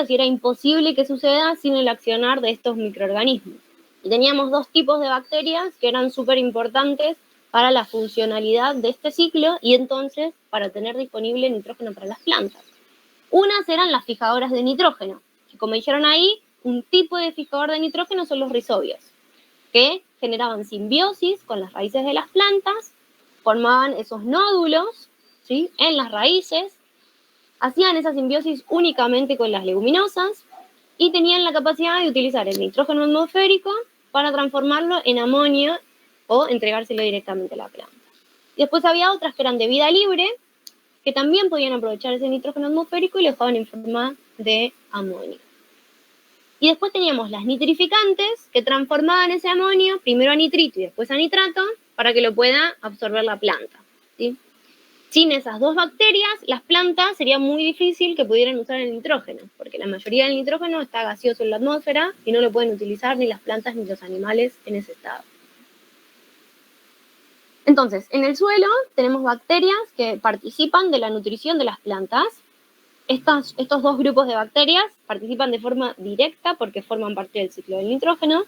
y era imposible que suceda sin el accionar de estos microorganismos. Y teníamos dos tipos de bacterias que eran súper importantes para la funcionalidad de este ciclo y entonces para tener disponible nitrógeno para las plantas. Unas eran las fijadoras de nitrógeno, que como dijeron ahí, un tipo de fijador de nitrógeno son los rizobios, que generaban simbiosis con las raíces de las plantas, formaban esos nódulos, ¿sí?, en las raíces, hacían esa simbiosis únicamente con las leguminosas y tenían la capacidad de utilizar el nitrógeno atmosférico para transformarlo en amonio o entregárselo directamente a la planta. Y después había otras que eran de vida libre, que también podían aprovechar ese nitrógeno atmosférico y lo dejaban en forma de amonio. Y después teníamos las nitrificantes, que transformaban ese amonio primero a nitrito y después a nitrato para que lo pueda absorber la planta, ¿sí? Sin esas dos bacterias, las plantas sería muy difícil que pudieran usar el nitrógeno, porque la mayoría del nitrógeno está gaseoso en la atmósfera y no lo pueden utilizar ni las plantas ni los animales en ese estado. Entonces, en el suelo tenemos bacterias que participan de la nutrición de las plantas. Estos dos grupos de bacterias participan de forma directa porque forman parte del ciclo del nitrógeno,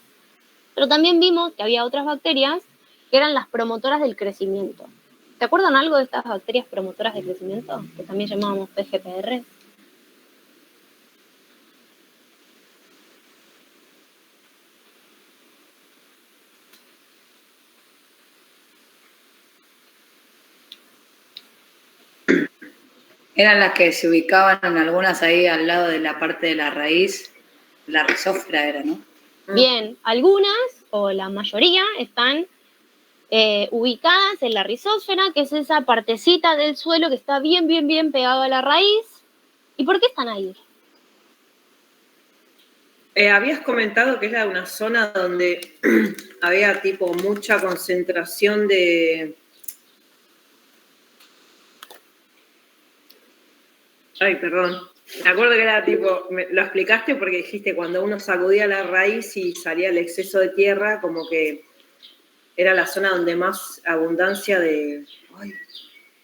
pero también vimos que había otras bacterias que eran las promotoras del crecimiento. ¿Te acuerdan algo de estas bacterias promotoras de crecimiento? Que también llamábamos PGPR. Eran las que se ubicaban en algunas ahí al lado de la parte de la raíz, la rizósfera era, ¿no? Bien, algunas o la mayoría están ubicadas en la rizósfera, que es esa partecita del suelo que está bien pegado a la raíz. ¿Y por qué están ahí? Habías comentado que era una zona donde había tipo mucha concentración de... Ay, perdón. Me acuerdo que era tipo, lo explicaste porque dijiste cuando uno sacudía la raíz y salía el exceso de tierra, como que era la zona donde más abundancia de... Ay.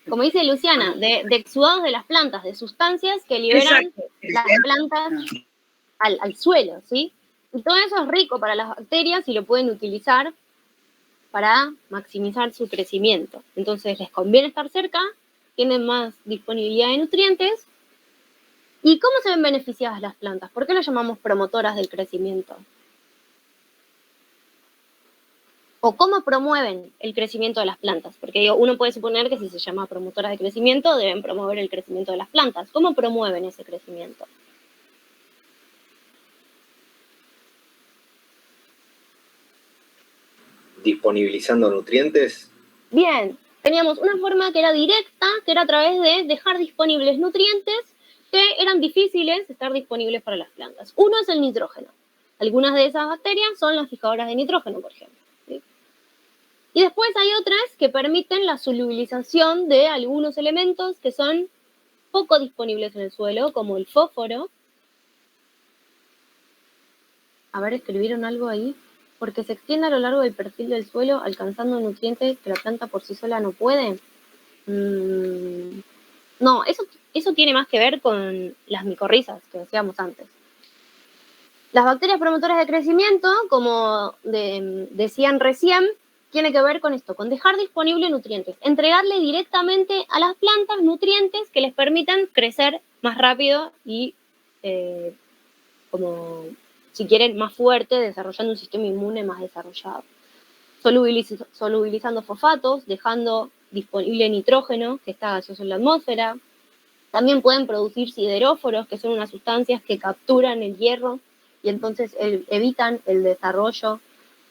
Como dice Luciana, de exudados de las plantas, de sustancias que liberan las plantas al suelo, ¿sí? Y todo eso es rico para las bacterias y lo pueden utilizar para maximizar su crecimiento. Entonces les conviene estar cerca, tienen más disponibilidad de nutrientes. ¿Y cómo se ven beneficiadas las plantas? ¿Por qué las llamamos promotoras del crecimiento? ¿O cómo promueven el crecimiento de las plantas? Porque uno puede suponer que si se llama promotoras de crecimiento, deben promover el crecimiento de las plantas. ¿Cómo promueven ese crecimiento? ¿Disponibilizando nutrientes? Bien, teníamos una forma que era directa, que era a través de dejar disponibles nutrientes que eran difíciles de estar disponibles para las plantas. Uno es el nitrógeno. Algunas de esas bacterias son las fijadoras de nitrógeno, por ejemplo, ¿sí? Y después hay otras que permiten la solubilización de algunos elementos que son poco disponibles en el suelo, como el fósforo. A ver, ¿escribieron algo ahí? Porque se extiende a lo largo del perfil del suelo, alcanzando nutrientes que la planta por sí sola no puede. No, eso tiene más que ver con las micorrizas que decíamos antes. Las bacterias promotoras de crecimiento, como decían recién, tiene que ver con esto, con dejar disponibles nutrientes, entregarle directamente a las plantas nutrientes que les permitan crecer más rápido y, como si quieren, más fuerte, desarrollando un sistema inmune más desarrollado. Solubilizando fosfatos, dejando disponible nitrógeno, que está gaseoso en la atmósfera. También pueden producir sideróforos, que son unas sustancias que capturan el hierro y entonces evitan el desarrollo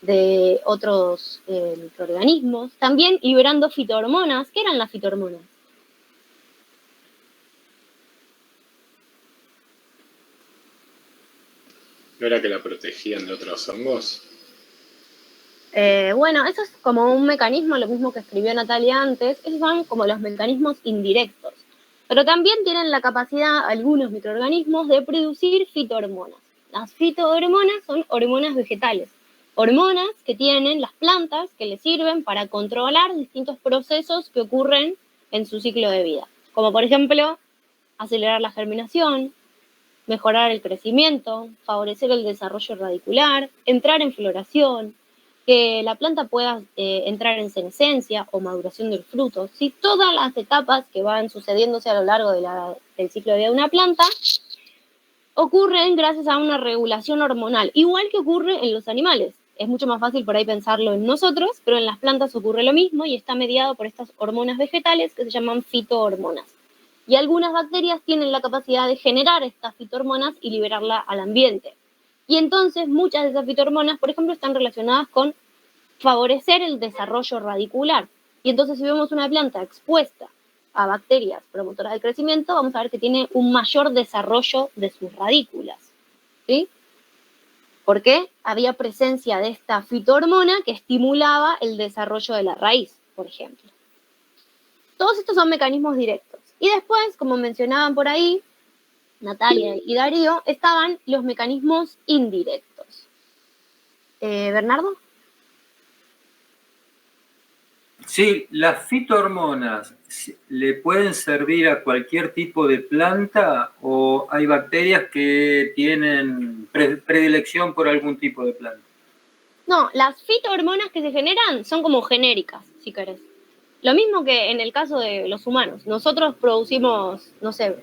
de otros microorganismos. También liberando fitohormonas. ¿Qué eran las fitohormonas? ¿No era que la protegían de otros hongos? Bueno, eso es como un mecanismo, lo mismo que escribió Natalia antes, esos son como los mecanismos indirectos. Pero también tienen la capacidad algunos microorganismos de producir fitohormonas. Las fitohormonas son hormonas vegetales, hormonas que tienen las plantas que les sirven para controlar distintos procesos que ocurren en su ciclo de vida, como por ejemplo acelerar la germinación, mejorar el crecimiento, favorecer el desarrollo radicular, entrar en floración, que la planta pueda entrar en senescencia o maduración del fruto. ¿Sí? Todas las etapas que van sucediéndose a lo largo del ciclo de vida de una planta ocurren gracias a una regulación hormonal, igual que ocurre en los animales. Es mucho más fácil por ahí pensarlo en nosotros, pero en las plantas ocurre lo mismo y está mediado por estas hormonas vegetales que se llaman fitohormonas. Y algunas bacterias tienen la capacidad de generar estas fitohormonas y liberarla al ambiente. Y entonces muchas de esas fitohormonas, por ejemplo, están relacionadas con favorecer el desarrollo radicular. Y entonces si vemos una planta expuesta a bacterias promotoras del crecimiento, vamos a ver que tiene un mayor desarrollo de sus radículas. ¿Sí? Porque había presencia de esta fitohormona que estimulaba el desarrollo de la raíz, por ejemplo. Todos estos son mecanismos directos. Y después, como mencionaban por ahí, Natalia y Darío, estaban los mecanismos indirectos. ¿Bernardo? Sí, las fitohormonas le pueden servir a cualquier tipo de planta o hay bacterias que tienen predilección por algún tipo de planta. No, las fitohormonas que se generan son como genéricas, si querés. Lo mismo que en el caso de los humanos. Nosotros producimos, no sé,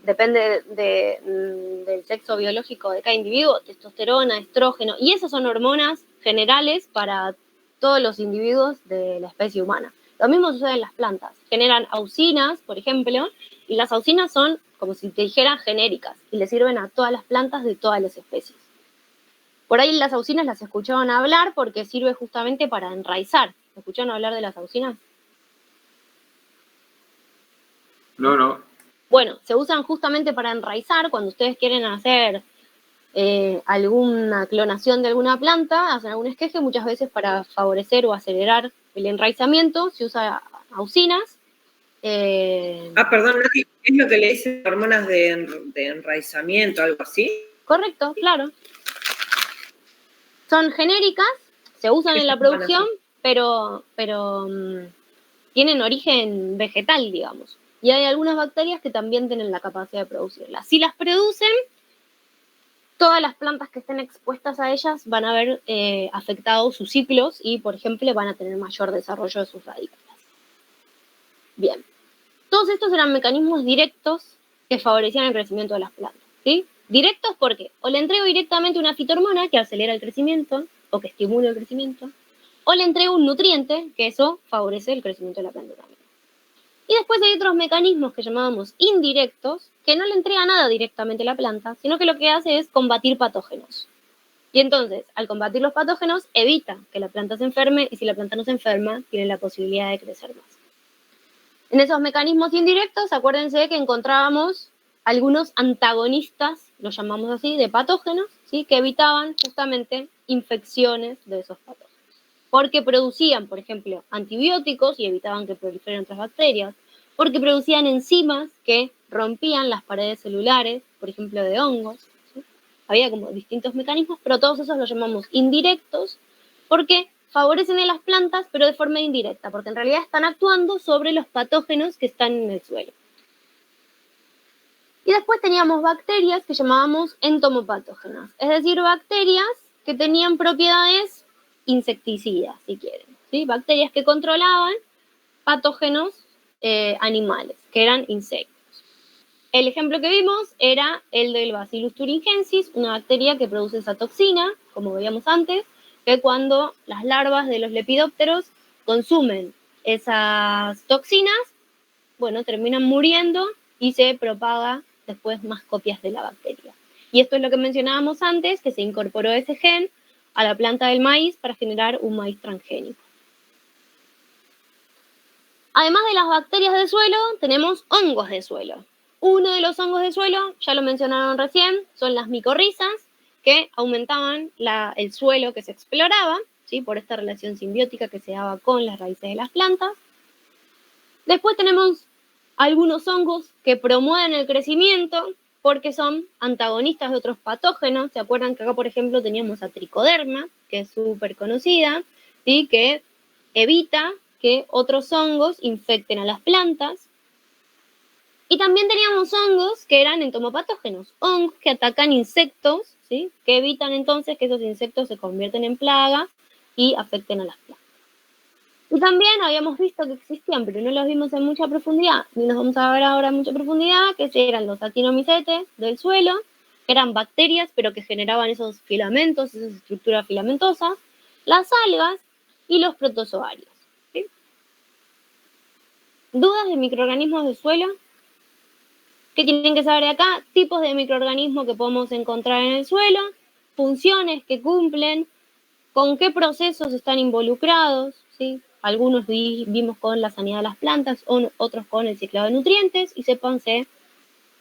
depende del sexo biológico de cada individuo, testosterona, estrógeno, y esas son hormonas generales para todos los individuos de la especie humana. Lo mismo sucede en las plantas. Generan auxinas, por ejemplo, y las auxinas son, como si te dijera, genéricas, y le sirven a todas las plantas de todas las especies. Por ahí las auxinas las escuchaban hablar porque sirve justamente para enraizar. ¿Escucharon hablar de las auxinas? No. Bueno, se usan justamente para enraizar cuando ustedes quieren hacer alguna clonación de alguna planta, hacen algún esqueje, muchas veces para favorecer o acelerar el enraizamiento, se usa auxinas. Perdón, Nati, ¿es lo que le dicen hormonas de enraizamiento, algo así? Correcto, claro. Son genéricas, se usan en la producción, pero tienen origen vegetal, digamos. Y hay algunas bacterias que también tienen la capacidad de producirlas. Si las producen, todas las plantas que estén expuestas a ellas van a haber afectado sus ciclos y, por ejemplo, van a tener mayor desarrollo de sus radículas. Bien. Todos estos eran mecanismos directos que favorecían el crecimiento de las plantas. ¿Sí? Directos porque o le entrego directamente una fitohormona que acelera el crecimiento o que estimula el crecimiento, o le entrego un nutriente que eso favorece el crecimiento de la planta también. Y después hay otros mecanismos que llamábamos indirectos, que no le entrega nada directamente a la planta, sino que lo que hace es combatir patógenos. Y entonces, al combatir los patógenos, evita que la planta se enferme, y si la planta no se enferma, tiene la posibilidad de crecer más. En esos mecanismos indirectos, acuérdense que encontrábamos algunos antagonistas, los llamamos así, de patógenos, ¿sí? Que evitaban justamente infecciones de esos patógenos. Porque producían, por ejemplo, antibióticos y evitaban que proliferen otras bacterias, porque producían enzimas que rompían las paredes celulares, por ejemplo, de hongos. ¿Sí? Había como distintos mecanismos, pero todos esos los llamamos indirectos, porque favorecen a las plantas, pero de forma indirecta, porque en realidad están actuando sobre los patógenos que están en el suelo. Y después teníamos bacterias que llamábamos entomopatógenas, es decir, bacterias que tenían propiedades insecticidas, si quieren, ¿sí? Bacterias que controlaban patógenos animales, que eran insectos. El ejemplo que vimos era el del Bacillus thuringiensis, una bacteria que produce esa toxina, como veíamos antes, que cuando las larvas de los lepidópteros consumen esas toxinas, bueno, terminan muriendo y se propaga después más copias de la bacteria. Y esto es lo que mencionábamos antes, que se incorporó ese gen a la planta del maíz para generar un maíz transgénico. Además de las bacterias de suelo, tenemos hongos de suelo. Uno de los hongos de suelo, ya lo mencionaron recién, son las micorrizas, que aumentaban el suelo que se exploraba, ¿sí? Por esta relación simbiótica que se daba con las raíces de las plantas. Después tenemos algunos hongos que promueven el crecimiento porque son antagonistas de otros patógenos. ¿Se acuerdan que acá, por ejemplo, teníamos a Tricoderma, que es súper conocida, ¿sí? Que evita que otros hongos infecten a las plantas. Y también teníamos hongos que eran entomopatógenos, hongos que atacan insectos, ¿sí? Que evitan entonces que esos insectos se convierten en plaga y afecten a las plantas. Y también habíamos visto que existían, pero no los vimos en mucha profundidad, ni los vamos a ver ahora en mucha profundidad, que eran los actinomicetes del suelo, que eran bacterias, pero que generaban esos filamentos, esas estructuras filamentosas, las algas y los protozoarios. ¿Sí? ¿Dudas de microorganismos del suelo? ¿Qué tienen que saber de acá? Tipos de microorganismos que podemos encontrar en el suelo, funciones que cumplen, con qué procesos están involucrados, ¿sí? Algunos vimos con la sanidad de las plantas, otros con el ciclado de nutrientes, y sépanse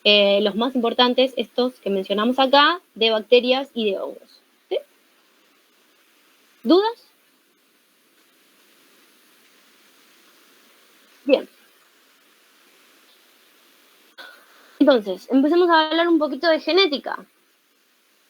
los más importantes, estos que mencionamos acá, de bacterias y de hongos. ¿Sí? ¿Dudas? Bien. Entonces, empecemos a hablar un poquito de genética.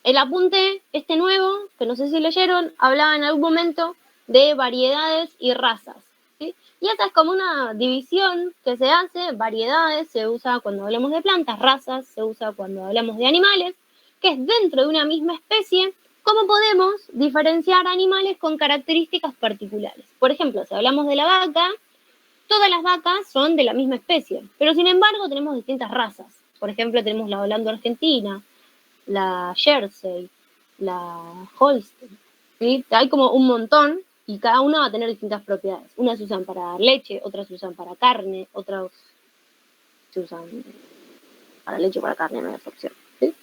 El apunte, este nuevo, que no sé si leyeron, hablaba en algún momento de variedades y razas. ¿Sí? Y esa es como una división que se hace. Variedades se usa cuando hablamos de plantas, razas se usa cuando hablamos de animales, que es dentro de una misma especie, cómo podemos diferenciar animales con características particulares. Por ejemplo, si hablamos de la vaca, todas las vacas son de la misma especie, pero sin embargo tenemos distintas razas. Por ejemplo, tenemos la Holanda argentina, la Jersey, la Holstein. ¿Sí? Hay como un montón y cada una va a tener distintas propiedades. Unas se usan para dar leche, otras se usan para carne, otras se usan para leche o para carne, no hay otra opción. ¿Sí?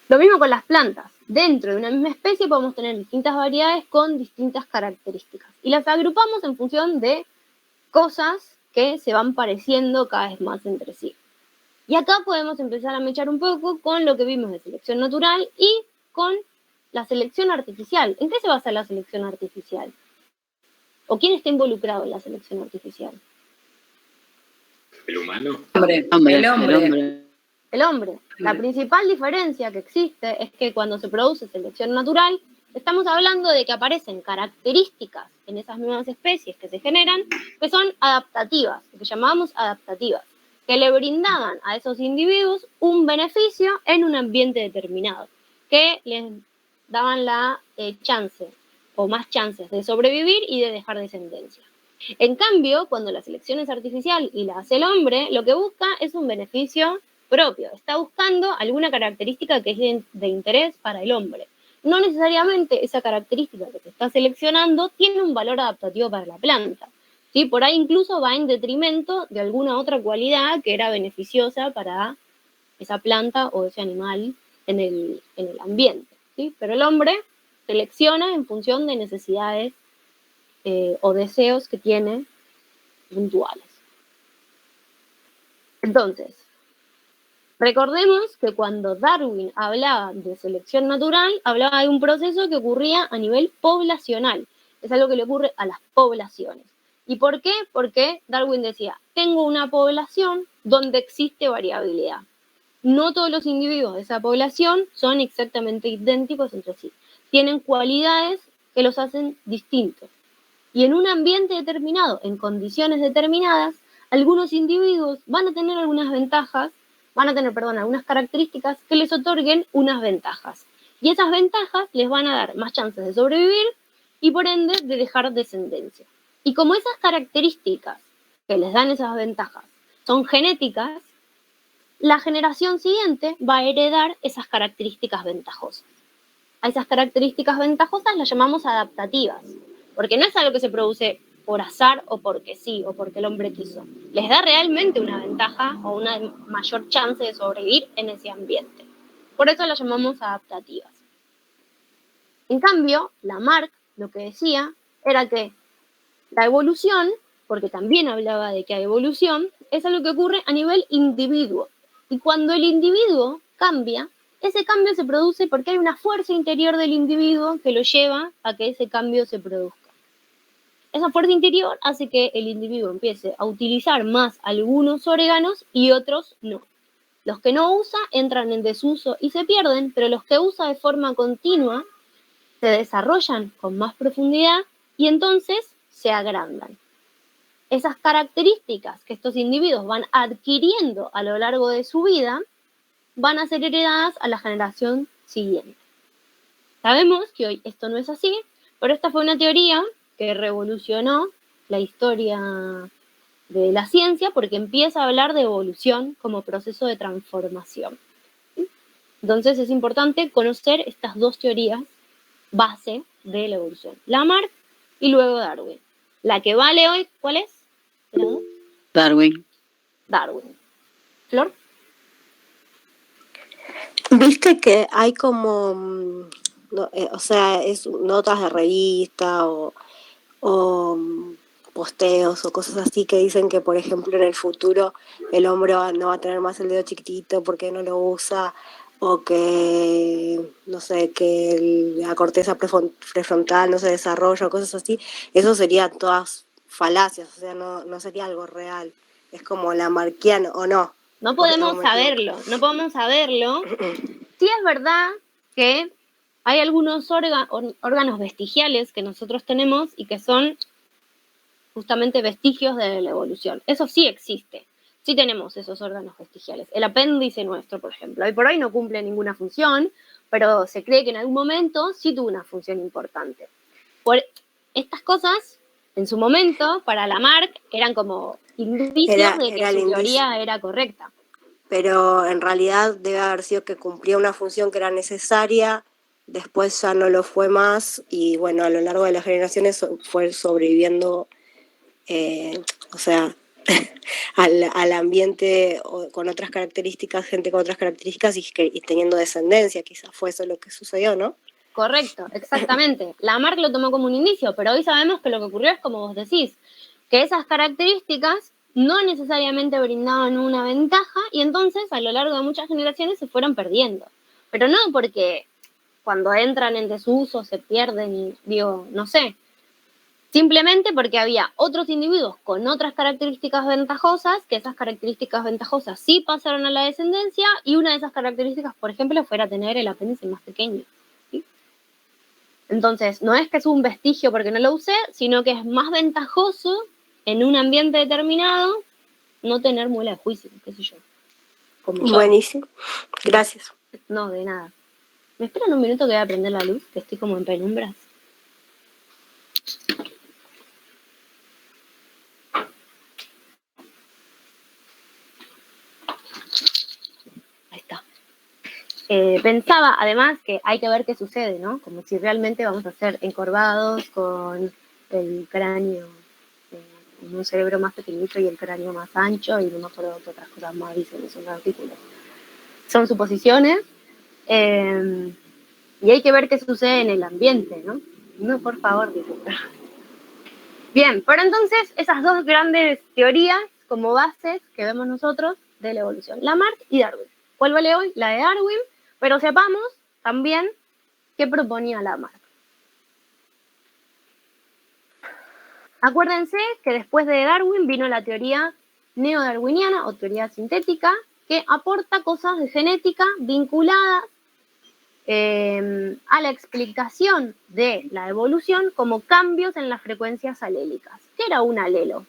Lo mismo con las plantas. Dentro de una misma especie podemos tener distintas variedades con distintas características. Y las agrupamos en función de cosas que se van pareciendo cada vez más entre sí. Y acá podemos empezar a mechar un poco con lo que vimos de selección natural y con la selección artificial. ¿En qué se basa la selección artificial? ¿O quién está involucrado en la selección artificial? ¿El humano? El hombre. La principal diferencia que existe es que cuando se produce selección natural, estamos hablando de que aparecen características en esas mismas especies que se generan que son adaptativas, que llamamos adaptativas, que le brindaban a esos individuos un beneficio en un ambiente determinado, que les daban la chance o más chances de sobrevivir y de dejar descendencia. En cambio, cuando la selección es artificial y la hace el hombre, lo que busca es un beneficio propio, está buscando alguna característica que es de interés para el hombre. No necesariamente esa característica que se está seleccionando tiene un valor adaptativo para la planta. ¿Sí? Por ahí incluso va en detrimento de alguna otra cualidad que era beneficiosa para esa planta o ese animal en el ambiente. ¿Sí? Pero el hombre selecciona en función de necesidades o deseos que tiene puntuales. Entonces, recordemos que cuando Darwin hablaba de selección natural, hablaba de un proceso que ocurría a nivel poblacional. Es algo que le ocurre a las poblaciones. ¿Y por qué? Porque Darwin decía, tengo una población donde existe variabilidad. No todos los individuos de esa población son exactamente idénticos entre sí. Tienen cualidades que los hacen distintos. Y en un ambiente determinado, en condiciones determinadas, algunos individuos van a tener algunas ventajas, algunas características que les otorguen unas ventajas. Y esas ventajas les van a dar más chances de sobrevivir y por ende de dejar descendencia. Y como esas características que les dan esas ventajas son genéticas, la generación siguiente va a heredar esas características ventajosas. A esas características ventajosas las llamamos adaptativas, porque no es algo que se produce por azar o porque sí, o porque el hombre quiso. Les da realmente una ventaja o una mayor chance de sobrevivir en ese ambiente. Por eso las llamamos adaptativas. En cambio, Lamarck lo que decía era que la evolución, porque también hablaba de que hay evolución, es algo que ocurre a nivel individuo. Y cuando el individuo cambia, ese cambio se produce porque hay una fuerza interior del individuo que lo lleva a que ese cambio se produzca. Esa fuerza interior hace que el individuo empiece a utilizar más algunos órganos y otros no. Los que no usa entran en desuso y se pierden, pero los que usa de forma continua se desarrollan con más profundidad y entonces se agrandan. esas características que estos individuos van adquiriendo a lo largo de su vida van a ser heredadas a la generación siguiente. Sabemos que hoy esto no es así, pero esta fue una teoría que revolucionó la historia de la ciencia porque empieza a hablar de evolución como proceso de transformación. Entonces es importante conocer estas dos teorías base de la evolución. Lamarck y luego Darwin. La que vale hoy, ¿cuál es? Darwin. Darwin. ¿Flor? Viste que hay como, o sea, es notas de revista o posteos o cosas así que dicen que, por ejemplo, en el futuro el hombre no va a tener más el dedo chiquitito porque no lo usa, o que, no sé, que la corteza prefrontal no se desarrolla, o cosas así. Eso serían todas falacias, o sea, no sería algo real. Es como lamarckiano, ¿o no? No podemos saberlo, no podemos saberlo. Sí es verdad que hay algunos órganos vestigiales que nosotros tenemos y que son justamente vestigios de la evolución. Eso sí existe. Sí tenemos esos órganos vestigiales. El apéndice nuestro, por ejemplo, hoy por hoy no cumple ninguna función, pero se cree que en algún momento sí tuvo una función importante. Por estas cosas, en su momento, para Lamarck, eran como indicios de que su teoría era correcta. Pero en realidad debe haber sido que cumplía una función que era necesaria, después ya no lo fue más, y bueno, a lo largo de las generaciones fue sobreviviendo, o sea, al ambiente con otras características, gente con otras características y teniendo descendencia, quizás fue eso lo que sucedió, ¿no? Correcto, exactamente. Lamarck lo tomó como un indicio, pero hoy sabemos que lo que ocurrió es como vos decís, que esas características no necesariamente brindaban una ventaja y entonces a lo largo de muchas generaciones se fueron perdiendo. Pero no porque cuando entran en desuso se pierden y digo, no sé, simplemente porque había otros individuos con otras características ventajosas, que esas características ventajosas sí pasaron a la descendencia y una de esas características, por ejemplo, fuera tener el apéndice más pequeño. ¿Sí? Entonces, no es que es un vestigio porque no lo usé, sino que es más ventajoso en un ambiente determinado no tener muela de juicio, qué sé yo. Buenísimo. Gracias. No, de nada. ¿Me esperan un minuto que voy a prender la luz? Que estoy como en penumbras. Ahí está. Pensaba, además, que hay que ver qué sucede, ¿no? Como si realmente vamos a ser encorvados con el cráneo, un cerebro más pequeñito y el cráneo más ancho, y no me acuerdo de otras cosas más, dicen esos artículos. Son suposiciones, y hay que ver qué sucede en el ambiente, ¿no? No, por favor, disculpa. Bien, pero entonces esas dos grandes teorías como bases que vemos nosotros de la evolución, Lamarck y Darwin. ¿Cuál vale hoy? La de Darwin, pero sepamos también qué proponía Lamarck. Acuérdense que después de Darwin vino la teoría neodarwiniana o teoría sintética, que aporta cosas de genética vinculadas a la explicación de la evolución como cambios en las frecuencias alélicas. ¿Qué era un alelo?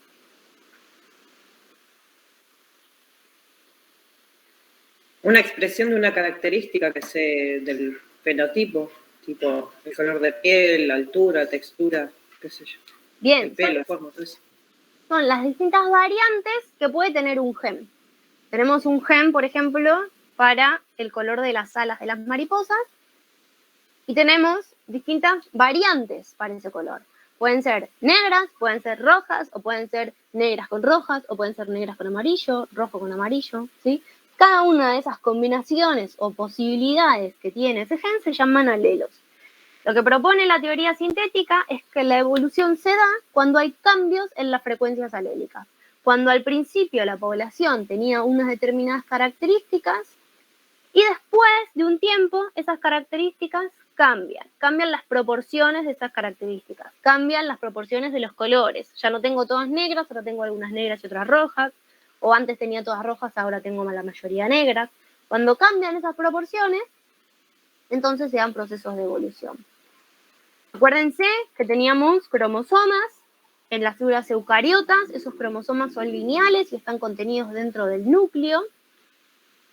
Una expresión de una característica que se del fenotipo, tipo el color de piel, la altura, textura, qué sé yo. Bien, el pelo, forma, todo eso. Son las distintas variantes que puede tener un gen. Tenemos un gen, por ejemplo, para el color de las alas de las mariposas y tenemos distintas variantes para ese color. Pueden ser negras, pueden ser rojas, o pueden ser negras con rojas, o pueden ser negras con amarillo, rojo con amarillo, ¿sí? Cada una de esas combinaciones o posibilidades que tiene ese gen se llaman alelos. Lo que propone la teoría sintética es que la evolución se da cuando hay cambios en las frecuencias alélicas. Cuando al principio la población tenía unas determinadas características y después de un tiempo esas características cambian las proporciones de esas características, cambian las proporciones de los colores. Ya no tengo todas negras, ahora tengo algunas negras y otras rojas, o antes tenía todas rojas, ahora tengo la mayoría negras. Cuando cambian esas proporciones, entonces se dan procesos de evolución. Acuérdense que teníamos cromosomas En las células eucariotas, esos cromosomas son lineales y están contenidos dentro del núcleo.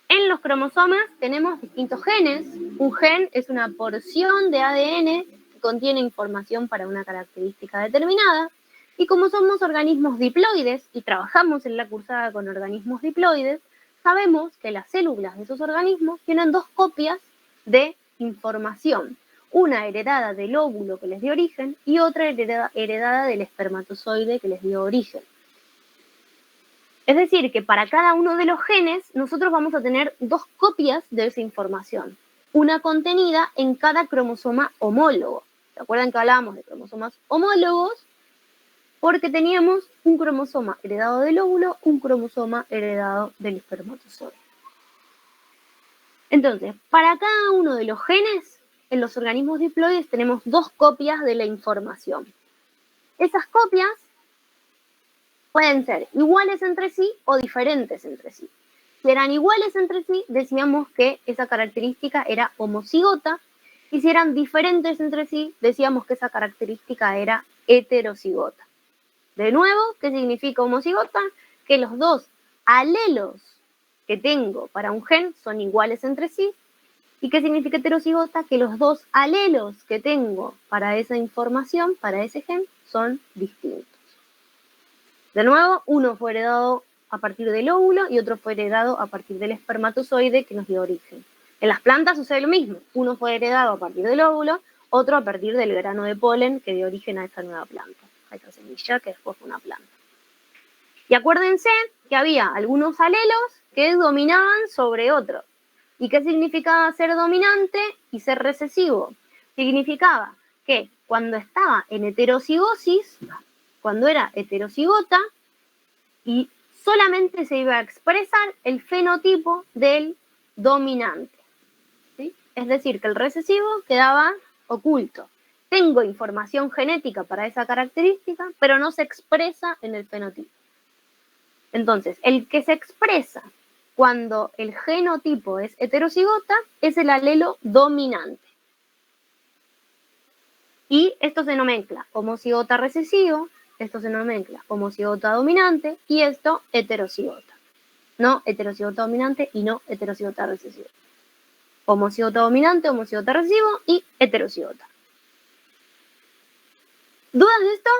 En los cromosomas tenemos distintos genes. Un gen es una porción de ADN que contiene información para una característica determinada. Y como somos organismos diploides y trabajamos en la cursada con organismos diploides, sabemos que las células de esos organismos tienen dos copias de información. Una heredada del óvulo que les dio origen y otra heredada del espermatozoide que les dio origen. Es decir, que para cada uno de los genes nosotros vamos a tener dos copias de esa información, una contenida en cada cromosoma homólogo. ¿Se acuerdan que hablábamos de cromosomas homólogos? Porque teníamos un cromosoma heredado del óvulo, un cromosoma heredado del espermatozoide. Entonces, para cada uno de los genes, en los organismos diploides tenemos dos copias de la información. Esas copias pueden ser iguales entre sí o diferentes entre sí. Si eran iguales entre sí, decíamos que esa característica era homocigota, y si eran diferentes entre sí, decíamos que esa característica era heterocigota. De nuevo, ¿qué significa homocigota? Que los dos alelos que tengo para un gen son iguales entre sí. ¿Y qué significa heterocigota? Que los dos alelos que tengo para esa información, para ese gen, son distintos. De nuevo, uno fue heredado a partir del óvulo y otro fue heredado a partir del espermatozoide que nos dio origen. En las plantas sucede lo mismo. Uno fue heredado a partir del óvulo, otro a partir del grano de polen que dio origen a esta nueva planta, a esta semilla que después fue una planta. Y acuérdense que había algunos alelos que dominaban sobre otros. ¿Y qué significaba ser dominante y ser recesivo? Significaba que cuando estaba en heterocigosis, cuando era heterocigota, y solamente se iba a expresar el fenotipo del dominante. ¿Sí? Es decir, que el recesivo quedaba oculto. Tengo información genética para esa característica, pero no se expresa en el fenotipo. Entonces, el que se expresa cuando el genotipo es heterocigota es el alelo dominante. Y esto se nomencla homocigota recesivo, esto se nomencla homocigota dominante y esto heterocigota. No heterocigota dominante y no heterocigota recesivo. Homocigota dominante, homocigota recesivo y heterocigota. ¿Dudas de esto?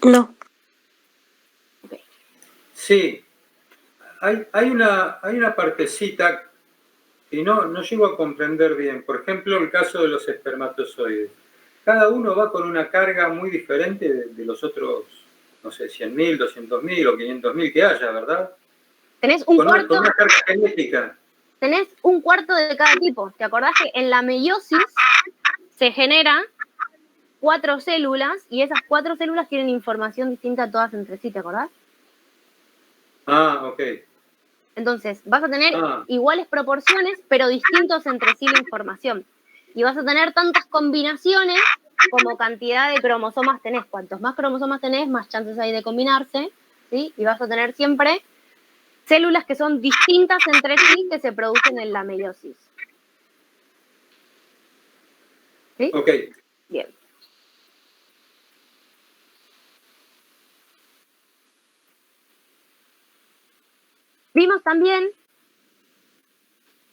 No. Okay. Sí, hay una partecita que no llego a comprender bien. Por ejemplo, el caso de los espermatozoides. Cada uno va con una carga muy diferente de los otros, no sé, 100.000, 200.000 o 500.000 que haya, ¿verdad? Tenés un cuarto. Con una carga genética. Tenés un cuarto de cada tipo. ¿Te acordás que en la meiosis se genera 4 células y esas 4 células tienen información distinta todas entre sí? ¿Te acordás? Ah, ok. Entonces, vas a tener iguales proporciones, pero distintos entre sí la información. Y vas a tener tantas combinaciones como cantidad de cromosomas tenés. Cuantos más cromosomas tenés, más chances hay de combinarse, ¿sí? Y vas a tener siempre células que son distintas entre sí que se producen en la meiosis. ¿Sí? Ok. Bien. Vimos también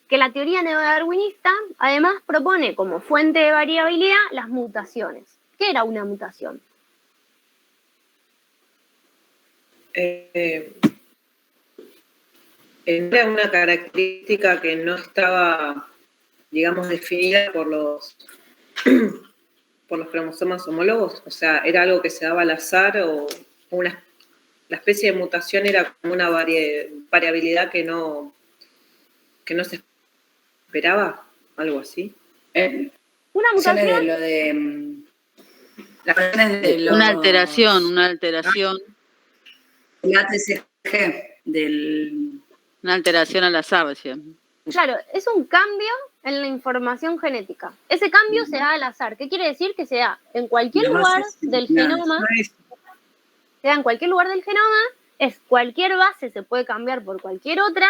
que la teoría neodarwinista además propone como fuente de variabilidad las mutaciones. ¿Qué era una mutación? Era una característica que no estaba, digamos, definida por los cromosomas homólogos. O sea, era algo que se daba al azar o la especie de mutación era como una variabilidad que no se esperaba, algo así. Una mutación es de lo de la cuestión es de Una alteración. El ATCG Una alteración al azar, decía. Claro, es un cambio en la información genética. Ese cambio se da al azar. ¿Qué quiere decir? Que se da en cualquier lugar del genoma. Se da en cualquier lugar del genoma, es cualquier base se puede cambiar por cualquier otra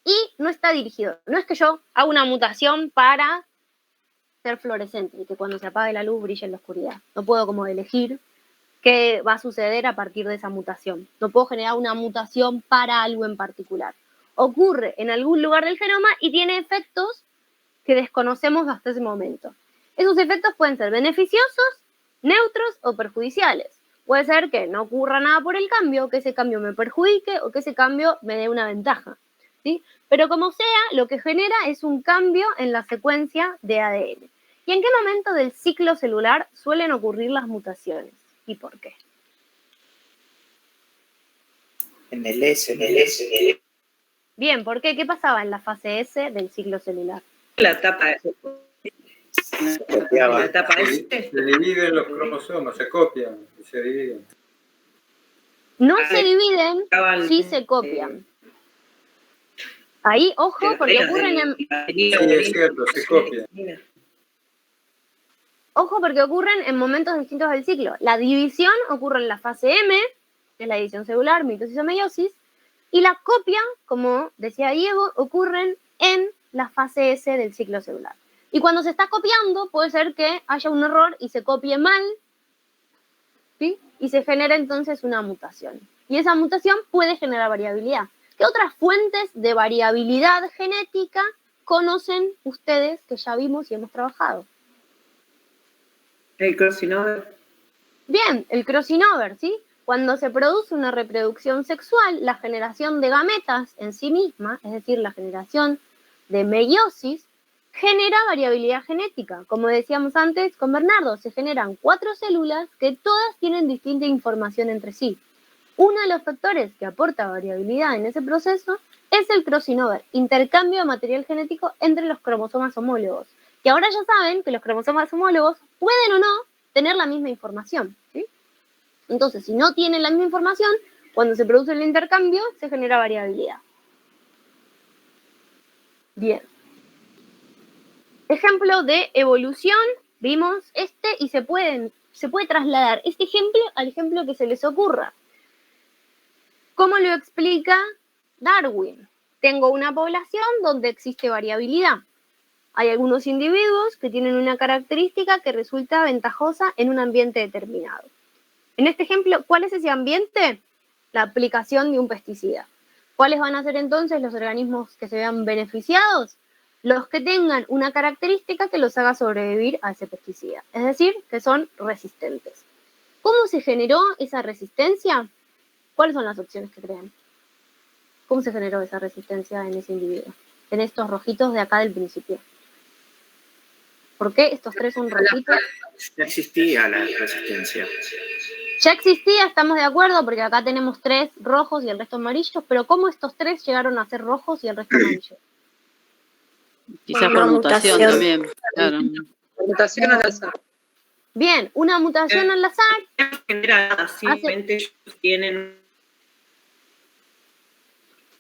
y no está dirigido. No es que yo haga una mutación para ser fluorescente y que cuando se apague la luz brille en la oscuridad. No puedo como elegir qué va a suceder a partir de esa mutación. No puedo generar una mutación para algo en particular. Ocurre en algún lugar del genoma y tiene efectos que desconocemos hasta ese momento. Esos efectos pueden ser beneficiosos, neutros o perjudiciales. Puede ser que no ocurra nada por el cambio, que ese cambio me perjudique o que ese cambio me dé una ventaja, ¿sí? Pero como sea, lo que genera es un cambio en la secuencia de ADN. ¿Y en qué momento del ciclo celular suelen ocurrir las mutaciones? ¿Y por qué? En el S. Bien, ¿por qué? ¿Qué pasaba en la fase S del ciclo celular? La etapa Copiaba. la etapa Se S. dividen los cromosomas, se copian y se dividen. No se dividen, Acaban- sí se copian. Ahí, ojo, porque ocurren en... Sí, es cierto, se copian. Ojo porque ocurren en momentos distintos del ciclo. La división ocurre en la fase M, que es la división celular, mitosis o meiosis, y la copia, como decía Diego, ocurren en la fase S del ciclo celular. Y cuando se está copiando, puede ser que haya un error y se copie mal, ¿sí? Y se genera entonces una mutación. Y esa mutación puede generar variabilidad. ¿Qué otras fuentes de variabilidad genética conocen ustedes que ya vimos y hemos trabajado? El crossing over. Bien, el crossing over, ¿sí? Cuando se produce una reproducción sexual, la generación de gametas en sí misma, es decir, la generación de meiosis, genera variabilidad genética. Como decíamos antes con Bernardo, se generan 4 células que todas tienen distinta información entre sí. Uno de los factores que aporta variabilidad en ese proceso es el crossing over, intercambio de material genético entre los cromosomas homólogos. Que ahora ya saben que los cromosomas homólogos pueden o no tener la misma información, ¿sí? Entonces, si no tienen la misma información, cuando se produce el intercambio, se genera variabilidad. Bien. Ejemplo de evolución, vimos este y se puede trasladar este ejemplo al ejemplo que se les ocurra. ¿Cómo lo explica Darwin? Tengo una población donde existe variabilidad. Hay algunos individuos que tienen una característica que resulta ventajosa en un ambiente determinado. En este ejemplo, ¿cuál es ese ambiente? La aplicación de un pesticida. ¿Cuáles van a ser entonces los organismos que se vean beneficiados? Los que tengan una característica que los haga sobrevivir a ese pesticida. Es decir, que son resistentes. ¿Cómo se generó esa resistencia? ¿Cuáles son las opciones que creen? ¿Cómo se generó esa resistencia en ese individuo? En estos rojitos de acá del principio. ¿Por qué estos 3 son rojitos? Ya existía la resistencia. Ya existía, estamos de acuerdo, porque acá tenemos 3 rojos y el resto amarillos, pero ¿cómo estos 3 llegaron a ser rojos y el resto amarillos? Quizás Una por mutación mutación. también. Claro. Mutación al azar. Bien, una mutación al azar. Genera, simplemente ellos tienen.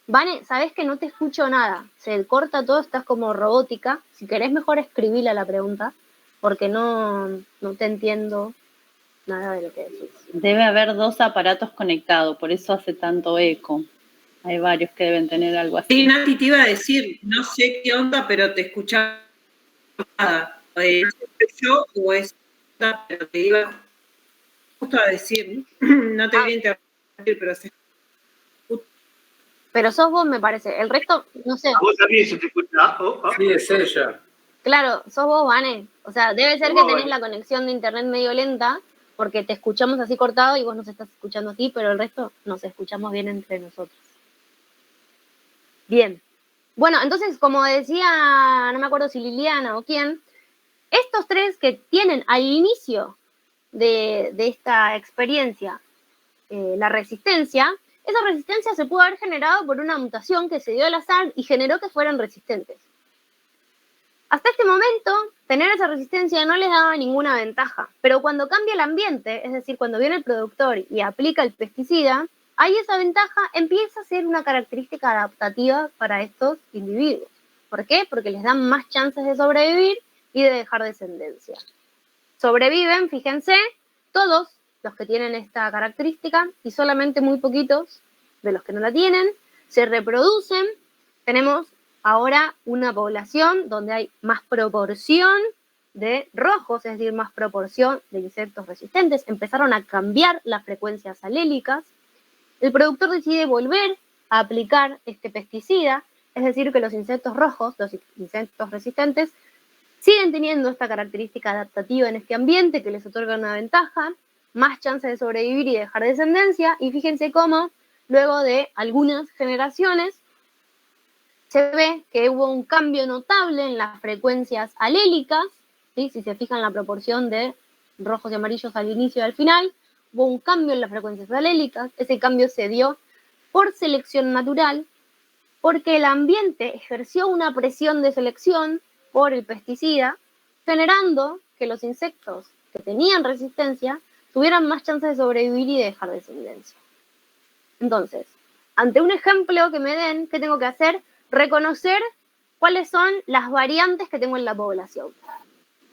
Vane, sabes que no te escucho nada, se corta todo, estás como robótica. Si querés mejor escribile la pregunta, porque no te entiendo nada de lo que decís. Debe haber 2 aparatos conectados, por eso hace tanto eco. Hay varios que deben tener algo así. Sí, Nati te iba a decir, no sé qué onda, pero te escuchaba nada. Yo o es, pero te iba justo a decir, no te voy a interrumpir, pero se Pero sos vos, me parece. El resto, no sé. A vos también se te escucha. Sí, es ella. Claro, sos vos, Vane. O sea, debe ser que tenés la conexión de internet medio lenta, porque te escuchamos así cortado y vos nos estás escuchando así, pero el resto nos escuchamos bien entre nosotros. Bien. Bueno, entonces, como decía, no me acuerdo si Liliana o quién, estos 3 que tienen al inicio de esta experiencia la resistencia, esa resistencia se pudo haber generado por una mutación que se dio al azar y generó que fueran resistentes. Hasta este momento, tener esa resistencia no les daba ninguna ventaja, pero cuando cambia el ambiente, es decir, cuando viene el productor y aplica el pesticida, ahí esa ventaja empieza a ser una característica adaptativa para estos individuos. ¿Por qué? Porque les dan más chances de sobrevivir y de dejar descendencia. Sobreviven, fíjense, todos los que tienen esta característica y solamente muy poquitos de los que no la tienen, se reproducen. Tenemos ahora una población donde hay más proporción de rojos, es decir, más proporción de insectos resistentes. Empezaron a cambiar las frecuencias alélicas. El productor decide volver a aplicar este pesticida, es decir, que los insectos rojos, los insectos resistentes, siguen teniendo esta característica adaptativa en este ambiente que les otorga una ventaja, más chance de sobrevivir y dejar descendencia, y fíjense cómo luego de algunas generaciones se ve que hubo un cambio notable en las frecuencias alélicas, ¿sí? Si se fijan la proporción de rojos y amarillos al inicio y al final, hubo un cambio en las frecuencias alélicas. Ese cambio se dio por selección natural, porque el ambiente ejerció una presión de selección por el pesticida, generando que los insectos que tenían resistencia tuvieran más chances de sobrevivir y de dejar descendencia. Entonces, ante un ejemplo que me den, ¿qué tengo que hacer? Reconocer cuáles son las variantes que tengo en la población,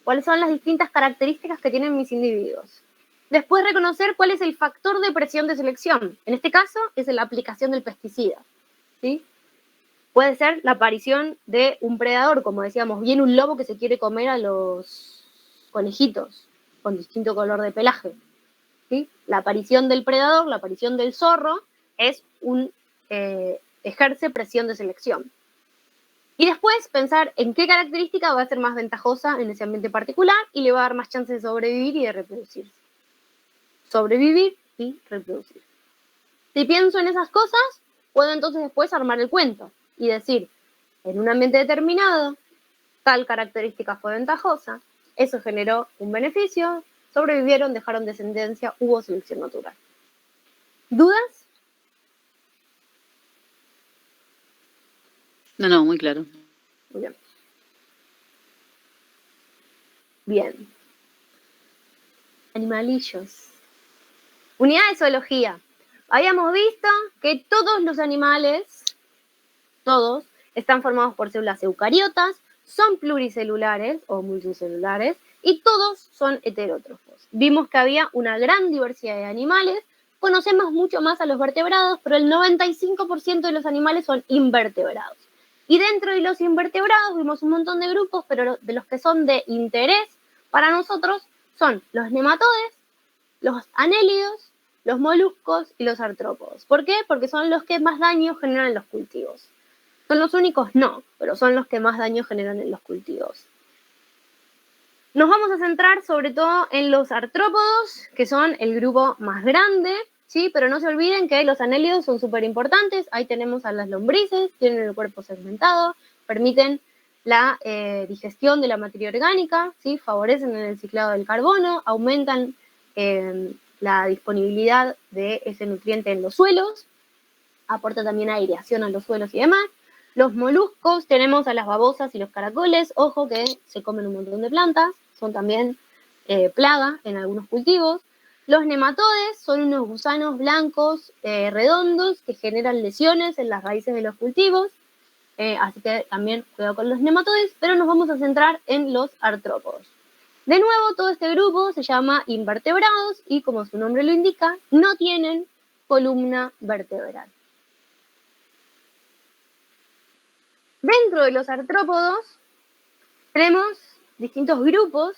cuáles son las distintas características que tienen mis individuos. Después reconocer cuál es el factor de presión de selección. En este caso es la aplicación del pesticida, ¿sí? Puede ser la aparición de un predador, como decíamos, viene un lobo que se quiere comer a los conejitos con distinto color de pelaje, ¿sí? La aparición del predador, la aparición del zorro, es ejerce presión de selección. Y después pensar en qué característica va a ser más ventajosa en ese ambiente particular y le va a dar más chances de sobrevivir y de reproducirse. Sobrevivir y reproducir. Si pienso en esas cosas, puedo entonces después armar el cuento y decir, en un ambiente determinado, tal característica fue ventajosa, eso generó un beneficio, sobrevivieron, dejaron descendencia, hubo selección natural. ¿Dudas? No, muy claro. Muy bien. Bien. Animalillos. Unidad de zoología. Habíamos visto que todos los animales, todos, están formados por células eucariotas, son pluricelulares o multicelulares y todos son heterótrofos. Vimos que había una gran diversidad de animales, conocemos mucho más a los vertebrados, pero el 95% de los animales son invertebrados. Y dentro de los invertebrados vimos un montón de grupos, pero de los que son de interés para nosotros son los nematodes, los anélidos, los moluscos y los artrópodos. ¿Por qué? Porque son los que más daño generan en los cultivos. ¿Son los únicos? No, pero son los que más daño generan en los cultivos. Nos vamos a centrar sobre todo en los artrópodos, que son el grupo más grande, ¿sí? Pero no se olviden que los anélidos son súper importantes. Ahí tenemos a las lombrices, tienen el cuerpo segmentado, permiten la digestión de la materia orgánica, ¿sí? Favorecen el ciclado del carbono, aumentan la disponibilidad de ese nutriente en los suelos, aporta también aireación a los suelos y demás. Los moluscos, tenemos a las babosas y los caracoles, ojo que se comen un montón de plantas, son también plaga en algunos cultivos. Los nematodes son unos gusanos blancos redondos que generan lesiones en las raíces de los cultivos, así que también cuidado con los nematodes, pero nos vamos a centrar en los artrópodos. De nuevo, todo este grupo se llama invertebrados y, como su nombre lo indica, no tienen columna vertebral. Dentro de los artrópodos tenemos distintos grupos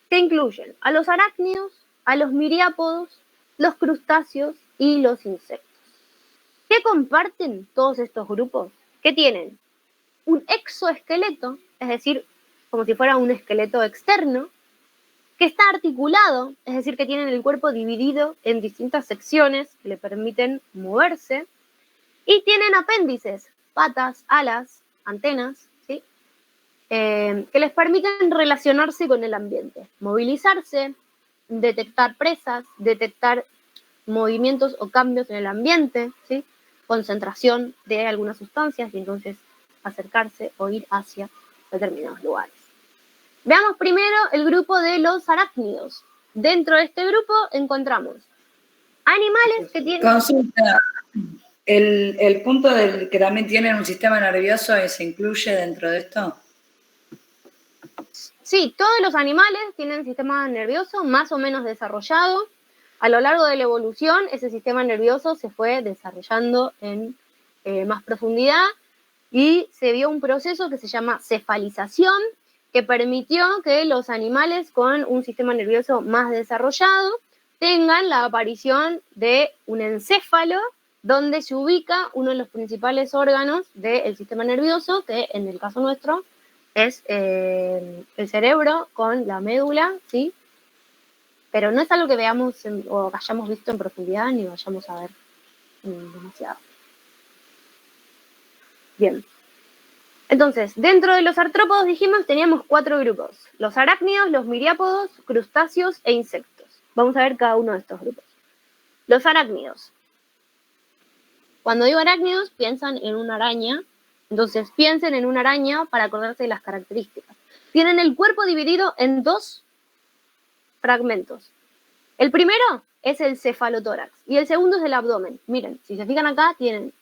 que incluyen a los arácnidos, a los miriápodos, los crustáceos y los insectos. ¿Qué comparten todos estos grupos? Que tienen un exoesqueleto, es decir, como si fuera un esqueleto externo, que está articulado, es decir, que tienen el cuerpo dividido en distintas secciones que le permiten moverse, y tienen apéndices, patas, alas, antenas, ¿sí? Que les permiten relacionarse con el ambiente, movilizarse, detectar presas, detectar movimientos o cambios en el ambiente, ¿sí? Concentración de algunas sustancias y entonces acercarse o ir hacia determinados lugares. Veamos primero el grupo de los arácnidos. Dentro de este grupo encontramos animales que tienen... Consulta. ¿El punto del que también tienen un sistema nervioso se incluye dentro de esto? Sí, todos los animales tienen sistema nervioso más o menos desarrollado. A lo largo de la evolución, ese sistema nervioso se fue desarrollando en más profundidad y se vio un proceso que se llama cefalización, que permitió que los animales con un sistema nervioso más desarrollado tengan la aparición de un encéfalo donde se ubica uno de los principales órganos del sistema nervioso, que en el caso nuestro es el cerebro con la médula, ¿sí? Pero no es algo que veamos o hayamos visto en profundidad ni vayamos a ver demasiado. Bien. Entonces, dentro de los artrópodos dijimos teníamos 4 grupos: los arácnidos, los miriápodos, crustáceos e insectos. Vamos a ver cada uno de estos grupos. Los arácnidos. Cuando digo arácnidos, piensan en una araña. Entonces, piensen en una araña para acordarse de las características. Tienen el cuerpo dividido en 2 fragmentos. El primero es el cefalotórax y el segundo es el abdomen. Miren, si se fijan acá, tienen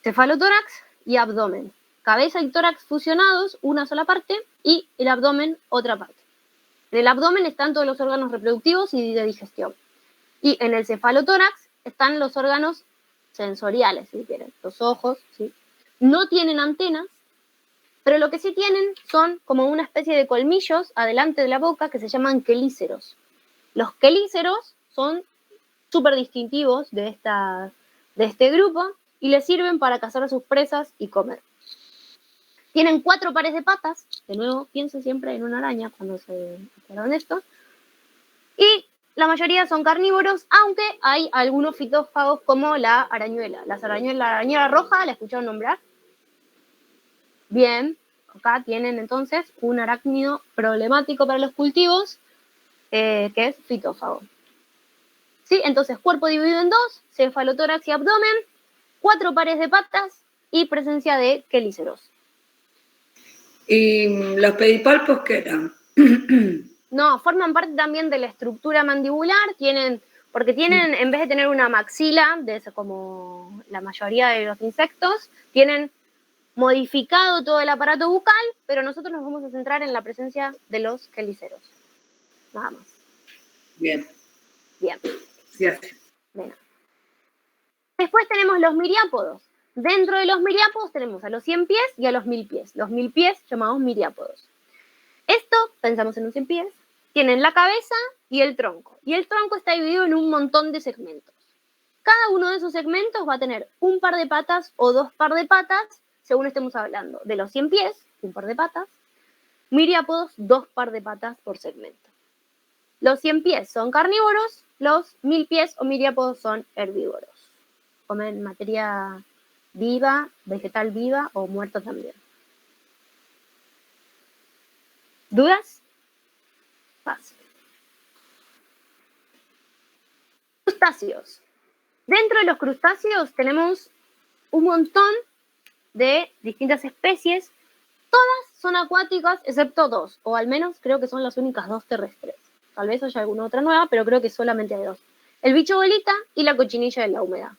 cefalotórax y abdomen. Cabeza y tórax fusionados, una sola parte, y el abdomen, otra parte. En el abdomen están todos los órganos reproductivos y de digestión. Y en el cefalotórax están los órganos sensoriales, si quieren, los ojos, ¿sí? No tienen antenas, pero lo que sí tienen son como una especie de colmillos adelante de la boca que se llaman quelíceros. Los quelíceros son súper distintivos de este grupo y les sirven para cazar a sus presas y comer. Tienen 4 pares de patas, de nuevo piensen siempre en una araña cuando se acuerdan de esto, y la mayoría son carnívoros, aunque hay algunos fitófagos como la arañuela. La arañuela roja, ¿la escucharon nombrar? Bien, acá tienen entonces un arácnido problemático para los cultivos, que es fitófago. ¿Sí? Entonces, cuerpo dividido en 2, cefalotórax y abdomen, 4 pares de patas y presencia de quelíceros. ¿Y los pedipalpos qué eran? No, forman parte también de la estructura mandibular, porque tienen, en vez de tener una maxila, como la mayoría de los insectos, tienen modificado todo el aparato bucal, pero nosotros nos vamos a centrar en la presencia de los quelíceros. Nada más. Bien. Bien. Cierto. Bien. Después tenemos los miriápodos. Dentro de los miriápodos tenemos a los 100 pies y a los 1000 pies. Los 1000 pies llamados miriápodos. Esto, pensamos en un 100 pies, tienen la cabeza y el tronco. Y el tronco está dividido en un montón de segmentos. Cada uno de esos segmentos va a tener un par de patas o 2 par de patas, según estemos hablando. De los 100 pies, un par de patas. Miriápodos, 2 par de patas por segmento. Los 100 pies son carnívoros, los 1000 pies o miriápodos son herbívoros. Comen materia viva, vegetal viva o muerta también. ¿Dudas? Fácil. Crustáceos. Dentro de los crustáceos tenemos un montón de distintas especies. Todas son acuáticas excepto 2, o al menos creo que son las únicas 2 terrestres. Tal vez haya alguna otra nueva, pero creo que solamente hay 2. El bicho bolita y la cochinilla de la humedad.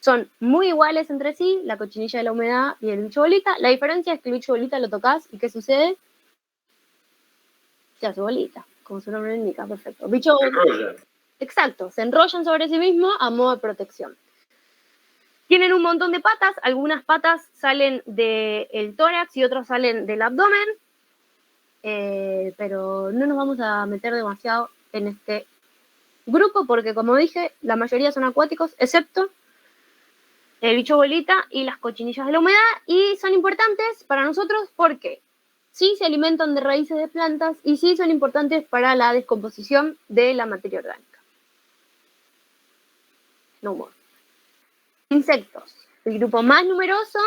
Son muy iguales entre sí, la cochinilla de la humedad y el bicho bolita. La diferencia es que el bicho bolita lo tocas y ¿qué sucede? Se hace bolita, como su nombre indica, perfecto. Bicho bolita. Exacto, se enrollan sobre sí mismo a modo de protección. Tienen un montón de patas, algunas patas salen del tórax y otras salen del abdomen, pero no nos vamos a meter demasiado en este grupo porque, como dije, la mayoría son acuáticos, excepto el bicho bolita y las cochinillas de la humedad, y son importantes para nosotros porque sí se alimentan de raíces de plantas y sí son importantes para la descomposición de la materia orgánica. No more. Insectos, el grupo más numeroso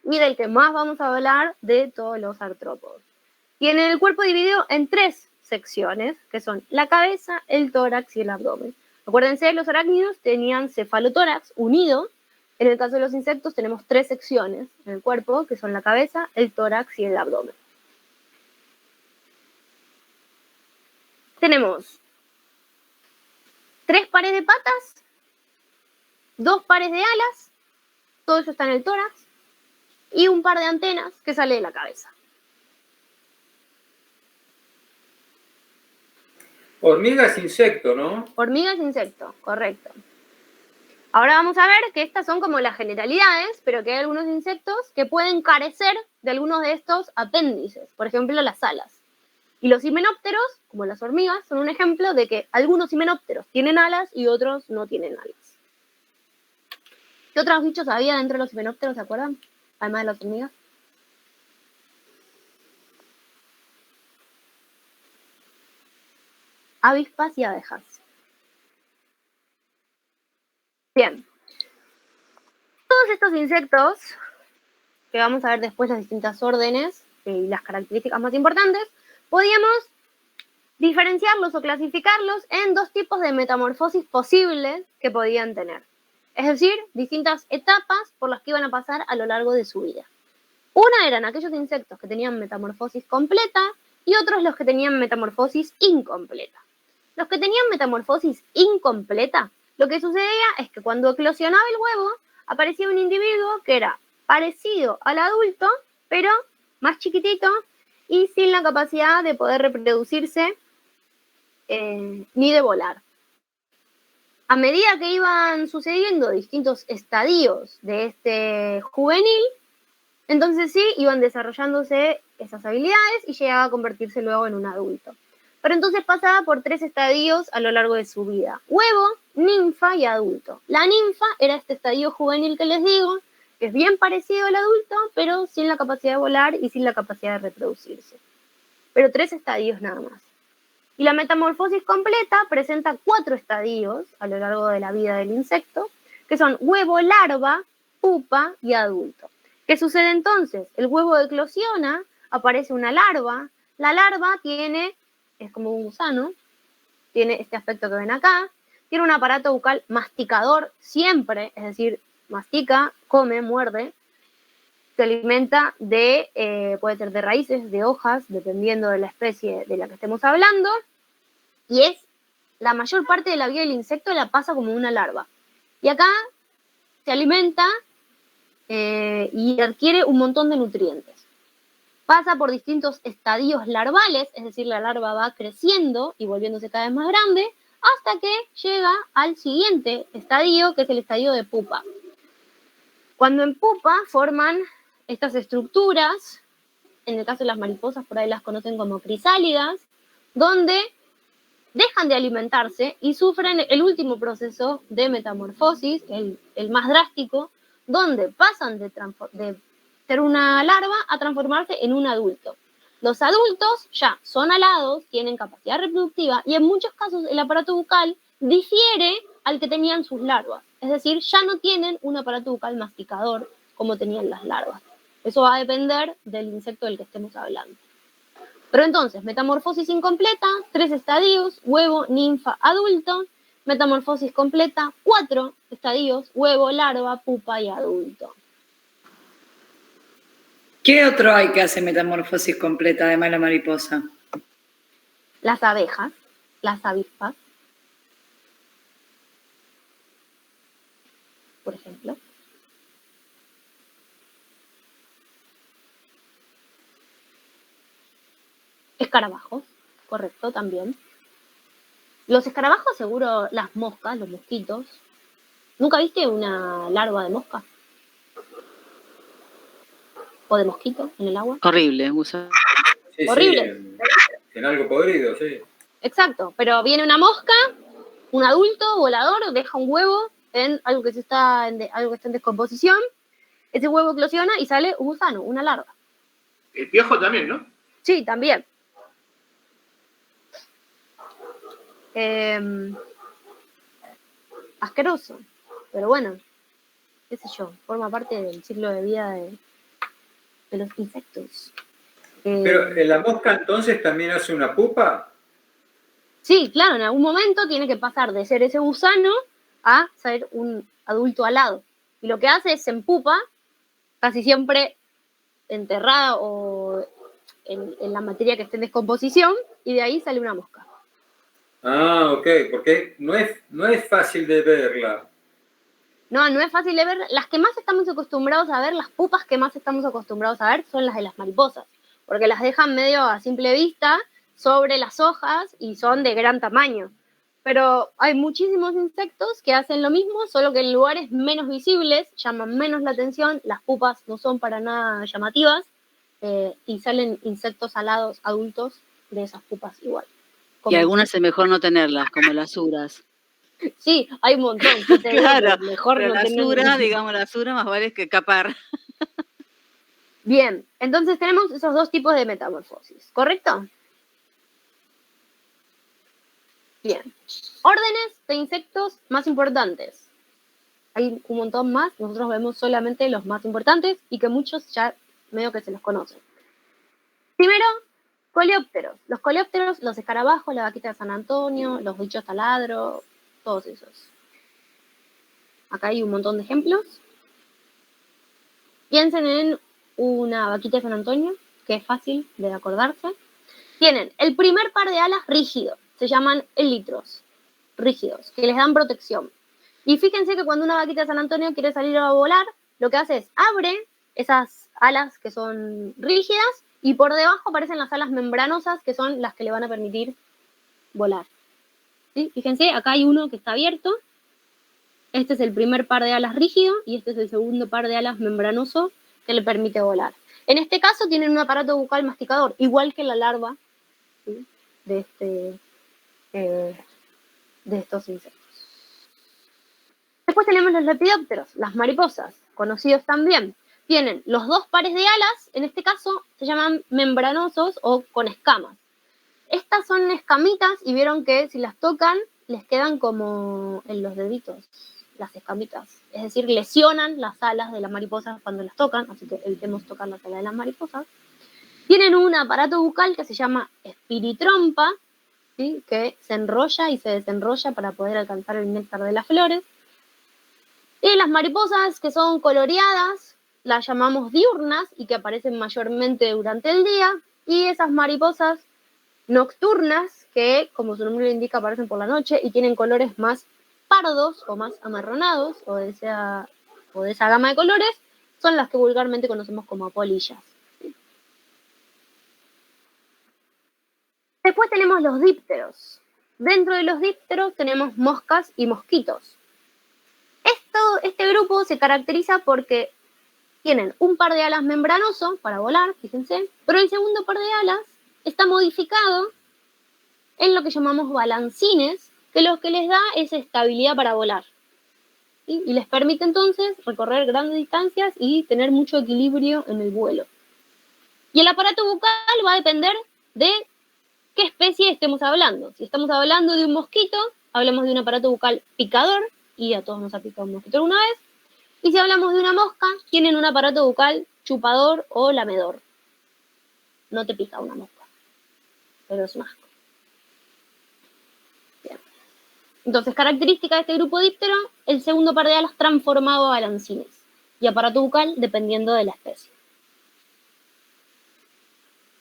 y del que más vamos a hablar de todos los artrópodos. Tienen el cuerpo dividido en 3 secciones, que son la cabeza, el tórax y el abdomen. Acuérdense, los arácnidos tenían cefalotórax unido. En el caso de los insectos tenemos 3 secciones en el cuerpo, que son la cabeza, el tórax y el abdomen. Tenemos 3 pares de patas, 2 pares de alas, todo eso está en el tórax, y un par de antenas que sale de la cabeza. Hormiga es insecto, ¿no? Hormiga es insecto, correcto. Ahora vamos a ver que estas son como las generalidades, pero que hay algunos insectos que pueden carecer de algunos de estos apéndices, por ejemplo, las alas. Y los himenópteros, como las hormigas, son un ejemplo de que algunos himenópteros tienen alas y otros no tienen alas. ¿Qué otros bichos había dentro de los himenópteros, se acuerdan? Además de las hormigas. Avispas y abejas. Bien. Todos estos insectos, que vamos a ver después las distintas órdenes y las características más importantes, podíamos diferenciarlos o clasificarlos en dos tipos de metamorfosis posibles que podían tener. Es decir, distintas etapas por las que iban a pasar a lo largo de su vida. Una eran aquellos insectos que tenían metamorfosis completa y otros los que tenían metamorfosis incompleta. Los que tenían metamorfosis incompleta, lo que sucedía es que cuando eclosionaba el huevo, aparecía un individuo que era parecido al adulto, pero más chiquitito y sin la capacidad de poder reproducirse ni de volar. A medida que iban sucediendo distintos estadios de este juvenil, entonces sí, iban desarrollándose esas habilidades y llegaba a convertirse luego en un adulto. Pero entonces pasaba por 3 estadios a lo largo de su vida: huevo, ninfa y adulto. La ninfa era este estadio juvenil que les digo, que es bien parecido al adulto, pero sin la capacidad de volar y sin la capacidad de reproducirse. Pero 3 estadios nada más. Y la metamorfosis completa presenta 4 estadios a lo largo de la vida del insecto, que son huevo, larva, pupa y adulto. ¿Qué sucede entonces? El huevo eclosiona, aparece una larva, la larva es como un gusano, tiene este aspecto que ven acá, tiene un aparato bucal masticador siempre, es decir, mastica, come, muerde, se alimenta puede ser de raíces, de hojas, dependiendo de la especie de la que estemos hablando, y la mayor parte de la vida del insecto la pasa como una larva. Y acá se alimenta y adquiere un montón de nutrientes. Pasa por distintos estadios larvales, es decir, la larva va creciendo y volviéndose cada vez más grande, hasta que llega al siguiente estadio, que es el estadio de pupa. Cuando en pupa forman estas estructuras, en el caso de las mariposas por ahí las conocen como crisálidas, donde dejan de alimentarse y sufren el último proceso de metamorfosis, el más drástico, donde pasan de ser una larva a transformarse en un adulto. Los adultos ya son alados, tienen capacidad reproductiva y en muchos casos el aparato bucal difiere al que tenían sus larvas. Es decir, ya no tienen un aparato bucal masticador como tenían las larvas. Eso va a depender del insecto del que estemos hablando. Pero entonces, metamorfosis incompleta, 3 estadios, huevo, ninfa, adulto. Metamorfosis completa, 4 estadios, huevo, larva, pupa y adulto. ¿Qué otro hay que hace metamorfosis completa, además de la mariposa? Las abejas, las avispas, por ejemplo. Escarabajos, correcto, también. Los escarabajos, seguro, las moscas, los mosquitos. ¿Nunca viste una larva de mosca? ¿O de mosquito en el agua? Horrible, usa. Sí, horrible. Sí, en algo podrido, sí. Exacto, pero viene una mosca, un adulto volador, deja un huevo en algo que está en descomposición, ese huevo eclosiona y sale un gusano, una larva. El piojo también, ¿no? Sí, también. Asqueroso, pero bueno, qué sé yo, forma parte del ciclo de vida de los insectos. Pero la mosca entonces también hace una pupa. Sí, claro, en algún momento tiene que pasar de ser ese gusano a ser un adulto alado. Y lo que hace es se empupa, casi siempre enterrada o en la materia que esté en descomposición, y de ahí sale una mosca. Ah, ok, porque no es fácil de verla. No es fácil de ver. Las que más estamos acostumbrados a ver, las pupas que más estamos acostumbrados a ver son las de las mariposas, porque las dejan medio a simple vista sobre las hojas y son de gran tamaño. pero hay muchísimos insectos que hacen lo mismo, solo que en lugares menos visibles, llaman menos la atención, las pupas no son para nada llamativas, y salen insectos alados adultos de esas pupas igual. Y algunas es mejor no tenerlas, como las uras. Sí, hay un montón. Yo te digo Claro, que mejor pero no las tener uras, digamos, las uras más vale que capar. Bien, entonces tenemos esos dos tipos de metamorfosis, ¿correcto? Bien. Órdenes de insectos más importantes. Hay un montón más, nosotros vemos solamente los más importantes y que muchos ya medio que se los conocen. Primero, coleópteros. Los coleópteros, los escarabajos, la vaquita de San Antonio, los bichos taladro, todos esos. Acá hay un montón de ejemplos. Piensen en una vaquita de San Antonio, que es fácil de acordarse. Tienen el primer par de alas rígido, se llaman élitros, rígidos, que les dan protección. Y fíjense que cuando una vaquita de San Antonio quiere salir a volar, lo que hace es abre esas alas que son rígidas y por debajo aparecen las alas membranosas, que son las que le van a permitir volar. ¿Sí? Fíjense, acá hay uno que está abierto. Este es el primer par de alas rígido y este es el segundo par de alas membranoso que le permite volar. En este caso tienen un aparato bucal masticador, igual que la larva, ¿sí?, de estos insectos. Después tenemos los lepidópteros, las mariposas, conocidos también. Tienen los dos pares de alas, en este caso se llaman membranosos o con escamas. Estas son escamitas y vieron que si las tocan les quedan como en los deditos las escamitas. Es decir, lesionan las alas de las mariposas cuando las tocan, así que evitemos tocar las alas de las mariposas. Tienen un aparato bucal que se llama espiritrompa, ¿sí?, que se enrolla y se desenrolla para poder alcanzar el néctar de las flores. Y las mariposas que son coloreadas las llamamos diurnas y que aparecen mayormente durante el día. Y esas mariposas nocturnas que, como su nombre lo indica, aparecen por la noche y tienen colores más pardos o más amarronados o de esa gama de colores, son las que vulgarmente conocemos como polillas. Después tenemos los dípteros. Dentro de los dípteros tenemos moscas y mosquitos. Este grupo se caracteriza porque tienen un par de alas membranoso para volar, fíjense, pero el segundo par de alas está modificado en lo que llamamos balancines, que lo que les da es estabilidad para volar, ¿sí?, y les permite entonces recorrer grandes distancias y tener mucho equilibrio en el vuelo. Y el aparato bucal va a depender de qué especie estemos hablando. Si estamos hablando de un mosquito, hablamos de un aparato bucal picador, y a todos nos ha picado un mosquito alguna vez. Y si hablamos de una mosca, tienen un aparato bucal chupador o lamedor. No te pica una mosca, pero es un asco. Bien. Entonces, característica de este grupo díptero, el segundo par de alas transformado a balancines y aparato bucal dependiendo de la especie.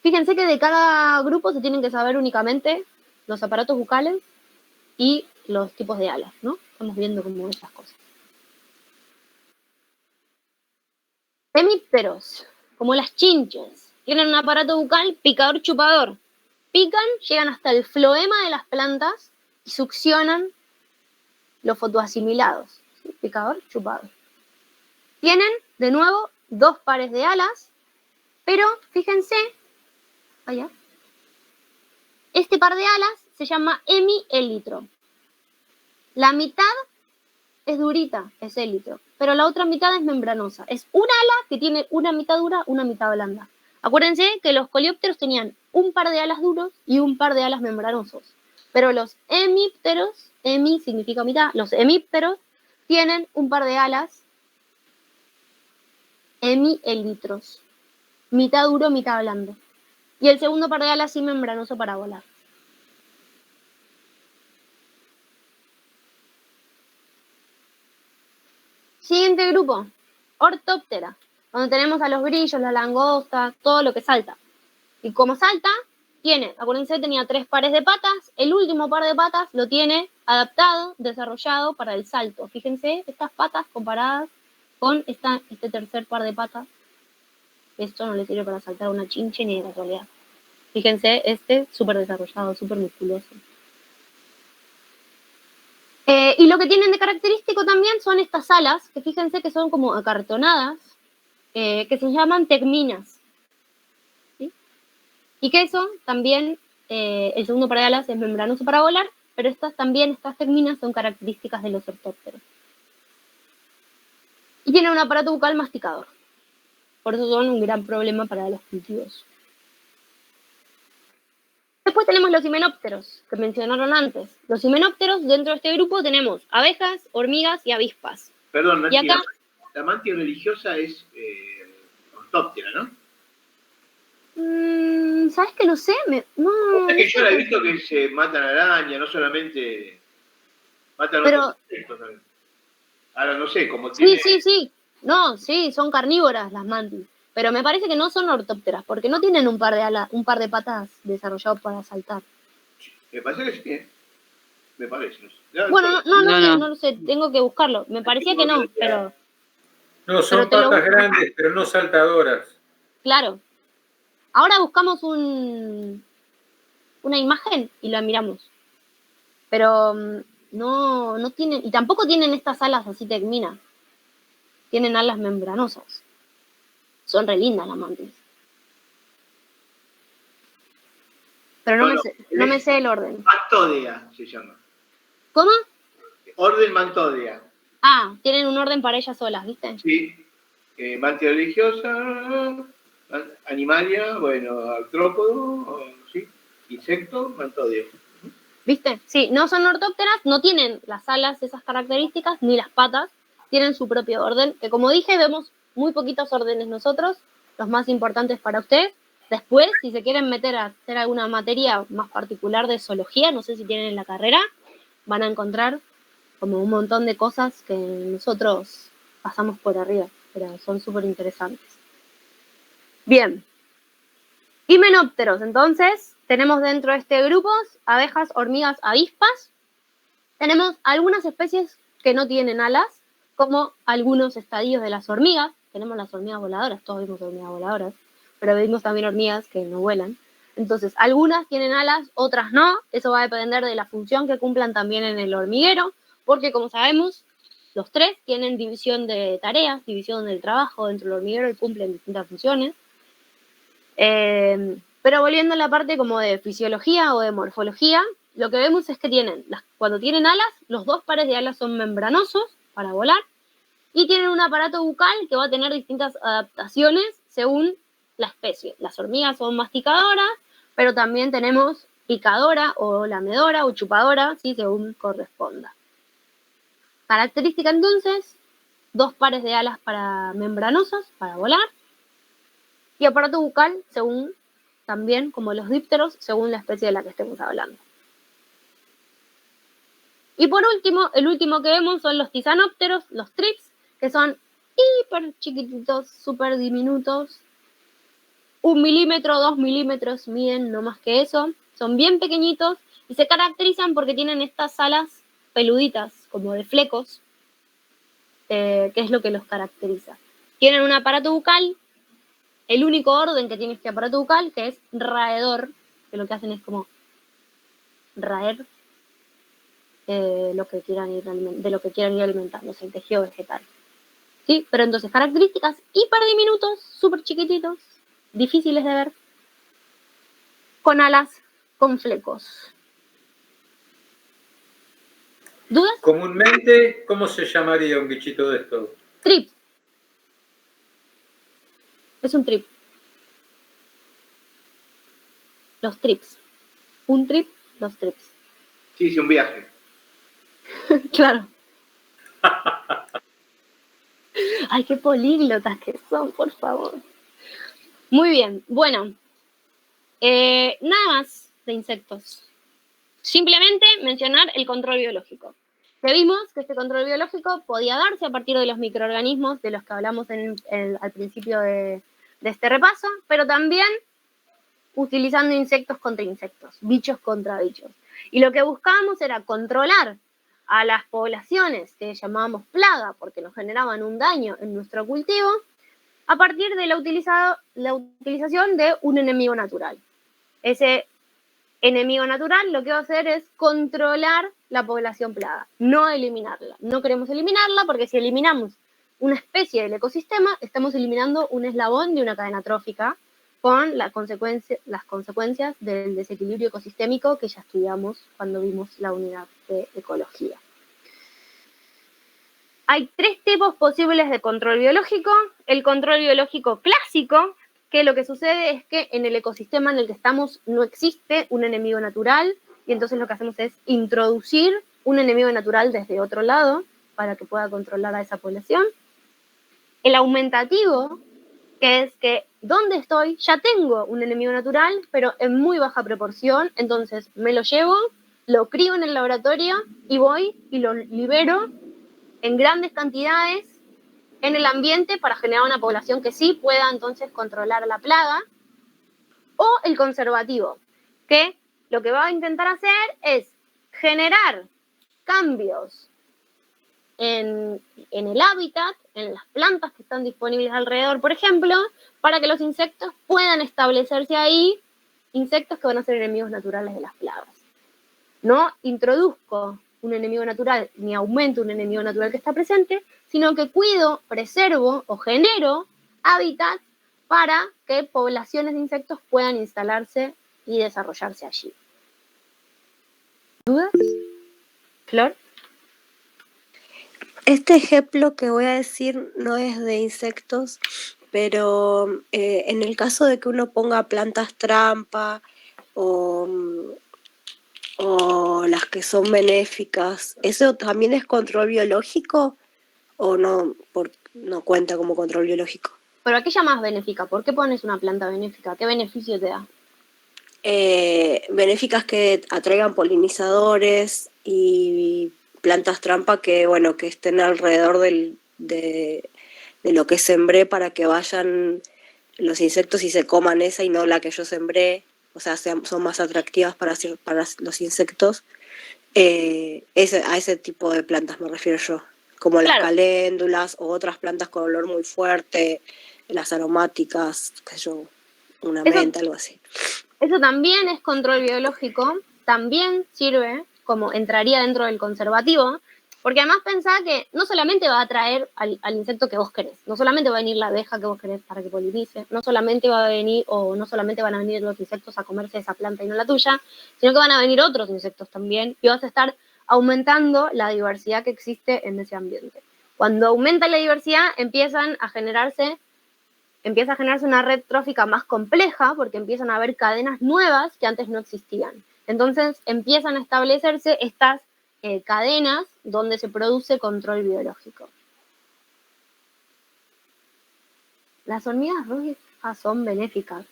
Fíjense que de cada grupo se tienen que saber únicamente los aparatos bucales y los tipos de alas, ¿no? Estamos viendo como estas cosas. Hemípteros, como las chinches, tienen un aparato bucal picador chupador. Pican, llegan hasta el floema de las plantas y succionan los fotoasimilados. ¿Sí? Picador chupador. Tienen, de nuevo, dos pares de alas, pero fíjense, allá, este par de alas se llama hemiélitro. La mitad es durita, es élitro, pero la otra mitad es membranosa. Es un ala que tiene una mitad dura, una mitad blanda. Acuérdense que los coleópteros tenían un par de alas duros y un par de alas membranosos, pero los hemípteros, hemi significa mitad, los hemípteros tienen un par de alas hemiélitros, mitad duro, mitad blando. Y el segundo par de alas sí membranoso para volar. Siguiente grupo, ortóptera, donde tenemos a los grillos, las langostas, todo lo que salta. Y como salta, acuérdense, tenía 3 pares de patas, el último par de patas lo tiene adaptado, desarrollado para el salto. Fíjense estas patas comparadas con este tercer par de patas. Esto no le sirve para saltar a una chinche ni de casualidad. Fíjense, súper desarrollado, súper musculoso. Y lo que tienen de característico también son estas alas, que fíjense que son como acartonadas, que se llaman tegminas. ¿Sí? Y que eso también, el segundo par de alas es membranoso para volar, pero estas tegminas son características de los ortópteros. Y tienen un aparato bucal masticador. Por eso son un gran problema para los cultivos. Después tenemos los himenópteros, que mencionaron antes. Los himenópteros, dentro de este grupo tenemos abejas, hormigas y avispas. Perdón, no Y entiendo. acá, La mantis religiosa es ortóptera, ¿no? ¿sabes qué? No sé. No, Es que yo la he visto que se matan arañas, no solamente matan Pero- otros insectos también. Ahora no sé, como sí, tiene... sí. No, sí, son carnívoras las mantis. Pero me parece que no son ortópteras, porque no tienen un par de patas desarrollados para saltar. Me parece que sí, ¿eh? Me parece. No sé. Ya, Bueno, no lo sé, tengo que buscarlo. Me parecía que no, pero No, son Pero te lo patas busco. grandes, pero no saltadoras. claro. Ahora buscamos una imagen y la miramos. Pero no tienen, y tampoco tienen estas alas así tegminas. Tienen alas membranosas. Son re lindas las mantis. Pero Bueno, no me sé el orden. Mantodea se llama. ¿Cómo? Orden Mantodea. Ah, tienen un orden para ellas solas, ¿viste? Sí. Mantis religiosa, animalia, bueno, artrópodo, sí. Insecto, Mantodea. ¿Viste? Sí, no son ortópteras, no tienen las alas, esas características, ni las patas, tienen su propio orden, que como dije, vemos muy poquitos órdenes nosotros, los más importantes para ustedes. Después, si se quieren meter a hacer alguna materia más particular de zoología, no sé si tienen en la carrera, van a encontrar como un montón de cosas que nosotros pasamos por arriba, pero son súper interesantes. Bien. Himenópteros, entonces, tenemos dentro de este grupo abejas, hormigas, avispas. Tenemos algunas especies que no tienen alas, como algunos estadios de las hormigas. Tenemos las hormigas voladoras, todos vimos hormigas voladoras, pero vimos también hormigas que no vuelan. Entonces, algunas tienen alas, otras no. Eso va a depender de la función que cumplan también en el hormiguero, porque como sabemos, los tres tienen división de tareas, división del trabajo dentro del hormiguero y cumplen distintas funciones. Pero volviendo a la parte como de fisiología o de morfología, lo que vemos es que cuando tienen alas, los dos pares de alas son membranosos para volar y tienen un aparato bucal que va a tener distintas adaptaciones según la especie. Las hormigas son masticadoras, pero también tenemos picadora o lamedora o chupadora, ¿sí? Según corresponda. Característica entonces, dos pares de alas membranosas para volar y aparato bucal según también, como los dípteros, según la especie de la que estemos hablando. Y por último, el último que vemos son los tisanópteros, los trips, que son hiper chiquititos, súper diminutos. 1 milímetro, 2 milímetros miden, no más que eso. Son bien pequeñitos y se caracterizan porque tienen estas alas peluditas, como de flecos, que es lo que los caracteriza. Tienen un aparato bucal, el único orden que tiene este aparato bucal, que es raedor, que lo que hacen es como raer de lo que quieran ir alimentando, el tejido vegetal. ¿Sí? Pero entonces, características hiper diminutos, súper chiquititos, difíciles de ver, con alas con flecos. ¿Dudas? Comúnmente, ¿cómo se llamaría un bichito de estos? Trip. Es un trip. Los trips. Un trip, los trips. Sí, sí, un viaje. Claro. Ay, qué políglotas que son, por favor. Muy bien, bueno. Nada más de insectos. Simplemente mencionar el control biológico. Que vimos que este control biológico podía darse a partir de los microorganismos de los que hablamos al principio de este repaso, pero también utilizando insectos contra insectos, bichos contra bichos. Y lo que buscábamos era controlar a las poblaciones que llamábamos plaga, porque nos generaban un daño en nuestro cultivo, a partir de la utilización de un enemigo natural. Ese enemigo natural lo que va a hacer es controlar la población plaga, no eliminarla. No queremos eliminarla porque si eliminamos una especie del ecosistema, estamos eliminando un eslabón de una cadena trófica con las consecuencias del desequilibrio ecosistémico que ya estudiamos cuando vimos la unidad de ecología. Hay 3 tipos posibles de control biológico. El control biológico clásico, que lo que sucede es que en el ecosistema en el que estamos no existe un enemigo natural, y entonces lo que hacemos es introducir un enemigo natural desde otro lado para que pueda controlar a esa población. El aumentativo, que es que donde estoy ya tengo un enemigo natural, pero en muy baja proporción, entonces me lo llevo, lo crío en el laboratorio y voy y lo libero en grandes cantidades en el ambiente para generar una población que sí pueda entonces controlar la plaga. O el conservativo, que lo que va a intentar hacer es generar cambios en el hábitat, en las plantas que están disponibles alrededor, por ejemplo, para que los insectos puedan establecerse ahí, insectos que van a ser enemigos naturales de las plagas. No introduzco un enemigo natural ni aumento un enemigo natural que está presente, sino que cuido, preservo o genero hábitats para que poblaciones de insectos puedan instalarse y desarrollarse allí. ¿Dudas? ¿Flor? Este ejemplo que voy a decir no es de insectos, pero en el caso de que uno ponga plantas trampa o las que son benéficas, ¿eso también es control biológico o no, no cuenta como control biológico? ¿Pero a qué llamas benéfica? ¿Por qué pones una planta benéfica? ¿Qué beneficio te da? Benéficas que atraigan polinizadores y plantas trampa que, bueno, que estén alrededor de lo que sembré para que vayan los insectos y se coman esa y no la que yo sembré, o sea, son más atractivas para los insectos. A ese tipo de plantas me refiero yo, como las caléndulas o otras plantas con olor muy fuerte, las aromáticas, qué sé yo, una menta, algo así. Eso también es control biológico, también sirve como entraría dentro del conservativo, porque además pensá que no solamente va a atraer al insecto que vos querés, no solamente va a venir la abeja que vos querés para que polinice, no solamente va a venir o no solamente van a venir los insectos a comerse esa planta y no la tuya, sino que van a venir otros insectos también y vas a estar aumentando la diversidad que existe en ese ambiente. Cuando aumenta la diversidad empieza a generarse una red trófica más compleja porque empiezan a haber cadenas nuevas que antes no existían. Entonces empiezan a establecerse estas cadenas donde se produce control biológico. Las hormigas rojas son benéficas.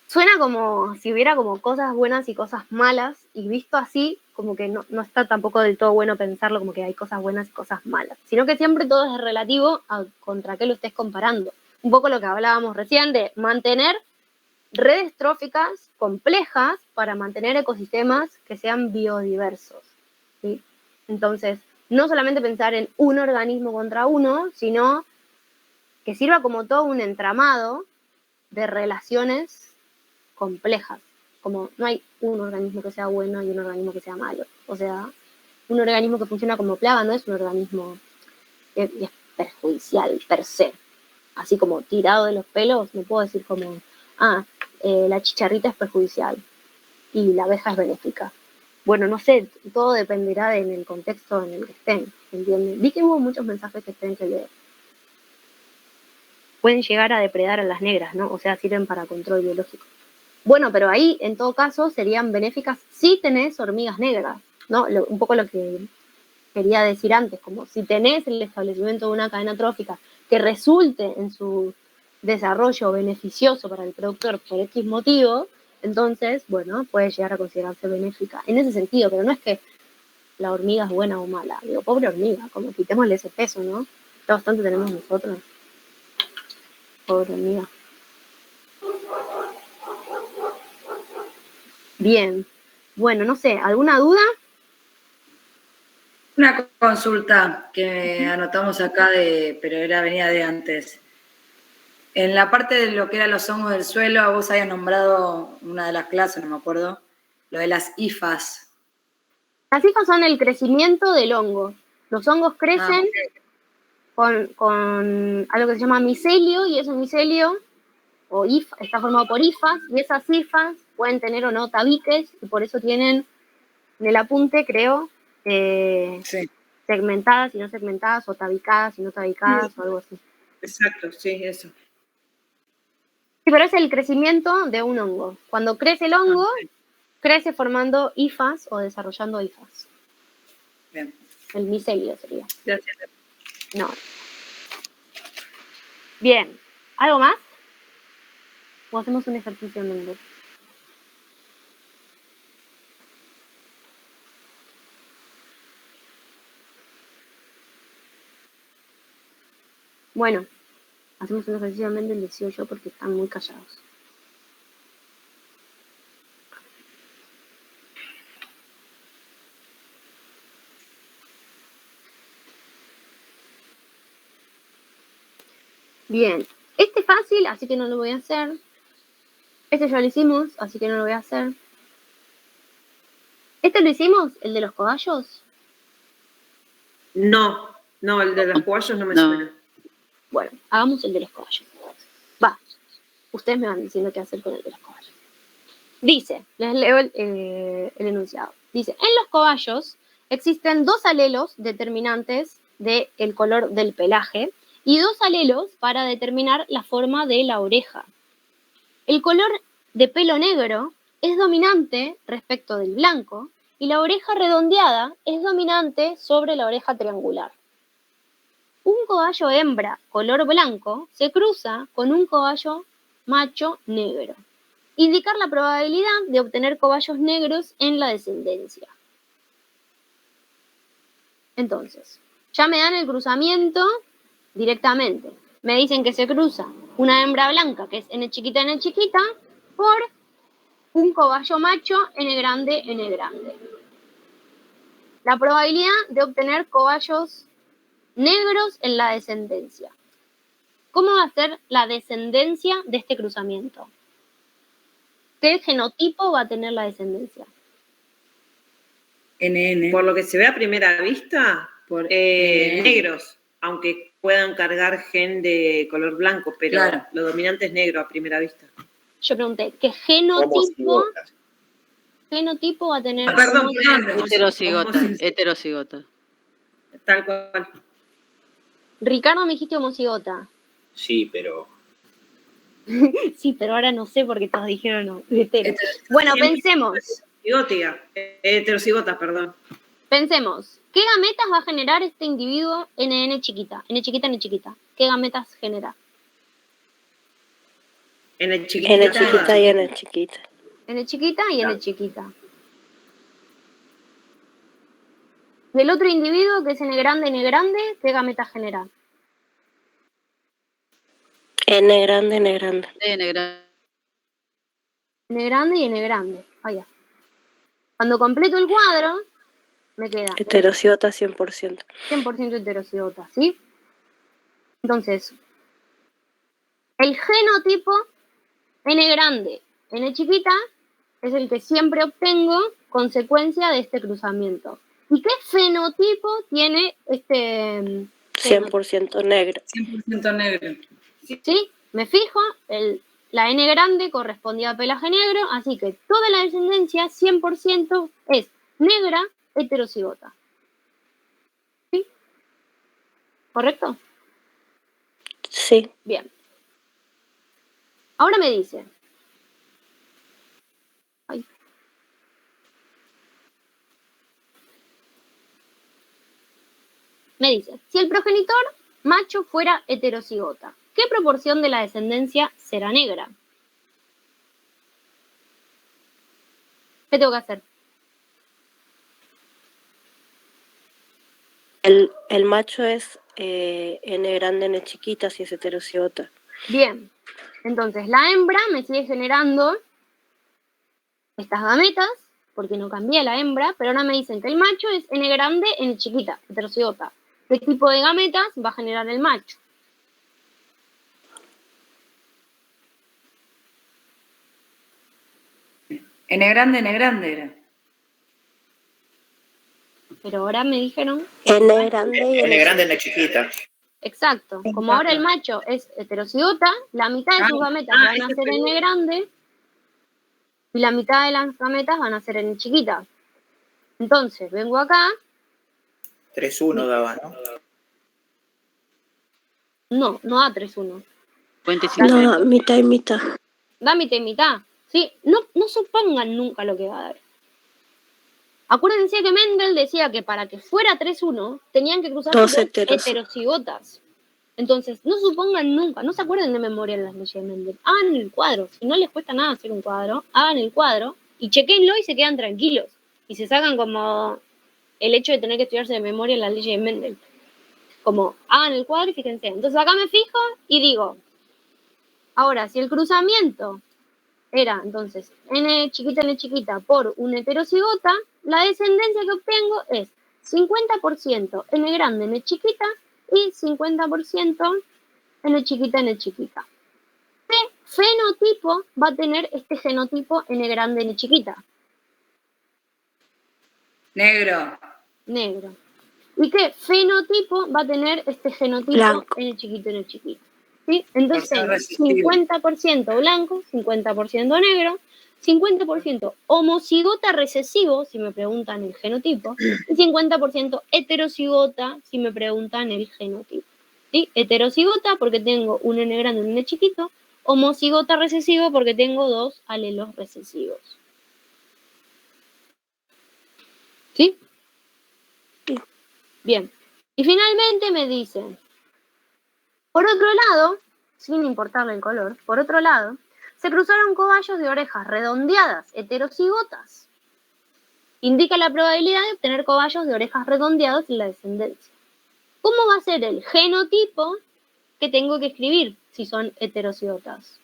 Suena como si hubiera como cosas buenas y cosas malas, y visto así, como que no está tampoco del todo bueno pensarlo como que hay cosas buenas y cosas malas, sino que siempre todo es relativo a contra qué lo estés comparando. Un poco lo que hablábamos recién de mantener redes tróficas complejas para mantener ecosistemas que sean biodiversos, ¿sí? Entonces, no solamente pensar en un organismo contra uno, sino que sirva como todo un entramado de relaciones complejas. Como no hay un organismo que sea bueno y un organismo que sea malo. O sea, un organismo que funciona como plaga no es un organismo que es perjudicial per se. Así como tirado de los pelos, no puedo decir como, la chicharrita es perjudicial y la abeja es benéfica. Bueno, no sé, todo dependerá del contexto en el que estén, ¿entienden? Vi que hubo muchos mensajes que tienen que leer. Pueden llegar a depredar a las negras, ¿no? O sea, sirven para control biológico. Bueno, pero ahí, en todo caso, serían benéficas si tenés hormigas negras, ¿no? Un poco lo que quería decir antes, como si tenés el establecimiento de una cadena trófica que resulte en su desarrollo beneficioso para el productor por X motivo, entonces, bueno, puede llegar a considerarse benéfica en ese sentido, pero no es que la hormiga es buena o mala. Digo, pobre hormiga, como quitémosle ese peso, ¿no? Ya bastante tenemos nosotros. Pobre hormiga. Bien. Bueno, no sé, ¿alguna duda? Una consulta que anotamos acá, pero venía de antes. En la parte de lo que eran los hongos del suelo, vos habías nombrado una de las clases, no me acuerdo, lo de las hifas. Las hifas son el crecimiento del hongo. Los hongos crecen con algo que se llama micelio, y ese micelio está formado por hifas, y esas hifas pueden tener o no tabiques, y por eso tienen en el apunte, creo, segmentadas y no segmentadas, o tabicadas y no tabicadas, o algo así. Exacto, sí, eso. Sí, pero es el crecimiento de un hongo. Cuando crece el hongo, crece formando hifas o desarrollando hifas. Bien. El micelio sería. Gracias. No. Bien. ¿Algo más? ¿O hacemos un ejercicio en inglés? Bueno, hacemos un ejercicio en Mendel, decido yo, porque están muy callados. Bien, este es fácil, así que no lo voy a hacer. Este ya lo hicimos, así que no lo voy a hacer. ¿Este lo hicimos, el de los cobayos? No, el de los cobayos no me suena. Bueno, hagamos el de los cobayos. Va, ustedes me van diciendo qué hacer con el de los cobayos. Dice, les leo el enunciado. Dice, en los cobayos existen 2 alelos determinantes del color del pelaje y 2 alelos para determinar la forma de la oreja. El color de pelo negro es dominante respecto del blanco y la oreja redondeada es dominante sobre la oreja triangular. Un cobayo hembra color blanco se cruza con un cobayo macho negro. Indicar la probabilidad de obtener cobayos negros en la descendencia. Entonces, ya me dan el cruzamiento directamente. Me dicen que se cruza una hembra blanca, que es N chiquita, por un cobayo macho, N grande, N grande. La probabilidad de obtener cobayos negros en la descendencia. ¿Cómo va a ser la descendencia de este cruzamiento? ¿Qué genotipo va a tener la descendencia? NN. Por lo que se ve a primera vista, negros, aunque puedan cargar gen de color blanco, pero lo dominante es negro a primera vista. Yo pregunté, ¿qué genotipo va a tener? Perdón, Heterocigota. Tal cual. Ricardo, me dijiste homocigota. Sí, pero... Sí, pero ahora no sé porque todos dijeron no. Bueno, pensemos. Heterocigota, perdón. Pensemos, ¿qué gametas va a generar este individuo en N chiquita? N chiquita, N chiquita. ¿Qué gametas genera? N chiquita N chiquita y N chiquita. N chiquita y N chiquita. Y el otro individuo, que es N grande, ¿qué gametas genera? N grande, N grande. N grande. N grande y N grande. Vaya. Cuando completo el cuadro, me queda Heterocigota 100%. 100% heterocigota, ¿sí? Entonces, el genotipo N grande, N chiquita, es el que siempre obtengo consecuencia de este cruzamiento. ¿Y qué fenotipo tiene este? 100% negro. 100% negro. ¿Sí? Me fijo, la N grande correspondía a pelaje negro, así que toda la descendencia 100% es negra heterocigota. ¿Sí? ¿Correcto? Sí. Bien. Ahora me dice. Me dice, si el progenitor macho fuera heterocigota, ¿qué proporción de la descendencia será negra? ¿Qué tengo que hacer? El macho es N grande, N chiquita, si es heterocigota. Bien, entonces la hembra me sigue generando estas gametas, porque no cambié la hembra, pero ahora me dicen que el macho es N grande, N chiquita, heterocigota. ¿Qué tipo de gametas va a generar el macho? N grande era. pero ahora me dijeron... N grande y N grande, N chiquita. Exacto. Como ahora el macho es heterocigota, la mitad de sus gametas van a ser N grande y la mitad de las gametas van a ser N chiquita. Entonces, vengo acá. 3-1 daba, ¿no? No da 3-1. No, mitad y mitad. Da mitad y mitad. ¿Sí? No supongan nunca lo que va a dar. Acuérdense que Mendel decía que para que fuera 3-1 tenían que cruzar dos heterocigotas. Entonces, no supongan nunca, no se acuerden de memoria las leyes de Mendel. Hagan el cuadro. Si no les cuesta nada hacer un cuadro, hagan el cuadro y chequenlo y se quedan tranquilos. Y se sacan como el hecho de tener que estudiarse de memoria las leyes de Mendel. Como, hagan el cuadro y fíjense. Entonces acá me fijo y digo, ahora, si el cruzamiento era, entonces, N chiquita por un heterocigota, la descendencia que obtengo es 50% N grande, N chiquita, y 50% N chiquita. ¿Qué fenotipo va a tener este genotipo N grande, N chiquita? Negro. ¿Y qué fenotipo va a tener este genotipo blanco. N chiquito? ¿Sí? Entonces tengo 50% blanco, 50% negro, 50% homocigota recesivo, si me preguntan el genotipo, y 50% heterocigota, si me preguntan el genotipo. ¿Sí? Heterocigota porque tengo un N grande y un N chiquito, homocigota recesivo porque tengo dos alelos recesivos. ¿Sí? Bien. Y finalmente me dicen, por otro lado, sin importarle el color, por otro lado, se cruzaron cobayos de orejas redondeadas, heterocigotas. Indica la probabilidad de obtener cobayos de orejas redondeados en la descendencia. ¿Cómo va a ser el genotipo que tengo que escribir si son heterocigotas?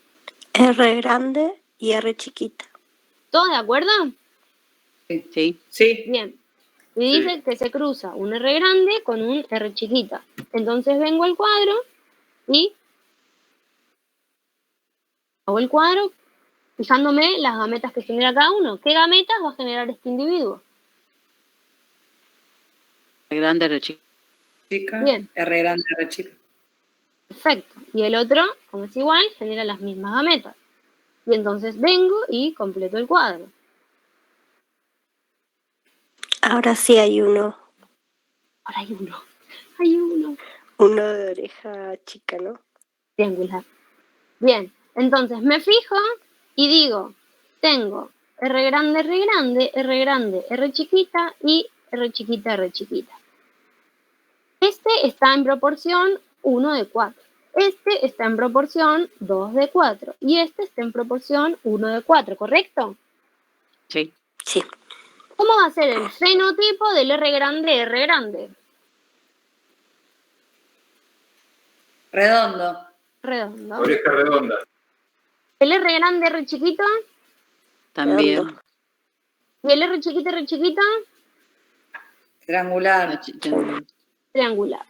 R grande y R chiquita. ¿Todos de acuerdo? Sí. Bien. Y dice que se cruza un R grande con un R chiquita. Entonces vengo al cuadro y hago el cuadro fijándome las gametas que genera cada uno. ¿Qué gametas va a generar este individuo? R grande, R chiquita. Bien. R grande, R chica. Perfecto. Y el otro, como es igual, genera las mismas gametas. Y entonces vengo y completo el cuadro. Ahora sí hay uno. Ahora hay uno. Hay uno. Uno de oreja chica, ¿no? Triangular. Bien. Entonces me fijo y digo, tengo R grande, R chiquita y R chiquita. Este está en proporción 1:4. Este está en proporción 2:4. Y este está en proporción 1:4, ¿correcto? Sí. ¿Cómo va a ser el fenotipo del R grande? Redondo. Oreja redonda. ¿El R grande, R chiquito? También. Redondo. ¿Y el R chiquita? Triangular. Triangular.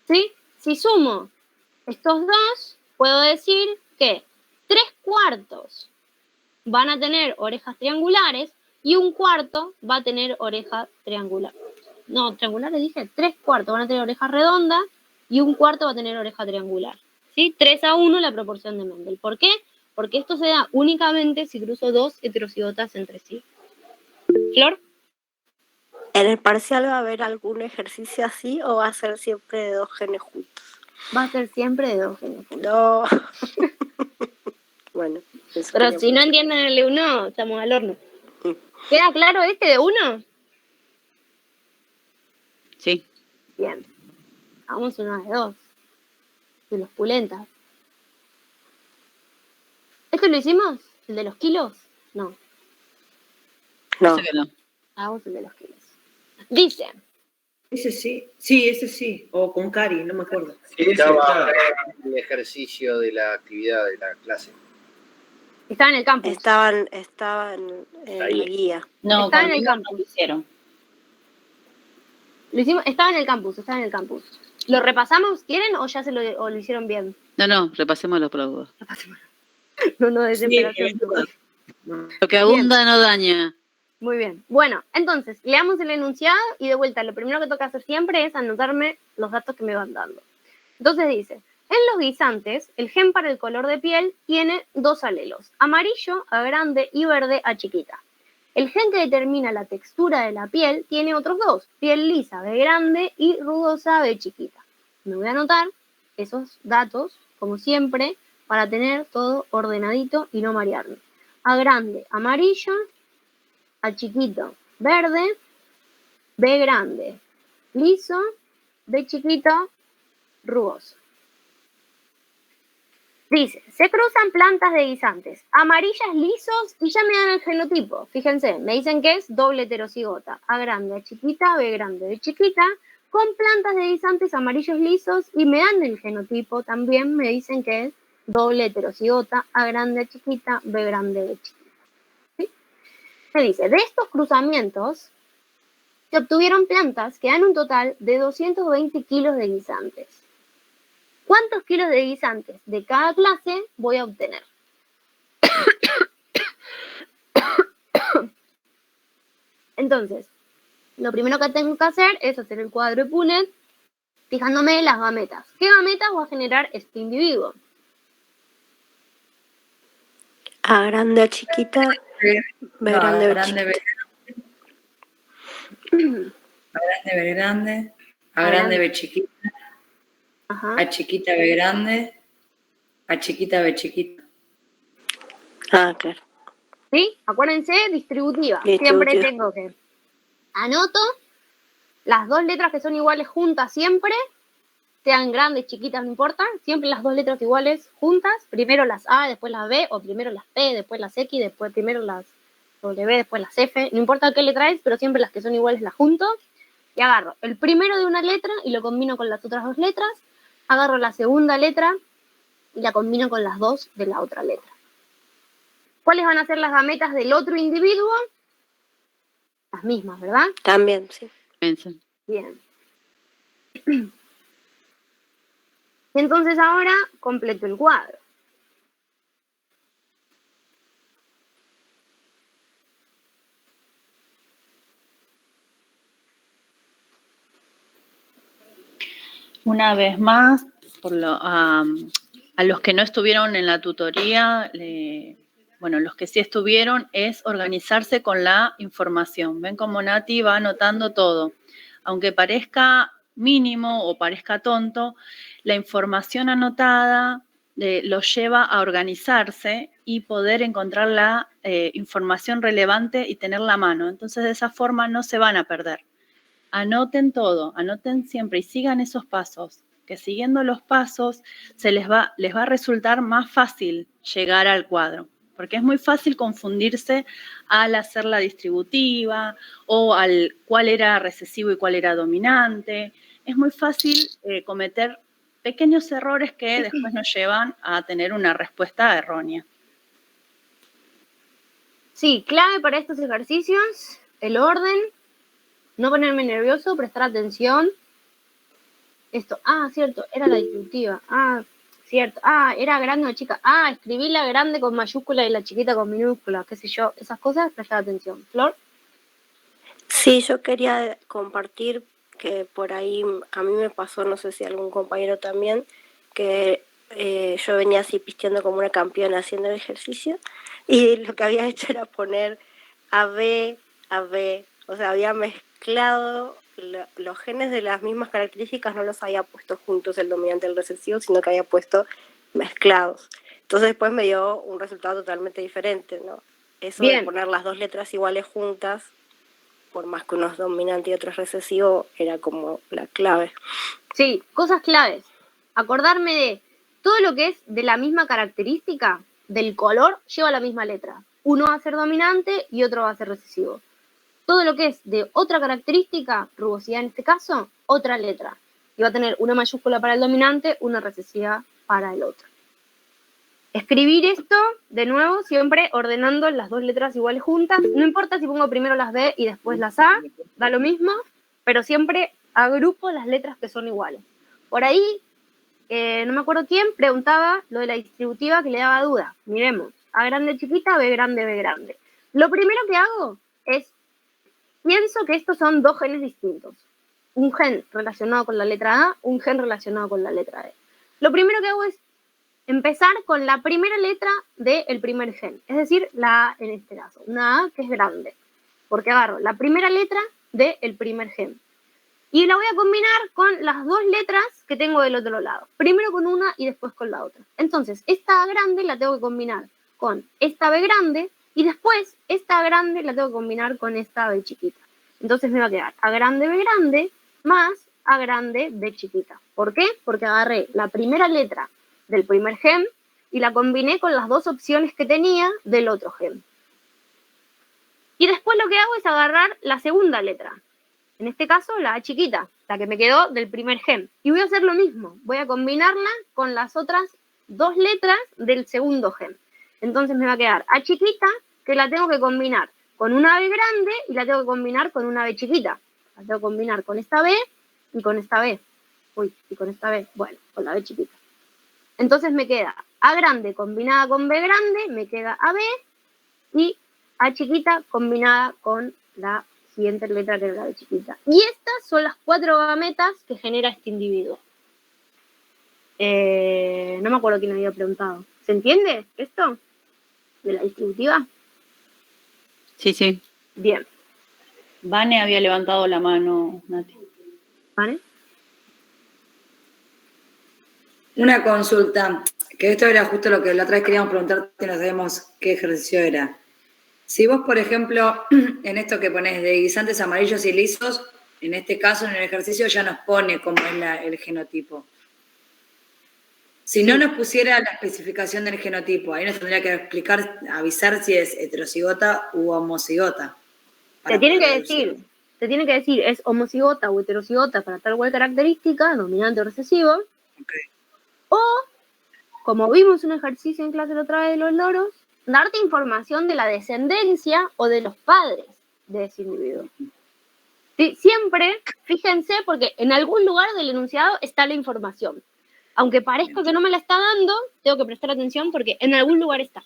¿Sí? Si sumo estos dos, puedo decir que 3/4 van a tener orejas triangulares y 1/4 va a tener oreja triangular. No, triangulares dije, 3/4 van a tener oreja redonda y 1/4 va a tener oreja triangular. ¿Sí? 3:1 la proporción de Mendel. ¿Por qué? Porque esto se da únicamente si cruzo dos heterocigotas entre sí. ¿Flor? ¿En el parcial va a haber algún ejercicio así o va a ser siempre de dos genes juntos? Va a ser siempre de dos genes juntos. No. Bueno. Pero si no entienden el E1, estamos al horno. ¿Queda claro este de 1? Sí. Bien. Vamos una de 2. De los pulentas. ¿Esto lo hicimos? ¿El de los kilos? No. No. Ese que no. Hagamos el de los kilos. Dice. Ese sí. Sí, ese sí. O con Cari, no me acuerdo. Estaba el ejercicio de la actividad de la clase. Estaba en el campus. Estaban en la guía. No, Estaba en el conmigo no campus. lo hicieron. Lo hicimos, estaba en el campus. ¿Lo repasamos? ¿Quieren o ya lo hicieron bien? No, repasémoslo por la duda. No, desesperación. Lo que abunda no daña. Muy bien. Bueno, entonces, leamos el enunciado y de vuelta, lo primero que toca hacer siempre es anotarme los datos que me van dando. Entonces dice, en los guisantes, el gen para el color de piel tiene 2 alelos, amarillo A grande y verde A chiquita. El gen que determina la textura de la piel tiene otros 2, piel lisa B grande y rugosa B chiquita. Me voy a anotar esos datos, como siempre, para tener todo ordenadito y no marearme. A grande, amarillo, A chiquito, verde, B grande, liso, B chiquito, rugoso. Dice, se cruzan plantas de guisantes, amarillas lisos y ya me dan el genotipo. Fíjense, me dicen que es doble heterocigota, A grande, A chiquita, B grande, B chiquita, con plantas de guisantes amarillos lisos y me dan el genotipo. También me dicen que es doble heterocigota, A grande, A chiquita, B grande, B chiquita. Se dice, de estos cruzamientos se obtuvieron plantas que dan un total de 220 kilos de guisantes. ¿Cuántos kilos de guisantes de cada clase voy a obtener? Entonces, lo primero que tengo que hacer es hacer el cuadro de Punnett fijándome en las gametas. ¿Qué gametas va a generar este individuo? A grande, A chiquita, B grande, B grande, chiquita. A grande, B grande, A grande, B chiquita, Ajá. A chiquita, B grande, A chiquita, B chiquita. Ah, claro. ¿Sí? Acuérdense, distributiva. Distributiva. Siempre tengo que anoto las 2 letras que son iguales juntas siempre, sean grandes, chiquitas, no importa, siempre las 2 letras iguales juntas, primero las A, después las B, o primero las P, después las X, después primero las W, después las F, no importa qué letra es, pero siempre las que son iguales las junto, y agarro el primero de una letra y lo combino con las otras 2 letras, agarro la segunda letra y la combino con las 2 de la otra letra. ¿Cuáles van a ser las gametas del otro individuo? Las mismas, ¿verdad? También, sí. Bien. Entonces ahora completo el cuadro. Una vez más, a los que no estuvieron en la tutoría, bueno, los que sí estuvieron, es organizarse con la información. Ven cómo Nati va anotando todo. Aunque parezca mínimo o parezca tonto, la información anotada los lleva a organizarse y poder encontrar la información relevante y tenerla a mano. Entonces, de esa forma no se van a perder. Anoten todo, anoten siempre y sigan esos pasos, que siguiendo los pasos les va a resultar más fácil llegar al cuadro, porque es muy fácil confundirse al hacer la distributiva o al cuál era recesivo y cuál era dominante. Es muy fácil cometer pequeños errores que después nos llevan a tener una respuesta errónea. Sí, clave para estos ejercicios, el orden, no ponerme nervioso, prestar atención. Esto, cierto, era la distributiva. Cierto, era grande o chica. Escribí la grande con mayúscula y la chiquita con minúscula, qué sé yo. Esas cosas, prestar atención. ¿Flor? Sí, yo quería compartir que por ahí a mí me pasó, no sé si algún compañero también, que yo venía así pisteando como una campeona haciendo el ejercicio y lo que había hecho era poner AB, o sea, había mezclado los genes de las mismas características, no los había puesto juntos el dominante y el recesivo, sino que había puesto mezclados. Entonces después me dio un resultado totalmente diferente, ¿no? Eso de poner las 2 letras iguales juntas, por más que uno es dominante y otro es recesivo, era como la clave. Sí, cosas claves. Acordarme de todo lo que es de la misma característica del color lleva la misma letra. Uno va a ser dominante y otro va a ser recesivo. Todo lo que es de otra característica, rugosidad en este caso, otra letra. Y va a tener una mayúscula para el dominante, una recesiva para el otro. Escribir esto, de nuevo, siempre ordenando las 2 letras iguales juntas. No importa si pongo primero las B y después las A, da lo mismo, pero siempre agrupo las letras que son iguales. Por ahí, no me acuerdo quién, preguntaba lo de la distributiva que le daba duda. Miremos, A grande chiquita, B grande, B grande. Lo primero que hago pienso que estos son dos genes distintos. Un gen relacionado con la letra A, un gen relacionado con la letra E. Lo primero que hago es empezar con la primera letra del primer gen, es decir, la A en este caso, una A que es grande, porque agarro la primera letra del primer gen. Y la voy a combinar con las dos letras que tengo del otro lado. Primero con una y después con la otra. Entonces, esta A grande la tengo que combinar con esta B grande y después esta A grande la tengo que combinar con esta B chiquita. Entonces me va a quedar A grande B grande más A grande B chiquita. ¿Por qué? Porque agarré la primera letra del primer gen y la combiné con las dos opciones que tenía del otro gen. Y después lo que hago es agarrar la segunda letra. En este caso, la A chiquita, la que me quedó del primer gen. Y voy a hacer lo mismo. Voy a combinarla con las otras dos letras del segundo gen. Entonces me va a quedar A chiquita, que la tengo que combinar con una B grande y la tengo que combinar con una B chiquita. La tengo que combinar con esta B y con esta B. Y con esta B. Bueno, con la B chiquita. Entonces me queda A grande combinada con B grande, me queda AB y A chiquita combinada con la siguiente letra que es la B chiquita. Y estas son las 4 gametas que genera este individuo. No me acuerdo quién había preguntado. ¿Se entiende esto? ¿De la distributiva? Sí, sí. Bien. Vane había levantado la mano, Nati. ¿Vane? Una consulta, que esto era justo lo que la otra vez queríamos preguntarte y no sabemos qué ejercicio era. Si vos, por ejemplo, en esto que pones de guisantes amarillos y lisos, en este caso, en el ejercicio ya nos pone cómo es el genotipo. Si no nos pusiera la especificación del genotipo, ahí nos tendría que explicar, avisar si es heterocigota u homocigota. Te tiene que decir, es homocigota o heterocigota para tal cual característica, dominante o recesivo. Okay. O, como vimos un ejercicio en clase la otra vez de los loros, darte información de la descendencia o de los padres de ese individuo. ¿Sí? Siempre, fíjense, porque en algún lugar del enunciado está la información. Aunque parezca que no me la está dando, tengo que prestar atención porque en algún lugar está.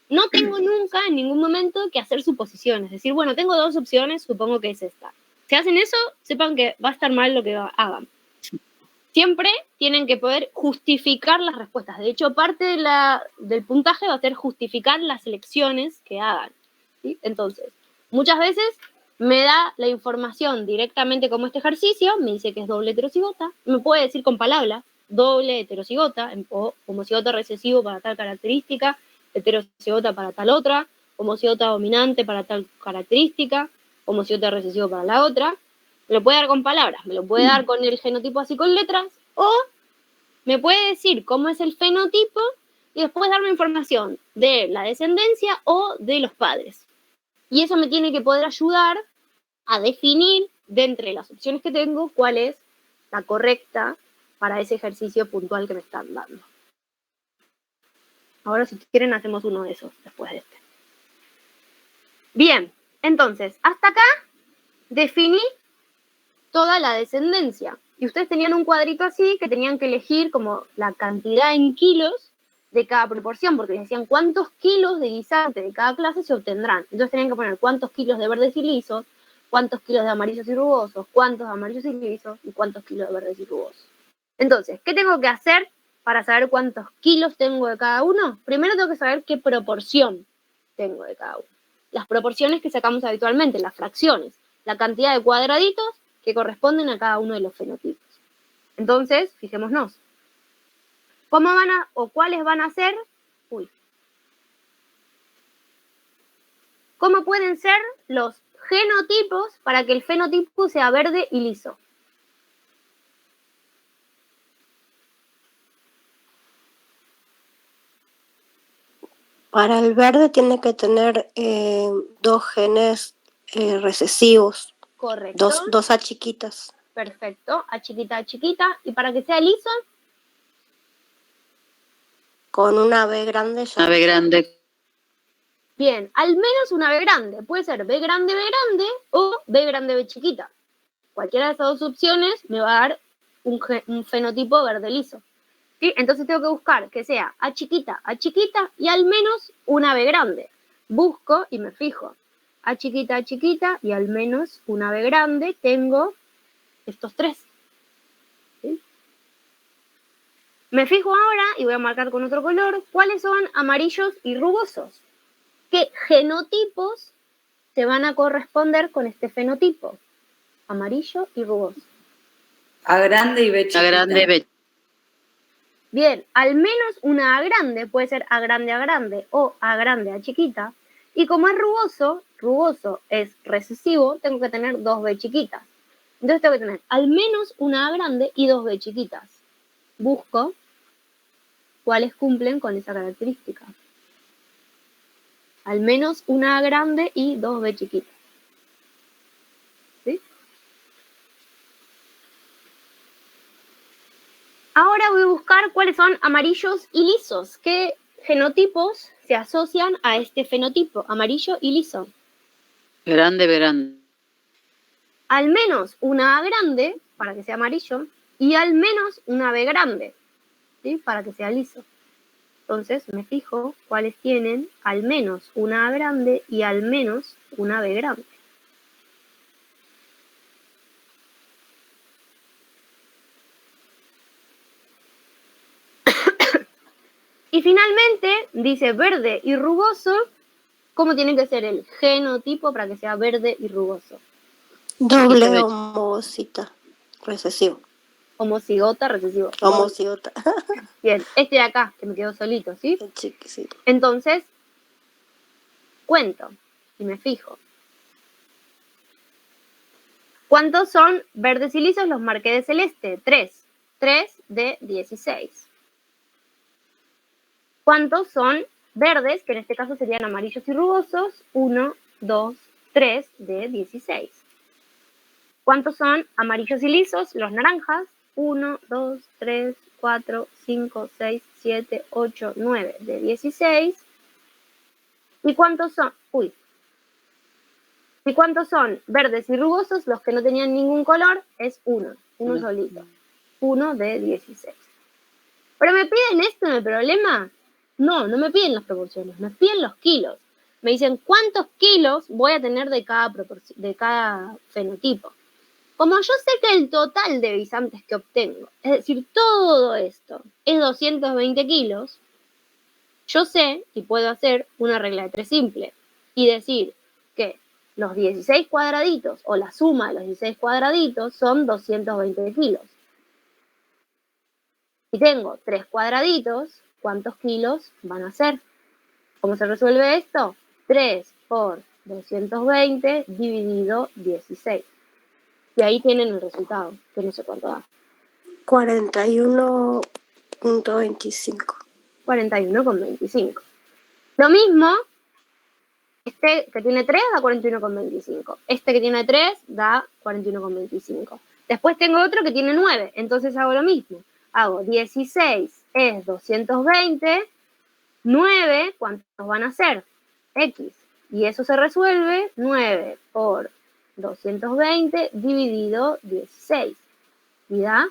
No tengo nunca, en ningún momento, que hacer suposiciones. Es decir, bueno, tengo dos opciones, supongo que es esta. Si hacen eso, sepan que va a estar mal lo que hagan. Siempre tienen que poder justificar las respuestas. De hecho, parte del puntaje va a ser justificar las elecciones que hagan. ¿Sí? Entonces, muchas veces me da la información directamente como este ejercicio, me dice que es doble heterocigota, me puede decir con palabras, doble heterocigota, o homocigota recesivo para tal característica, heterocigota para tal otra, homocigota dominante para tal característica, homocigota recesivo para la otra. Me lo puede dar con palabras, me lo puede dar con el genotipo así con letras, o me puede decir cómo es el fenotipo y después darme información de la descendencia o de los padres. Y eso me tiene que poder ayudar a definir, de entre las opciones que tengo, cuál es la correcta para ese ejercicio puntual que me están dando. Ahora, si quieren, hacemos uno de esos después de este. Bien, entonces, hasta acá definí toda la descendencia. Y ustedes tenían un cuadrito así que tenían que elegir como la cantidad en kilos de cada proporción, porque les decían cuántos kilos de guisante de cada clase se obtendrán. Entonces tenían que poner cuántos kilos de verdes y lisos, cuántos kilos de amarillos y rugosos, cuántos de amarillos y lisos y cuántos kilos de verdes y rugosos. Entonces, ¿qué tengo que hacer para saber cuántos kilos tengo de cada uno? Primero tengo que saber qué proporción tengo de cada uno. Las proporciones que sacamos habitualmente, las fracciones, la cantidad de cuadraditos que corresponden a cada uno de los fenotipos. Entonces, fijémonos. ¿Cómo van a, o cuáles van a ser? ¿Cómo pueden ser los genotipos para que el fenotipo sea verde y liso? Para el verde tiene que tener dos genes recesivos. Correcto. Dos A chiquitas. Perfecto. A chiquita. ¿Y para que sea liso? Con una B grande ya. Una B grande. Bien, al menos una B grande. Puede ser B grande o B grande B chiquita. Cualquiera de esas dos opciones me va a dar un fenotipo verde liso. ¿Sí? Entonces tengo que buscar que sea A chiquita y al menos una B grande. Busco y me fijo. A chiquita y al menos una B grande, tengo estos tres. ¿Sí? Me fijo ahora, y voy a marcar con otro color, cuáles son amarillos y rugosos. ¿Qué genotipos se van a corresponder con este fenotipo? Amarillo y rugoso. A grande y B chiquita. A grande, B. Bien, al menos una A grande, puede ser A grande o A grande A chiquita. Y como es rugoso es recesivo, tengo que tener dos B chiquitas. Entonces tengo que tener al menos una A grande y dos B chiquitas. Busco cuáles cumplen con esa característica. Al menos una A grande y dos B chiquitas. ¿Sí? Ahora voy a buscar cuáles son amarillos y lisos. ¿Qué genotipos se asocian a este fenotipo? Amarillo y liso. Grande, B grande. Al menos una A grande, para que sea amarillo, y al menos una B grande, ¿sí? Para que sea liso. Entonces me fijo cuáles tienen al menos una A grande y al menos una B grande. Y finalmente, dice verde y rugoso, ¿cómo tiene que ser el genotipo para que sea verde y rugoso? Doble homocita, recesivo. Homocigota, recesivo. Homocigota. Bien, este de acá, que me quedó solito, ¿sí? Chiquisito. Entonces, cuento y me fijo. ¿Cuántos son verdes y lisos? Los marqué de celeste. 3. 3 de 16. ¿Cuántos son verdes? Que en este caso serían amarillos y rugosos. 1, 2, 3 de 16. ¿Cuántos son amarillos y lisos? Los naranjas. 1, 2, 3, 4, 5, 6, 7, 8, 9 de 16. ¿Y cuántos son? ¿Y cuántos son verdes y rugosos? Los que no tenían ningún color es 1 solito. 1 de 16. ¿Pero me piden esto en el problema? No, no me piden las proporciones, me piden los kilos. Me dicen cuántos kilos voy a tener de cada fenotipo. Como yo sé que el total de guisantes que obtengo, es decir, todo esto es 220 kilos, yo sé y puedo hacer una regla de 3 simple y decir que los 16 cuadraditos o la suma de los 16 cuadraditos son 220 kilos. Si tengo 3 cuadraditos, ¿cuántos kilos van a ser? ¿Cómo se resuelve esto? 3 por 220 dividido 16. Y ahí tienen el resultado, que no sé cuánto da. 41.25. 41,25. Lo mismo, este que tiene 3 da 41,25. Este que tiene 3 da 41,25. Después tengo otro que tiene 9, entonces hago lo mismo. Hago 16 es 220, 9, ¿cuántos van a ser? X. Y eso se resuelve 9 por 220 dividido 16. ¿Y da?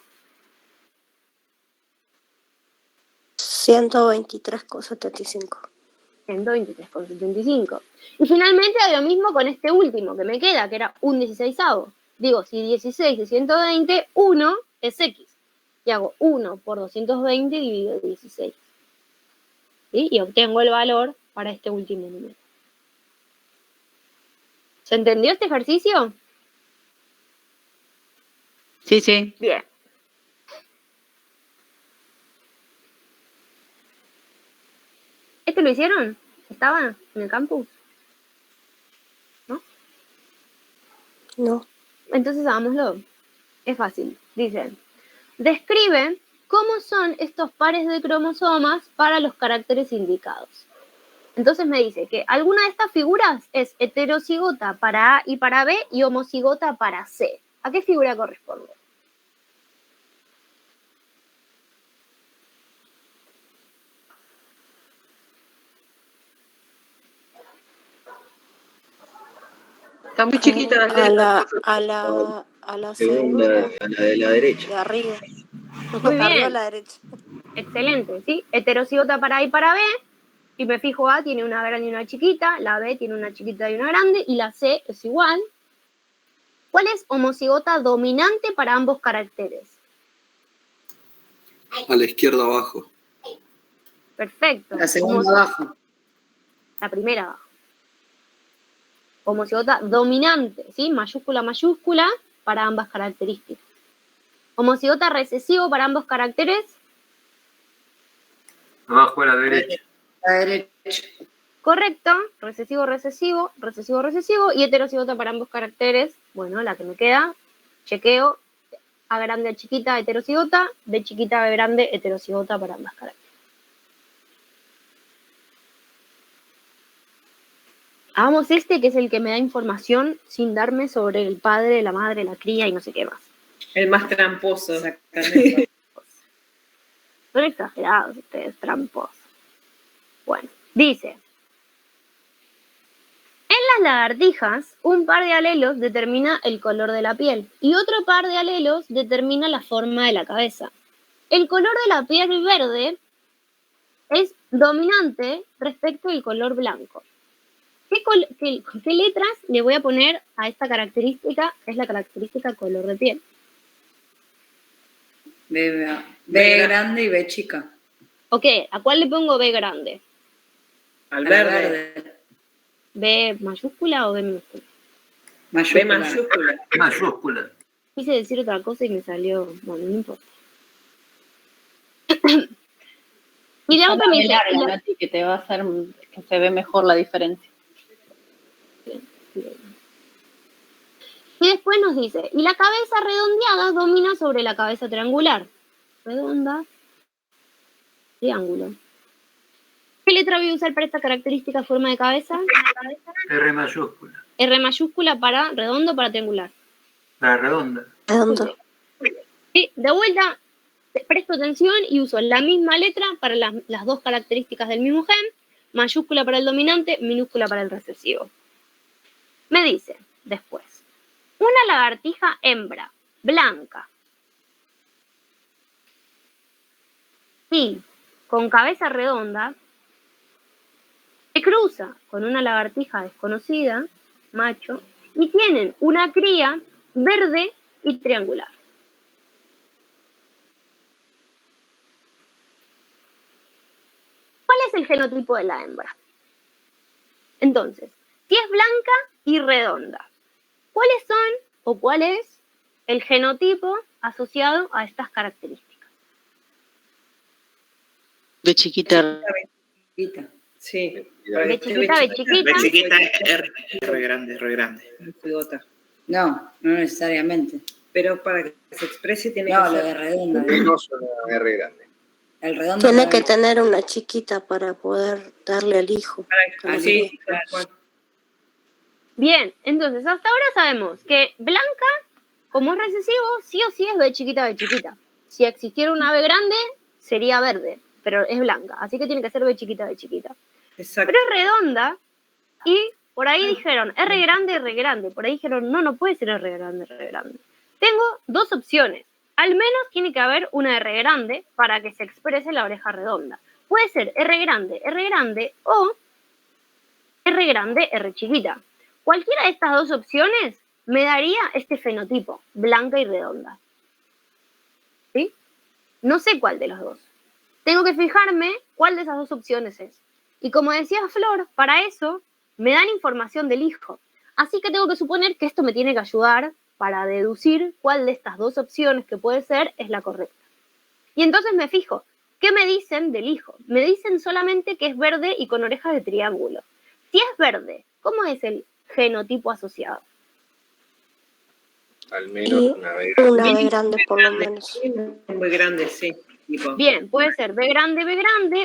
123,75. 123,75. Y finalmente hago lo mismo con este último que me queda, que era un 16avo. Digo, si 16 es 120, 1 es X. Y hago 1 por 220 dividido 16. ¿Sí? Y obtengo el valor para este último número. ¿Se entendió este ejercicio? Sí, sí. Bien. ¿Esto lo hicieron? ¿Estaban en el campus? ¿No? No. Entonces hagámoslo. Es fácil. Dicen, describe cómo son estos pares de cromosomas para los caracteres indicados. Entonces me dice que alguna de estas figuras es heterocigota para A y para B y homocigota para C. ¿A qué figura corresponde? Está muy chiquita la A letra. la Segunda, a la de la derecha. de arriba. Muy Arriba a bien. la derecha. Excelente, ¿sí? Heterocigota para A y para B Si me fijo, A tiene una grande y una chiquita, la B tiene una chiquita y una grande, y la C es igual. ¿Cuál es homocigota dominante para ambos caracteres? A la izquierda abajo. Perfecto. La segunda abajo. La primera abajo. Homocigota dominante, ¿sí? Mayúscula, mayúscula, para ambas características. Homocigota recesivo para ambos caracteres. Abajo a la derecha. A la derecha. Correcto. Recesivo, recesivo, recesivo, recesivo. Y heterocigota para ambos caracteres. Bueno, la que me queda. Chequeo. A grande, A chiquita, heterocigota. B chiquita, B grande, heterocigota para ambas caracteres. Hagamos este, que es el que me da información sin darme sobre el padre, la madre, la cría y no sé qué más. El más tramposo. Exactamente. Son exagerados ustedes, tramposos. Bueno, dice: en las lagartijas, un par de alelos determina el color de la piel y otro par de alelos determina la forma de la cabeza. El color de la piel verde es dominante respecto al color blanco. ¿Qué letras le voy a poner a esta característica? Es la característica color de piel. B grande y B chica. Ok, ¿a cuál le pongo B grande? Al verde. ¿B mayúscula o B minúscula? B mayúscula. Mayúscula. Quise decir otra cosa y me salió... Bueno, no importa. Y luego que me dice... Nati, que te va a hacer que se ve mejor la diferencia. Y después nos dice, y la cabeza redondeada domina sobre la cabeza triangular. Redonda, triángulo. ¿Qué letra voy a usar para esta característica forma de cabeza? R mayúscula. R mayúscula para redondo, para triangular. La redonda. Redondo. Sí, de vuelta, presto atención y uso la misma letra para las dos características del mismo gen. Mayúscula para el dominante, minúscula para el recesivo. Me dice, después, una lagartija hembra, blanca, y con cabeza redonda, se cruza con una lagartija desconocida, macho, y tienen una cría verde y triangular. ¿Cuál es el genotipo de la hembra? Entonces, si es blanca y redonda, ¿cuáles son o cuál es el genotipo asociado a estas características? De chiquita. Sí. B chiquita, B chiquita. B chiquita, R grande, R grande. No, no necesariamente. Pero para que se exprese tiene No, que lo ser... de redonda. No son una R grande. El redondo Tiene que tener una chiquita para poder darle al hijo. Así, tal cual. Bien, entonces hasta ahora sabemos que blanca, como es recesivo, sí o sí es B chiquita, B chiquita. Si existiera una B grande, sería verde, pero es blanca, así que tiene que ser B chiquita, B chiquita. Exacto. Pero es redonda y por ahí dijeron R grande, R grande. Por ahí dijeron, no puede ser R grande, R grande. Tengo dos opciones. Al menos tiene que haber una R grande para que se exprese la oreja redonda. Puede ser R grande o R grande, R chiquita. Cualquiera de estas dos opciones me daría este fenotipo, blanca y redonda. ¿Sí? No sé cuál de los dos. Tengo que fijarme cuál de esas dos opciones es. Y como decía Flor, para eso me dan información del hijo. Así que tengo que suponer que esto me tiene que ayudar para deducir cuál de estas dos opciones que puede ser es la correcta. Y entonces me fijo, ¿qué me dicen del hijo? Me dicen solamente que es verde y con orejas de triángulo. Si es verde, ¿cómo es el genotipo asociado? Al menos una B grande. Una B grande por lo menos. Muy grande, sí. Tipo. Bien, puede ser B grande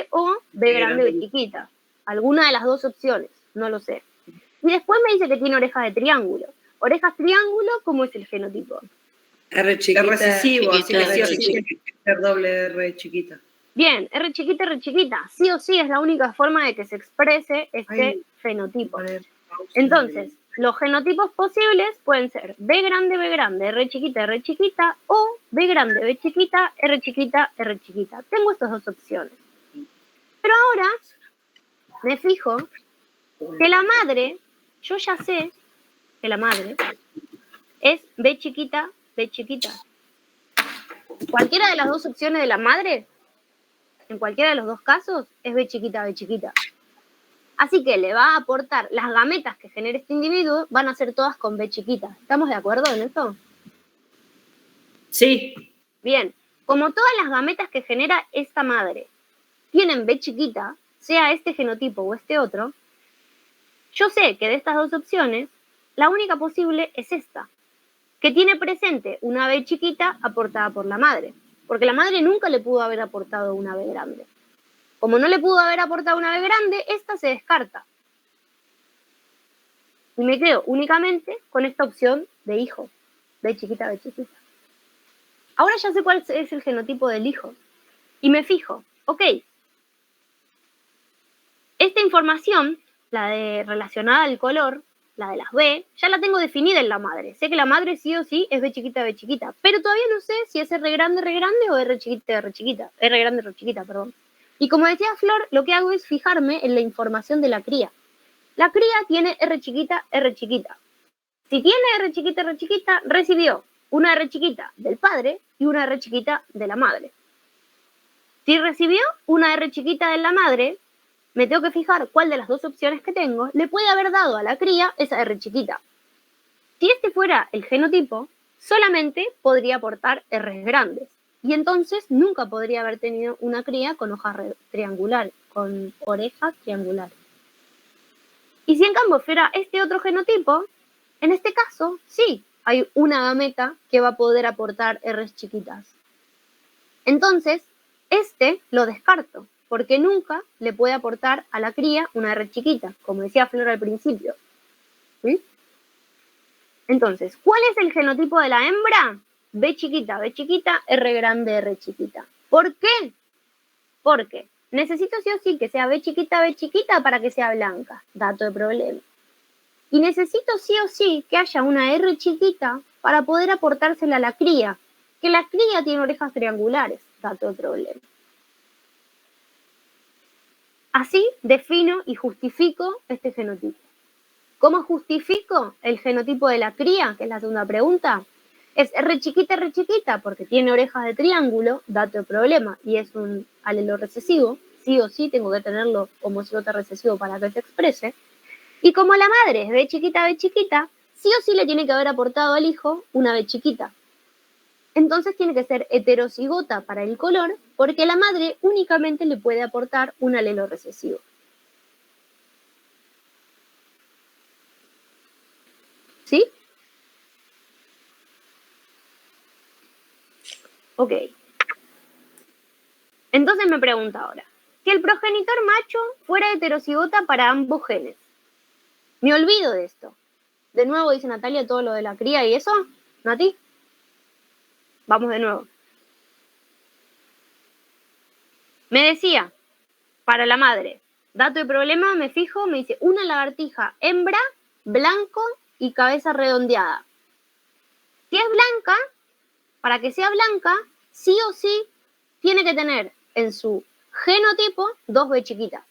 o B grande, B chiquita. Alguna de las dos opciones, no lo sé. Y después me dice que tiene orejas de triángulo. Orejas triángulo, ¿cómo es el genotipo? R chiquita. Es recesivo, chiquita, así que sí o sí chiquita. tiene que ser doble R chiquita. Bien, R chiquita, R chiquita. Sí o sí es la única forma de que se exprese este fenotipo. Entonces, los genotipos posibles pueden ser B grande, R chiquita, o B grande, B chiquita, R chiquita, R chiquita. Tengo estas dos opciones. Pero ahora me fijo que la madre, yo ya sé que la madre es B chiquita, B chiquita. Cualquiera de las dos opciones de la madre, en cualquiera de los dos casos, es B chiquita, B chiquita. Así que le va a aportar, las gametas que genere este individuo van a ser todas con B chiquita. ¿Estamos de acuerdo en esto? Sí. Bien, como todas las gametas que genera esta madre tienen B chiquita, sea este genotipo o este otro, yo sé que de estas dos opciones, la única posible es esta, que tiene presente una B chiquita aportada por la madre, porque la madre nunca le pudo haber aportado una B grande. Como no le pudo haber aportado una B grande, esta se descarta. Y me quedo únicamente con esta opción de hijo, B chiquita, B chiquita. Ahora ya sé cuál es el genotipo del hijo. Y me fijo, ok, esta información, la de relacionada al color, la de las B, ya la tengo definida en la madre. Sé que la madre sí o sí es B chiquita, pero todavía no sé si es R grande o R chiquita, R grande, R chiquita, perdón. Y como decía Flor, lo que hago es fijarme en la información de la cría. La cría tiene R chiquita, R chiquita. Si tiene R chiquita, recibió una R chiquita del padre y una R chiquita de la madre. Si recibió una R chiquita de la madre, me tengo que fijar cuál de las dos opciones que tengo le puede haber dado a la cría esa R chiquita. Si este fuera el genotipo, solamente podría aportar R's grandes. Y entonces nunca podría haber tenido una cría con hojas triangulares, con orejas triangulares. Y si en cambio fuera este otro genotipo, en este caso, sí, hay una gameta que va a poder aportar R's chiquitas. Entonces, este lo descarto, porque nunca le puede aportar a la cría una R chiquita, como decía Flor al principio. ¿Sí? Entonces, ¿cuál es el genotipo de la hembra? B chiquita, R grande, R chiquita. ¿Por qué? Porque necesito sí o sí que sea B chiquita para que sea blanca. Dato de problema. Y necesito sí o sí que haya una R chiquita para poder aportársela a la cría. Que la cría tiene orejas triangulares. Dato de problema. Así defino y justifico este genotipo. ¿Cómo justifico el genotipo de la cría? Que es la segunda pregunta. Es R chiquita porque tiene orejas de triángulo, dato de problema, y es un alelo recesivo. Sí o sí tengo que tenerlo homocigote recesivo para que se exprese. Y como la madre es B chiquita, sí o sí le tiene que haber aportado al hijo una B chiquita. Entonces tiene que ser heterocigota para el color, porque la madre únicamente le puede aportar un alelo recesivo. ¿Sí? Ok. Entonces me pregunta ahora, que el progenitor macho fuera heterocigota para ambos genes. Me olvido de esto. De nuevo dice Natalia todo lo de la cría y eso, Nati. Vamos de nuevo. Me decía, para la madre, dato de problema, me fijo, me dice, una lagartija hembra, blanco y cabeza redondeada. Si es blanca, para que sea blanca, sí o sí tiene que tener en su genotipo dos B chiquitas.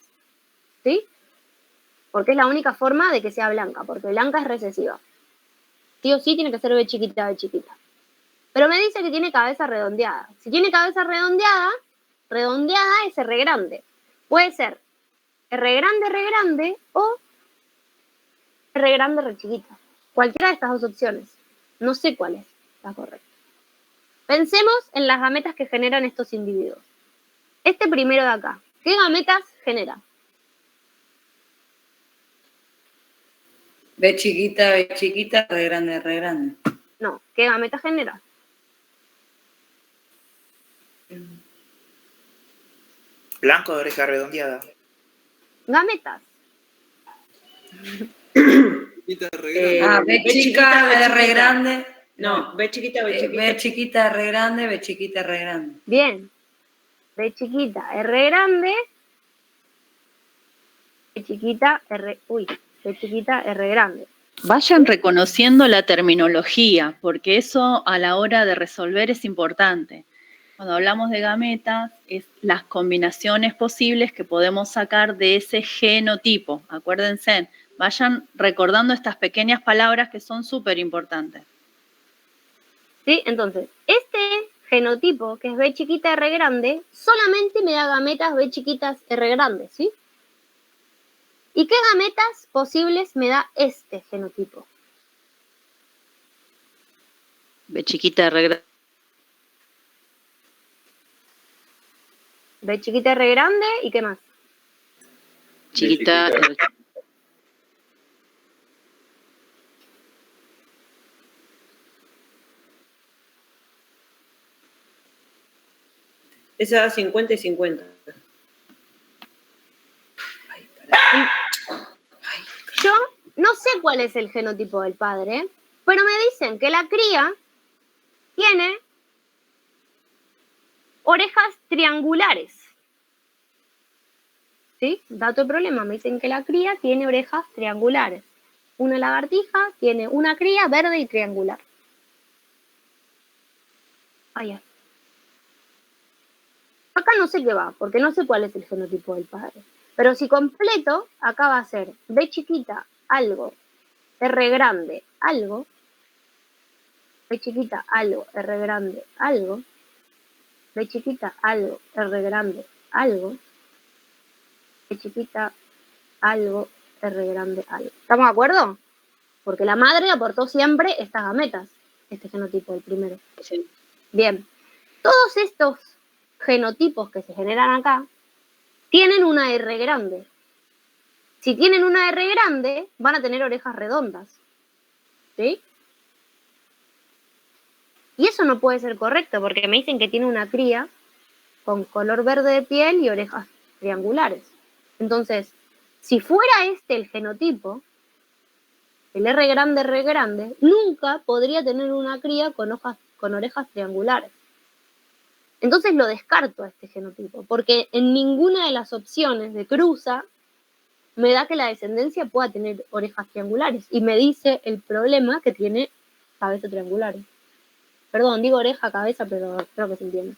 ¿Sí? Porque es la única forma de que sea blanca, porque blanca es recesiva. Sí o sí tiene que ser B chiquita, B chiquita. Pero me dice que tiene cabeza redondeada. Si tiene cabeza redondeada es R grande. Puede ser R grande o R grande, R chiquita. Cualquiera de estas dos opciones. No sé cuál es la correcta. Pensemos en las gametas que generan estos individuos. Este primero de acá, ¿qué gametas genera? B chiquita, R grande, R grande. No, ¿qué gametas genera? Blanco de oreja redondeada. Gametas. B chiquita, R grande. No, B chiquita, B chiquita, R grande, B chiquita, R grande. Bien. B chiquita, R grande. B chiquita, R grande. Vayan reconociendo la terminología, porque eso a la hora de resolver es importante. Cuando hablamos de gametas, es las combinaciones posibles que podemos sacar de ese genotipo. Acuérdense, vayan recordando estas pequeñas palabras que son súper importantes. ¿Sí? Entonces, este genotipo, que es B chiquita R grande, solamente me da gametas B chiquitas R grandes, ¿sí? ¿Y qué gametas posibles me da este genotipo? B chiquita R grande. B chiquita R grande, ¿y qué más? Chiquita R. Esa da 50 y 50. Yo no sé cuál es el genotipo del padre, pero me dicen que la cría tiene orejas triangulares. ¿Sí? Dato de problema, me dicen que la cría tiene orejas triangulares. Una lagartija tiene una cría verde y triangular. Vaya. Acá no sé qué va, porque no sé cuál es el genotipo del padre. Pero si completo, acá va a ser B chiquita, algo, R grande, algo, B chiquita, algo, R grande, algo, B chiquita, algo, R grande, algo, B chiquita, algo, R grande, algo. ¿Estamos de acuerdo? Porque la madre aportó siempre estas gametas, este genotipo, el primero. Sí. Bien, todos estos genotipos que se generan acá tienen una R grande. Si tienen una R grande, van a tener orejas redondas. ¿Sí? Y eso no puede ser correcto, porque me dicen que tiene una cría con color verde de piel y orejas triangulares. Entonces, si fuera este el genotipo, el R grande, nunca podría tener una cría con orejas triangulares. Entonces lo descarto a este genotipo, porque en ninguna de las opciones de cruza me da que la descendencia pueda tener orejas triangulares. Y me dice el problema que tiene cabeza triangular. Perdón, digo oreja, cabeza, pero creo que se entiende.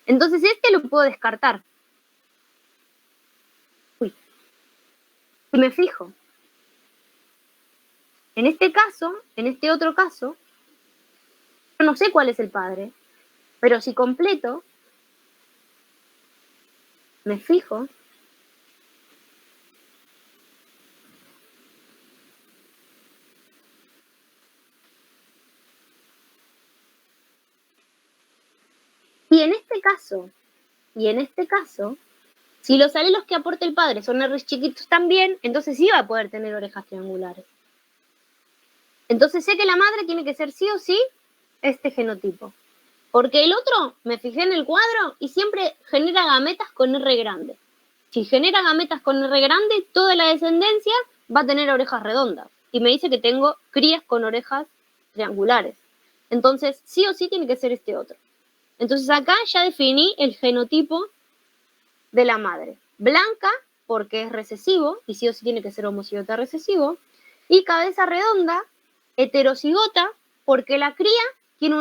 Entonces este lo puedo descartar. Uy. Si me fijo, en este caso, en este otro caso, yo no sé cuál es el padre, pero si completo, me fijo, y en este caso, si los alelos que aporta el padre son R chiquitos también, entonces sí va a poder tener orejas triangulares. Entonces sé que la madre tiene que ser sí o sí este genotipo. Porque el otro, me fijé en el cuadro y siempre genera gametas con R grande. Si genera gametas con R grande, toda la descendencia va a tener orejas redondas. Y me dice que tengo crías con orejas triangulares. Entonces, sí o sí tiene que ser este otro. Entonces acá ya definí el genotipo de la madre. Blanca, porque es recesivo, y sí o sí tiene que ser homocigota recesivo. Y cabeza redonda, heterocigota, porque la cría tiene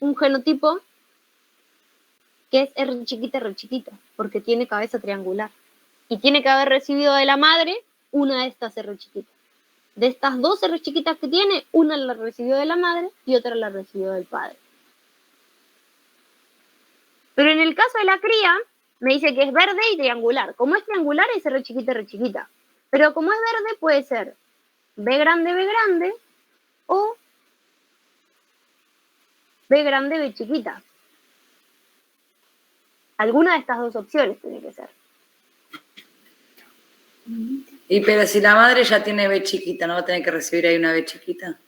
un genotipo que es R chiquita, porque tiene cabeza triangular. Y tiene que haber recibido de la madre una de estas R chiquitas. De estas dos R chiquitas que tiene, una la recibió de la madre y otra la recibió del padre. Pero en el caso de la cría, me dice que es verde y triangular. Como es triangular, es R chiquita. Pero como es verde, puede ser B grande, o B grande, B chiquita. Alguna de estas dos opciones tiene que ser. Y pero si la madre ya tiene B chiquita, ¿no va a tener que recibir ahí una B chiquita?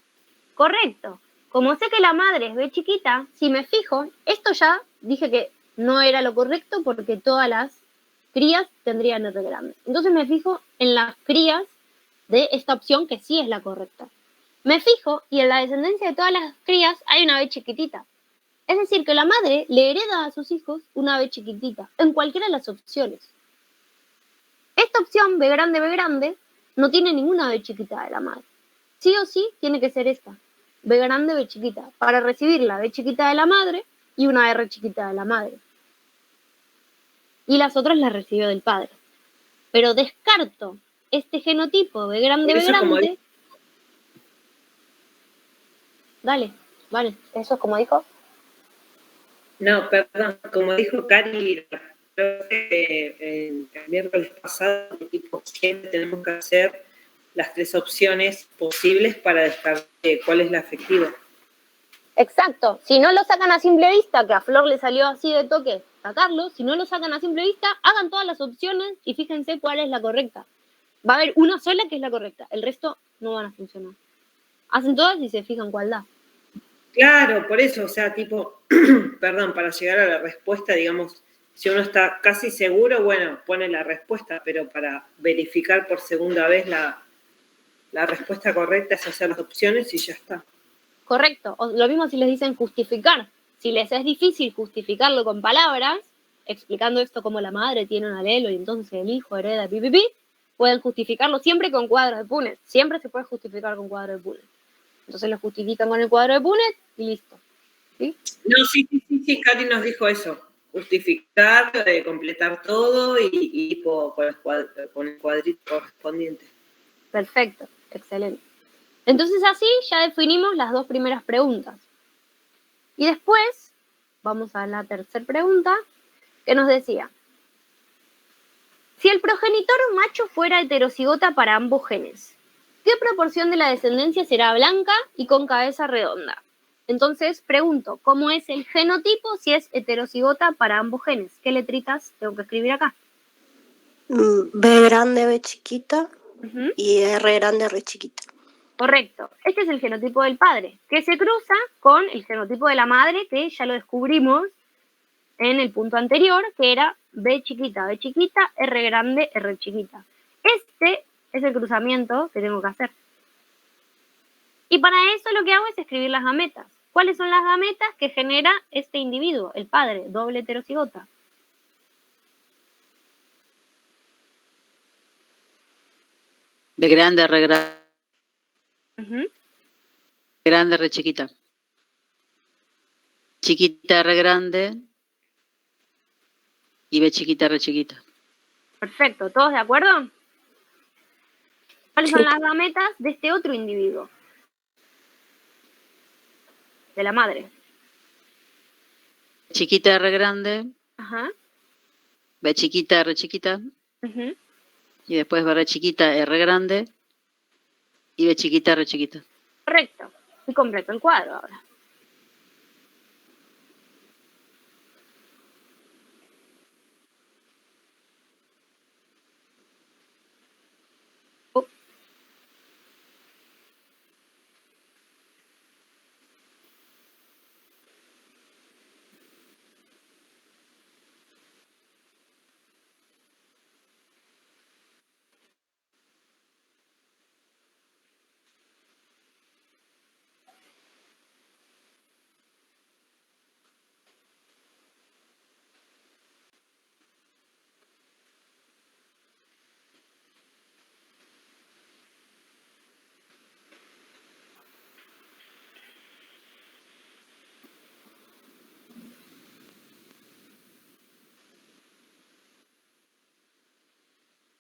Correcto. Como sé que la madre es B chiquita, si me fijo, esto ya dije que no era lo correcto porque todas las crías tendrían R grande. Entonces me fijo en las crías de esta opción que sí es la correcta. Me fijo y en la descendencia de todas las crías hay una B chiquitita. Es decir, que la madre le hereda a sus hijos una B chiquitita, en cualquiera de las opciones. Esta opción, B grande, no tiene ninguna B chiquita de la madre. Sí o sí tiene que ser esta, B grande, B chiquita. Para recibir la B chiquita de la madre, y una R chiquita de la madre. Y las otras las recibió del padre. Pero descarto este genotipo B grande, B grande. Dale, vale. ¿Eso es como dijo? No, perdón, como dijo Cari, el miércoles pasado, tipo, siempre tenemos que hacer las 3 opciones posibles para descartar cuál es la efectiva. Exacto. Si no lo sacan a simple vista, que a Flor le salió así de toque sacarlo, si no lo sacan a simple vista, hagan todas las opciones y fíjense cuál es la correcta. Va a haber una sola que es la correcta, el resto no van a funcionar. Hacen todas y se fijan cuál da. Claro, por eso, o sea, tipo, perdón, para llegar a la respuesta, digamos, si uno está casi seguro, bueno, pone la respuesta, pero para verificar por segunda vez la respuesta correcta es hacer las opciones y ya está. Correcto. O lo mismo si les dicen justificar. Si les es difícil justificarlo con palabras, explicando esto como la madre tiene un alelo y entonces el hijo hereda pipipi, pueden justificarlo siempre con cuadros de Punnett. Siempre se puede justificar con cuadros de Punnett. Entonces lo justifican con el cuadro de Punnett y listo. ¿Sí? No, sí, Cari nos dijo eso. Justificar, completar todo y con el cuadrito correspondiente. Perfecto, excelente. Entonces así ya definimos las 2 primeras preguntas. Y después vamos a la tercera pregunta que nos decía: si el progenitor macho fuera heterocigota para ambos genes, ¿qué proporción de la descendencia será blanca y con cabeza redonda? Entonces pregunto, ¿cómo es el genotipo si es heterocigota para ambos genes? ¿Qué letritas tengo que escribir acá? B grande, B chiquita y R grande, R chiquita. Correcto. Este es el genotipo del padre, que se cruza con el genotipo de la madre, que ya lo descubrimos en el punto anterior, que era B chiquita, R grande, R chiquita. Este es el cruzamiento que tengo que hacer. Y para eso lo que hago es escribir las gametas. ¿Cuáles son las gametas que genera este individuo, el padre, doble heterocigota? B grande, R grande. Grande, R chiquita. Chiquita, R grande. Y B chiquita, R chiquita. Perfecto, ¿todos de acuerdo? ¿Cuáles son las gametas de este otro individuo? De la madre. Chiquita, R grande. Ajá. B chiquita, R chiquita. Y después B chiquita, R grande. Y B chiquita, R chiquita. Correcto. Y completo el cuadro ahora.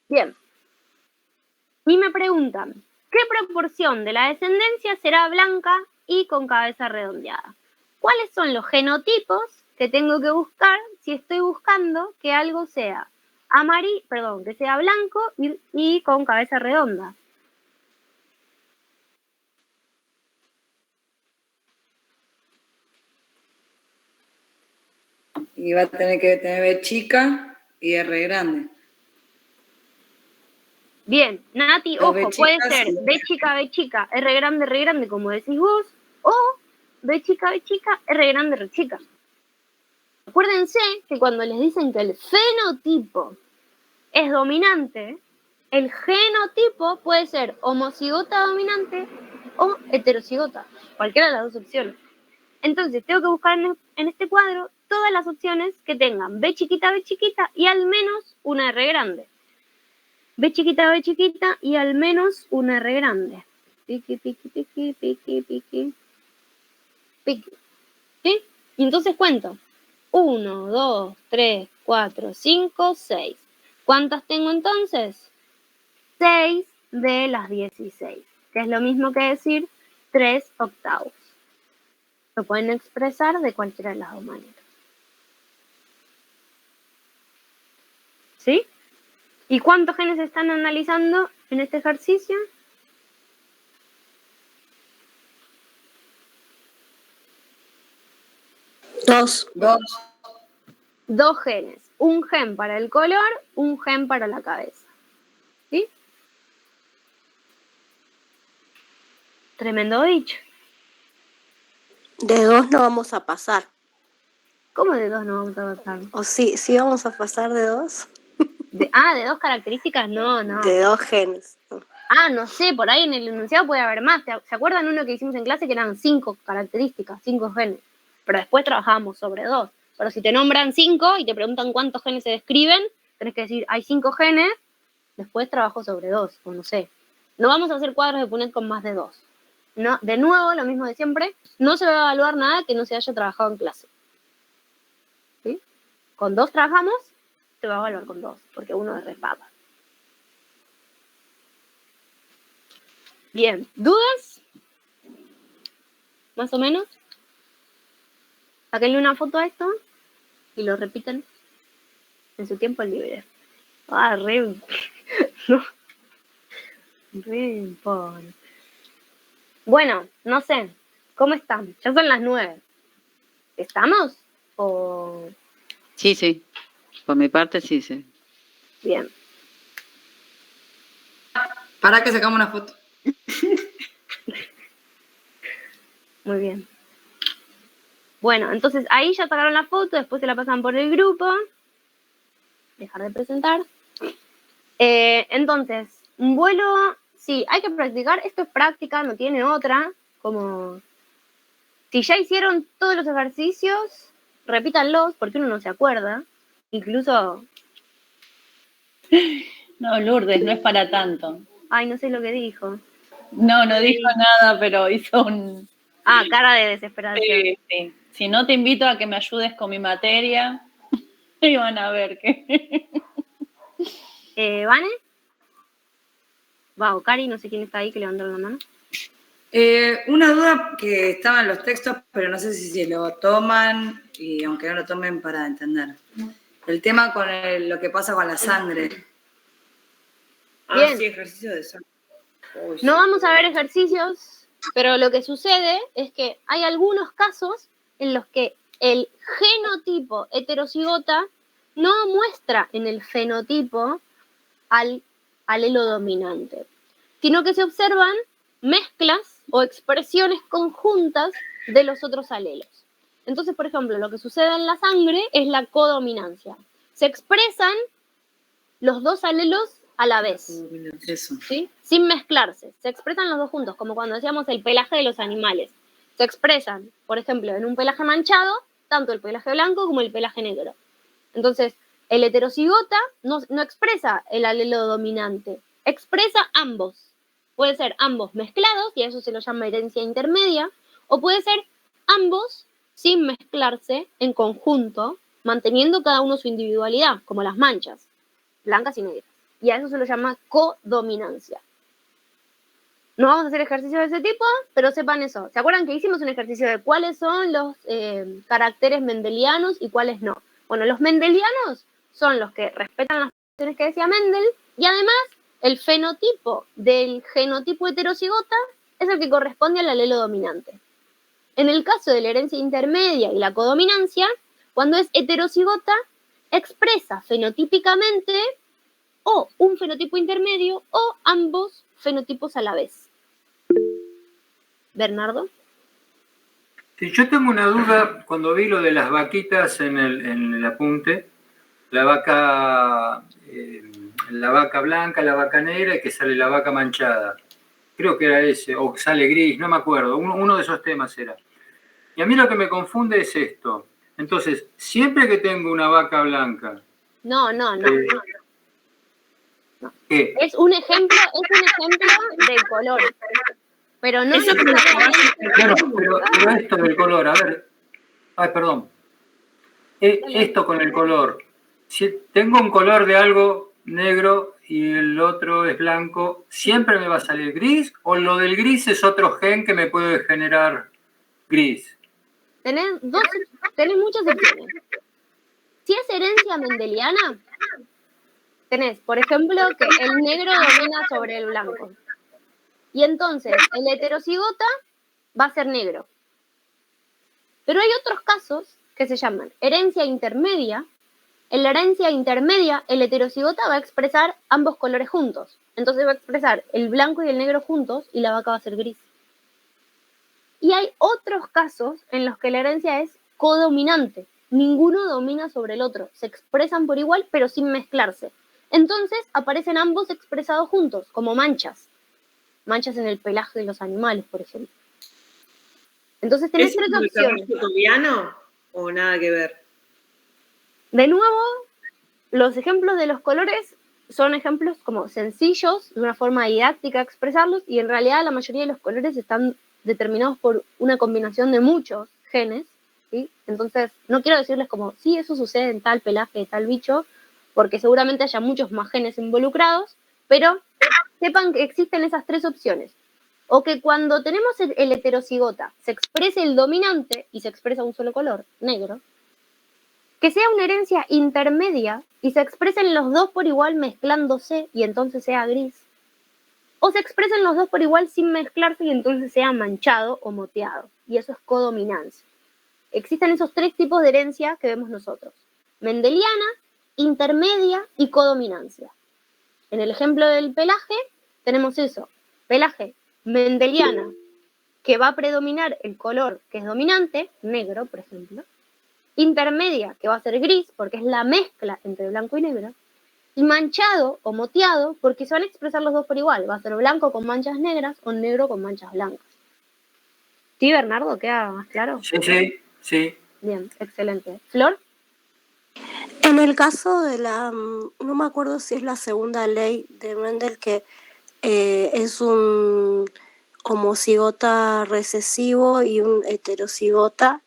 Bien. Y me preguntan, ¿qué proporción de la descendencia será blanca y con cabeza redondeada? ¿Cuáles son los genotipos que tengo que buscar si estoy buscando que algo sea que sea blanco y con cabeza redonda? Y va a tener que tener B chica y R grande. Bien, Nati, ojo, puede ser B chica, R grande, como decís vos, o B chica, R grande, chica. Acuérdense que cuando les dicen que el fenotipo es dominante, el genotipo puede ser homocigota dominante o heterocigota, cualquiera de las 2 opciones. Entonces, tengo que buscar en este cuadro todas las opciones que tengan B chiquita y al menos una R grande. B chiquita y al menos una R grande. Piqui. ¿Sí? Y entonces cuento. 1, 2, 3, 4, 5, 6. ¿Cuántas tengo entonces? 6 de las 16, que es lo mismo que decir 3 octavos. Lo pueden expresar de cualquiera de las dos maneras. ¿Sí? ¿Y cuántos genes están analizando en este ejercicio? Dos. Dos genes. Un gen para el color, un gen para la cabeza. ¿Sí? Tremendo dicho. De 2 no vamos a pasar. ¿Cómo de 2 no vamos a pasar? ¿O sí vamos a pasar de 2? ¿De 2 características? No. De 2 genes. No sé, por ahí en el enunciado puede haber más. ¿Se acuerdan uno que hicimos en clase que eran 5 características, 5 genes? Pero después trabajamos sobre 2. Pero si te nombran 5 y te preguntan cuántos genes se describen, tenés que decir, hay 5 genes, después trabajo sobre 2, o no sé. No vamos a hacer cuadros de Punnett con más de 2. No, de nuevo, lo mismo de siempre, no se va a evaluar nada que no se haya trabajado en clase. ¿Sí? Con 2 trabajamos, te va a evaluar con 2, porque uno es repapa. Bien, ¿dudas? ¿Más o menos? Sáquenle una foto a esto y lo repiten en su tiempo libre. Bueno, no sé. ¿Cómo están? Ya son las 9. ¿Estamos? ¿O...? Sí. Por mi parte, sí. Bien. Para que sacamos una foto. Muy bien. Bueno, entonces ahí ya sacaron la foto, después se la pasan por el grupo. Dejar de presentar. Entonces, un vuelo, sí, hay que practicar. Esto es práctica, no tiene otra. Como, si ya hicieron todos los ejercicios, repítanlos, porque uno no se acuerda. Incluso... No, Lourdes, no es para tanto. Ay, no sé lo que dijo. No dijo nada, pero hizo un... cara de desesperación. Sí. Si no, te invito a que me ayudes con mi materia y van a ver que... ¿Vane? O Cari, no sé quién está ahí que levantó la mano. Una duda que estaba en los textos, pero no sé si lo toman, y aunque no lo tomen para entender. El tema con lo que pasa con la sangre. Bien. Sí, ejercicio de sangre. No vamos a ver ejercicios, pero lo que sucede es que hay algunos casos en los que el genotipo heterocigota no muestra en el fenotipo al alelo dominante, sino que se observan mezclas o expresiones conjuntas de los otros alelos. Entonces, por ejemplo, lo que sucede en la sangre es la codominancia. Se expresan los dos alelos a la vez. Eso. ¿Sí? Sin mezclarse. Se expresan los dos juntos, como cuando decíamos el pelaje de los animales. Se expresan, por ejemplo, en un pelaje manchado, tanto el pelaje blanco como el pelaje negro. Entonces, el heterocigota no expresa el alelo dominante, expresa ambos. Puede ser ambos mezclados, y a eso se lo llama herencia intermedia, o puede ser ambos sin mezclarse en conjunto, manteniendo cada uno su individualidad, como las manchas, blancas y negras. Y a eso se lo llama codominancia. No vamos a hacer ejercicios de ese tipo, pero sepan eso. ¿Se acuerdan que hicimos un ejercicio de cuáles son los caracteres mendelianos y cuáles no? Bueno, los mendelianos son los que respetan las funciones que decía Mendel, y además el fenotipo del genotipo heterocigota es el que corresponde al alelo dominante. En el caso de la herencia intermedia y la codominancia, cuando es heterocigota, expresa fenotípicamente o un fenotipo intermedio o ambos fenotipos a la vez. ¿Bernardo? Sí, yo tengo una duda cuando vi lo de las vaquitas en el apunte. La vaca blanca, la vaca negra y que sale la vaca manchada. Creo que era ese, o sale gris, no me acuerdo. Uno de esos temas era. Y a mí lo que me confunde es esto. Entonces, siempre que tengo una vaca blanca... No. ¿Qué? Es un ejemplo del color. Pero no... Bueno, pero esto del color, a ver. Ay, perdón. Esto con el color. Si tengo un color de algo negro y el otro es blanco, ¿siempre me va a salir gris? ¿O lo del gris es otro gen que me puede generar gris? Tenés muchas opciones. Si es herencia mendeliana, tenés, por ejemplo, que el negro domina sobre el blanco. Y entonces el heterocigota va a ser negro. Pero hay otros casos que se llaman herencia intermedia. En la herencia intermedia, el heterocigota va a expresar ambos colores juntos. Entonces va a expresar el blanco y el negro juntos y la vaca va a ser gris. Y hay otros casos en los que la herencia es codominante. Ninguno domina sobre el otro. Se expresan por igual, pero sin mezclarse. Entonces aparecen ambos expresados juntos, como manchas. Manchas en el pelaje de los animales, por ejemplo. Entonces tenés tres opciones. ¿Es cotidiano o nada que ver? De nuevo, los ejemplos de los colores son ejemplos como sencillos, de una forma didáctica de expresarlos, y en realidad la mayoría de los colores están determinados por una combinación de muchos genes, ¿sí? Entonces, no quiero decirles como, sí, eso sucede en tal pelaje de tal bicho, porque seguramente haya muchos más genes involucrados, pero sepan que existen esas tres opciones. O que cuando tenemos el heterocigota se exprese el dominante y se expresa un solo color, negro, que sea una herencia intermedia y se expresen los dos por igual mezclándose y entonces sea gris. O se expresen los dos por igual sin mezclarse y entonces sea manchado o moteado. Y eso es codominancia. Existen esos tres tipos de herencia que vemos nosotros. Mendeliana, intermedia y codominancia. En el ejemplo del pelaje tenemos eso. Pelaje mendeliana, que va a predominar el color que es dominante, negro, por ejemplo. Intermedia, que va a ser gris, porque es la mezcla entre blanco y negro. Y manchado o moteado, porque se van a expresar los dos por igual. Va a ser blanco con manchas negras o negro con manchas blancas. ¿Sí, Bernardo? ¿Queda más claro? Sí. Bien, excelente. ¿Flor? En el caso de no me acuerdo si es la segunda ley de Mendel, que es un homocigota recesivo y un heterocigota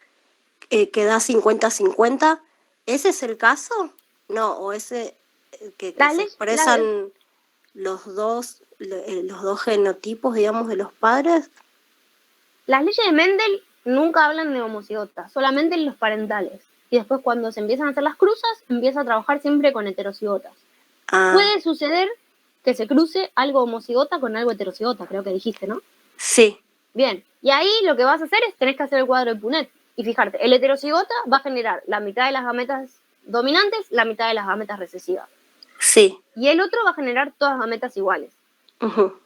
que da 50-50. ¿Ese es el caso? No, o ese que se expresan los dos genotipos, digamos, de los padres. Las leyes de Mendel nunca hablan de homocigotas, solamente en los parentales. Y después cuando se empiezan a hacer las cruzas, empieza a trabajar siempre con heterocigotas. Puede suceder que se cruce algo homocigota con algo heterocigota, creo que dijiste, ¿no? Sí. Bien, y ahí lo que vas a hacer es tenés que hacer el cuadro de Punnett y fijarte, el heterocigota va a generar la mitad de las gametas dominantes, la mitad de las gametas recesivas. Sí. Y el otro va a generar todas gametas iguales. Uh-huh.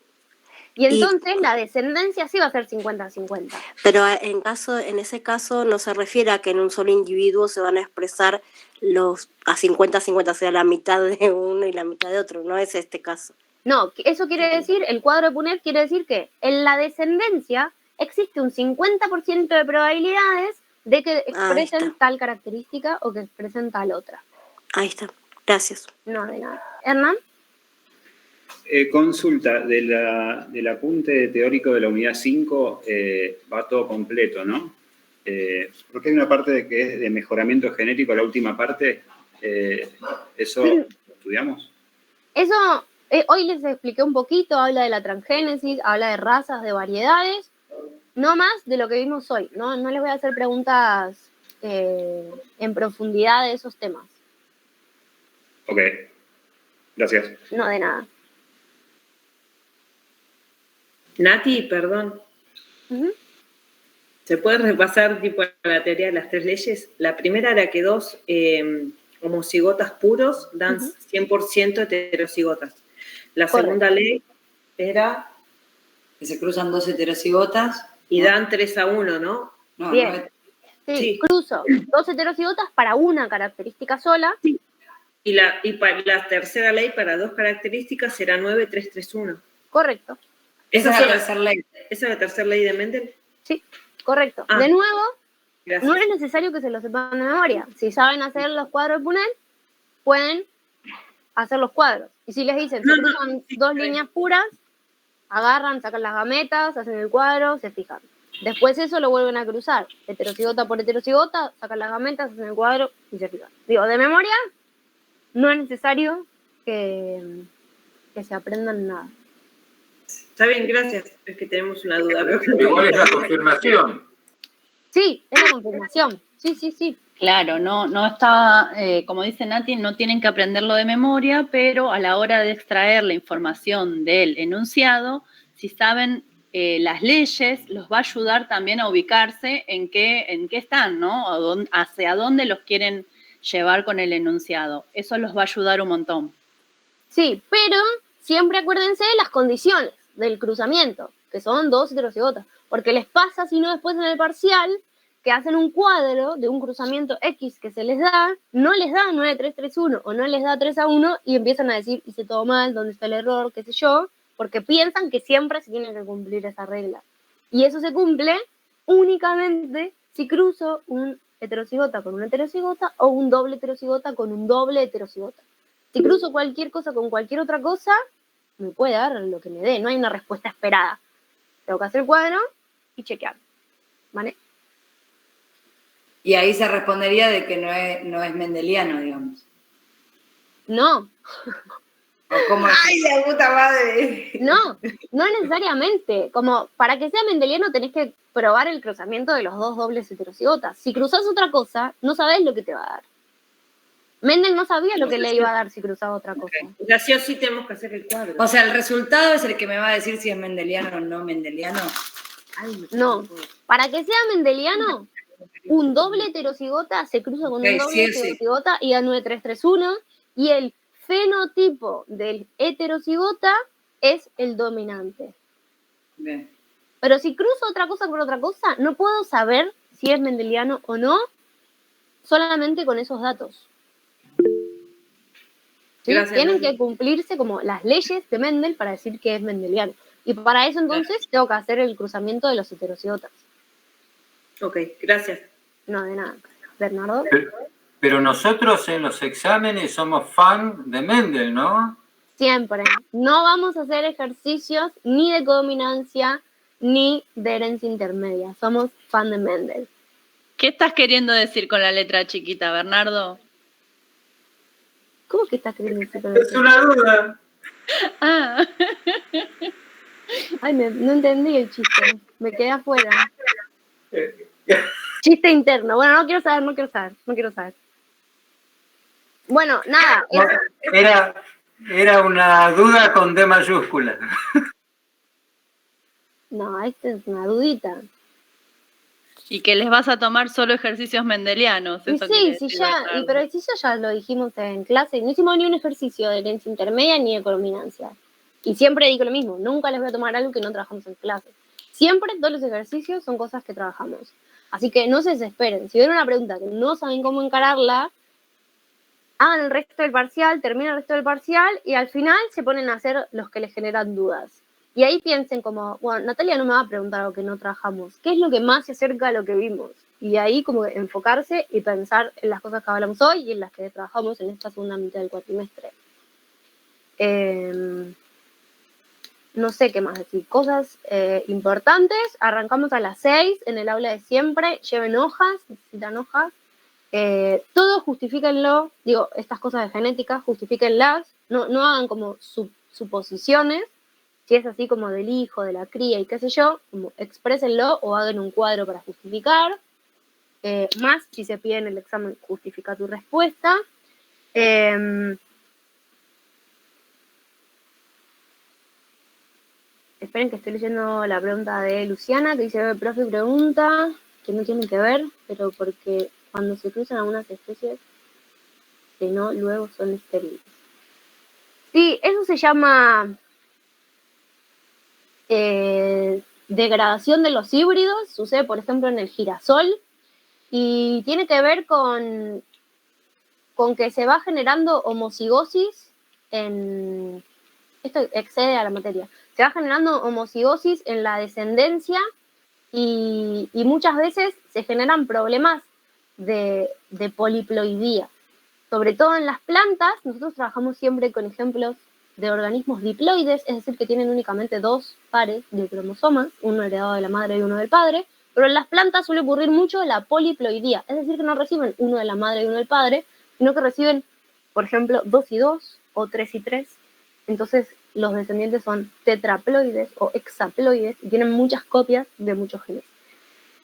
Y entonces la descendencia sí va a ser 50-50. Pero en ese caso no se refiere a que en un solo individuo se van a expresar a 50-50, o sea, la mitad de uno y la mitad de otro, no es este caso. No, eso quiere decir, el cuadro de Punnett quiere decir que en la descendencia existe un 50% de probabilidades de que expresen tal característica o que expresen tal otra. Ahí está, gracias. No, de nada. ¿Hernán? Consulta, del apunte teórico de la unidad 5 va todo completo, ¿no? Porque hay una parte que es de mejoramiento genético, la última parte, ¿eso lo estudiamos? Eso, hoy les expliqué un poquito, habla de la transgénesis, habla de razas, de variedades, no más de lo que vimos hoy, no les voy a hacer preguntas en profundidad de esos temas. Ok, gracias. No, de nada. Nati, perdón. ¿Se puede repasar tipo la teoría de las tres leyes? La primera era que dos homocigotas puros dan 100% heterocigotas. La segunda ley era que se cruzan dos heterocigotas y dan 3-1, ¿no? Bien. Sí, cruzo dos heterocigotas para una característica sola. Sí. Y la tercera ley para dos características será 9-3-3-1. Correcto. Esa es la tercera ley. ¿Esa es la tercera ley de Mendel? Sí, correcto. De nuevo, no es necesario que se lo sepan de memoria. Si saben hacer los cuadros de Punnett, pueden hacer los cuadros. Y si les dicen, se cruzan dos líneas puras, agarran, sacan las gametas, hacen el cuadro, se fijan. Después eso lo vuelven a cruzar, heterocigota por heterocigota, sacan las gametas, hacen el cuadro y se fijan. Digo, de memoria no es necesario que se aprendan nada. Está bien, gracias. Es que tenemos una duda. Igual es la confirmación. Sí, es la confirmación. Sí. Claro, no está, como dice Nati, no tienen que aprenderlo de memoria, pero a la hora de extraer la información del enunciado, si saben las leyes, los va a ayudar también a ubicarse en qué están, ¿no? Hacia dónde los quieren llevar con el enunciado. Eso los va a ayudar un montón. Sí, pero siempre acuérdense de las condiciones del cruzamiento, que son 2 heterocigotas, porque les pasa, si no después en el parcial, que hacen un cuadro de un cruzamiento X que se les da, no les da 9-3-3-1 o no les da 3-1 y empiezan a decir, hice todo mal, ¿dónde está el error? Qué sé yo, porque piensan que siempre se tiene que cumplir esa regla. Y eso se cumple únicamente si cruzo un heterocigota con una heterocigota o un doble heterocigota con un doble heterocigota. Si cruzo cualquier cosa con cualquier otra cosa, me puede dar lo que me dé, no hay una respuesta esperada. Tengo que hacer el cuadro y chequear. ¿Vale? Y ahí se respondería de que no es mendeliano, digamos. No. ¡Ay, la puta madre! No necesariamente. Como para que sea mendeliano tenés que probar el cruzamiento de los dos dobles heterocigotas. Si cruzás otra cosa, no sabés lo que te va a dar. Mendel no sabía lo que le iba a dar si cruzaba otra cosa. O sea, sí o sí tenemos que hacer el cuadro. O sea, el resultado es el que me va a decir si es mendeliano o no mendeliano. No. Para que sea mendeliano, un doble heterocigota se cruza con un doble heterocigota y da 9-3-3-1 y el fenotipo del heterocigota es el dominante. Bien. Pero si cruzo otra cosa por otra cosa, no puedo saber si es mendeliano o no solamente con esos datos. ¿Sí? Tienen que cumplirse como las leyes de Mendel para decir que es mendeliano. Y para eso entonces tengo que hacer el cruzamiento de los heterocigotas. Ok, gracias. No, de nada. Bernardo. Pero nosotros en los exámenes somos fan de Mendel, ¿no? Siempre. No vamos a hacer ejercicios ni de codominancia ni de herencia intermedia. Somos fan de Mendel. ¿Qué estás queriendo decir con la letra chiquita, Bernardo? ¿Cómo que estás queriendo decir con la letra chiquita? Es una duda. Ah. Ay, no entendí el chiste. Me quedé afuera. Chiste interno. Bueno, no quiero saber. Bueno, nada. Era una duda con D mayúscula. No, esta es una dudita. Y que les vas a tomar solo ejercicios mendelianos. Sí, pero si ya lo dijimos en clase, no hicimos ni un ejercicio de herencia intermedia ni de codominancia. Y siempre digo lo mismo, nunca les voy a tomar algo que no trabajamos en clase. Siempre todos los ejercicios son cosas que trabajamos. Así que no se desesperen. Si ven una pregunta que no saben cómo encararla, hagan el resto del parcial, terminan el resto del parcial y al final se ponen a hacer los que les generan dudas. Y ahí piensen como, bueno, Natalia no me va a preguntar algo que no trabajamos. ¿Qué es lo que más se acerca a lo que vimos? Y ahí como enfocarse y pensar en las cosas que hablamos hoy y en las que trabajamos en esta segunda mitad del cuatrimestre. No sé qué más decir. Cosas importantes. Arrancamos a las 6 en el aula de siempre. Lleven hojas, necesitan hojas. Todo justifíquenlo. Digo, estas cosas de genética, justifíquenlas. No hagan como suposiciones. Si es así como del hijo, de la cría y qué sé yo, como exprésenlo o hagan un cuadro para justificar. Más si se pide en el examen, justifica tu respuesta. Esperen que estoy leyendo la pregunta de Luciana, que dice, profe, pregunta, que no tiene que ver, pero porque cuando se cruzan algunas especies, que no, luego son estériles. Sí, eso se llama degradación de los híbridos, sucede por ejemplo en el girasol, y tiene que ver con que se va generando homocigosis esto excede a la materia, se va generando homocigosis en la descendencia y muchas veces se generan problemas de poliploidía. Sobre todo en las plantas, nosotros trabajamos siempre con ejemplos de organismos diploides, es decir, que tienen únicamente 2 pares de cromosomas, uno heredado de la madre y uno del padre, pero en las plantas suele ocurrir mucho la poliploidía, es decir, que no reciben uno de la madre y uno del padre, sino que reciben, por ejemplo, 2 y 2 o 3 y 3. Entonces, los descendientes son tetraploides o hexaploides y tienen muchas copias de muchos genes.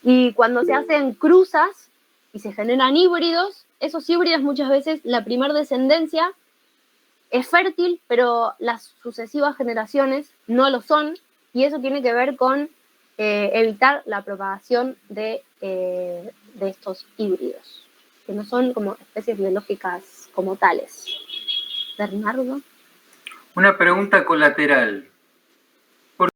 Y cuando se hacen cruzas y se generan híbridos, esos híbridos muchas veces la primera descendencia es fértil, pero las sucesivas generaciones no lo son, y eso tiene que ver con evitar la propagación de estos híbridos, que no son como especies biológicas como tales. Bernardo. Una pregunta colateral.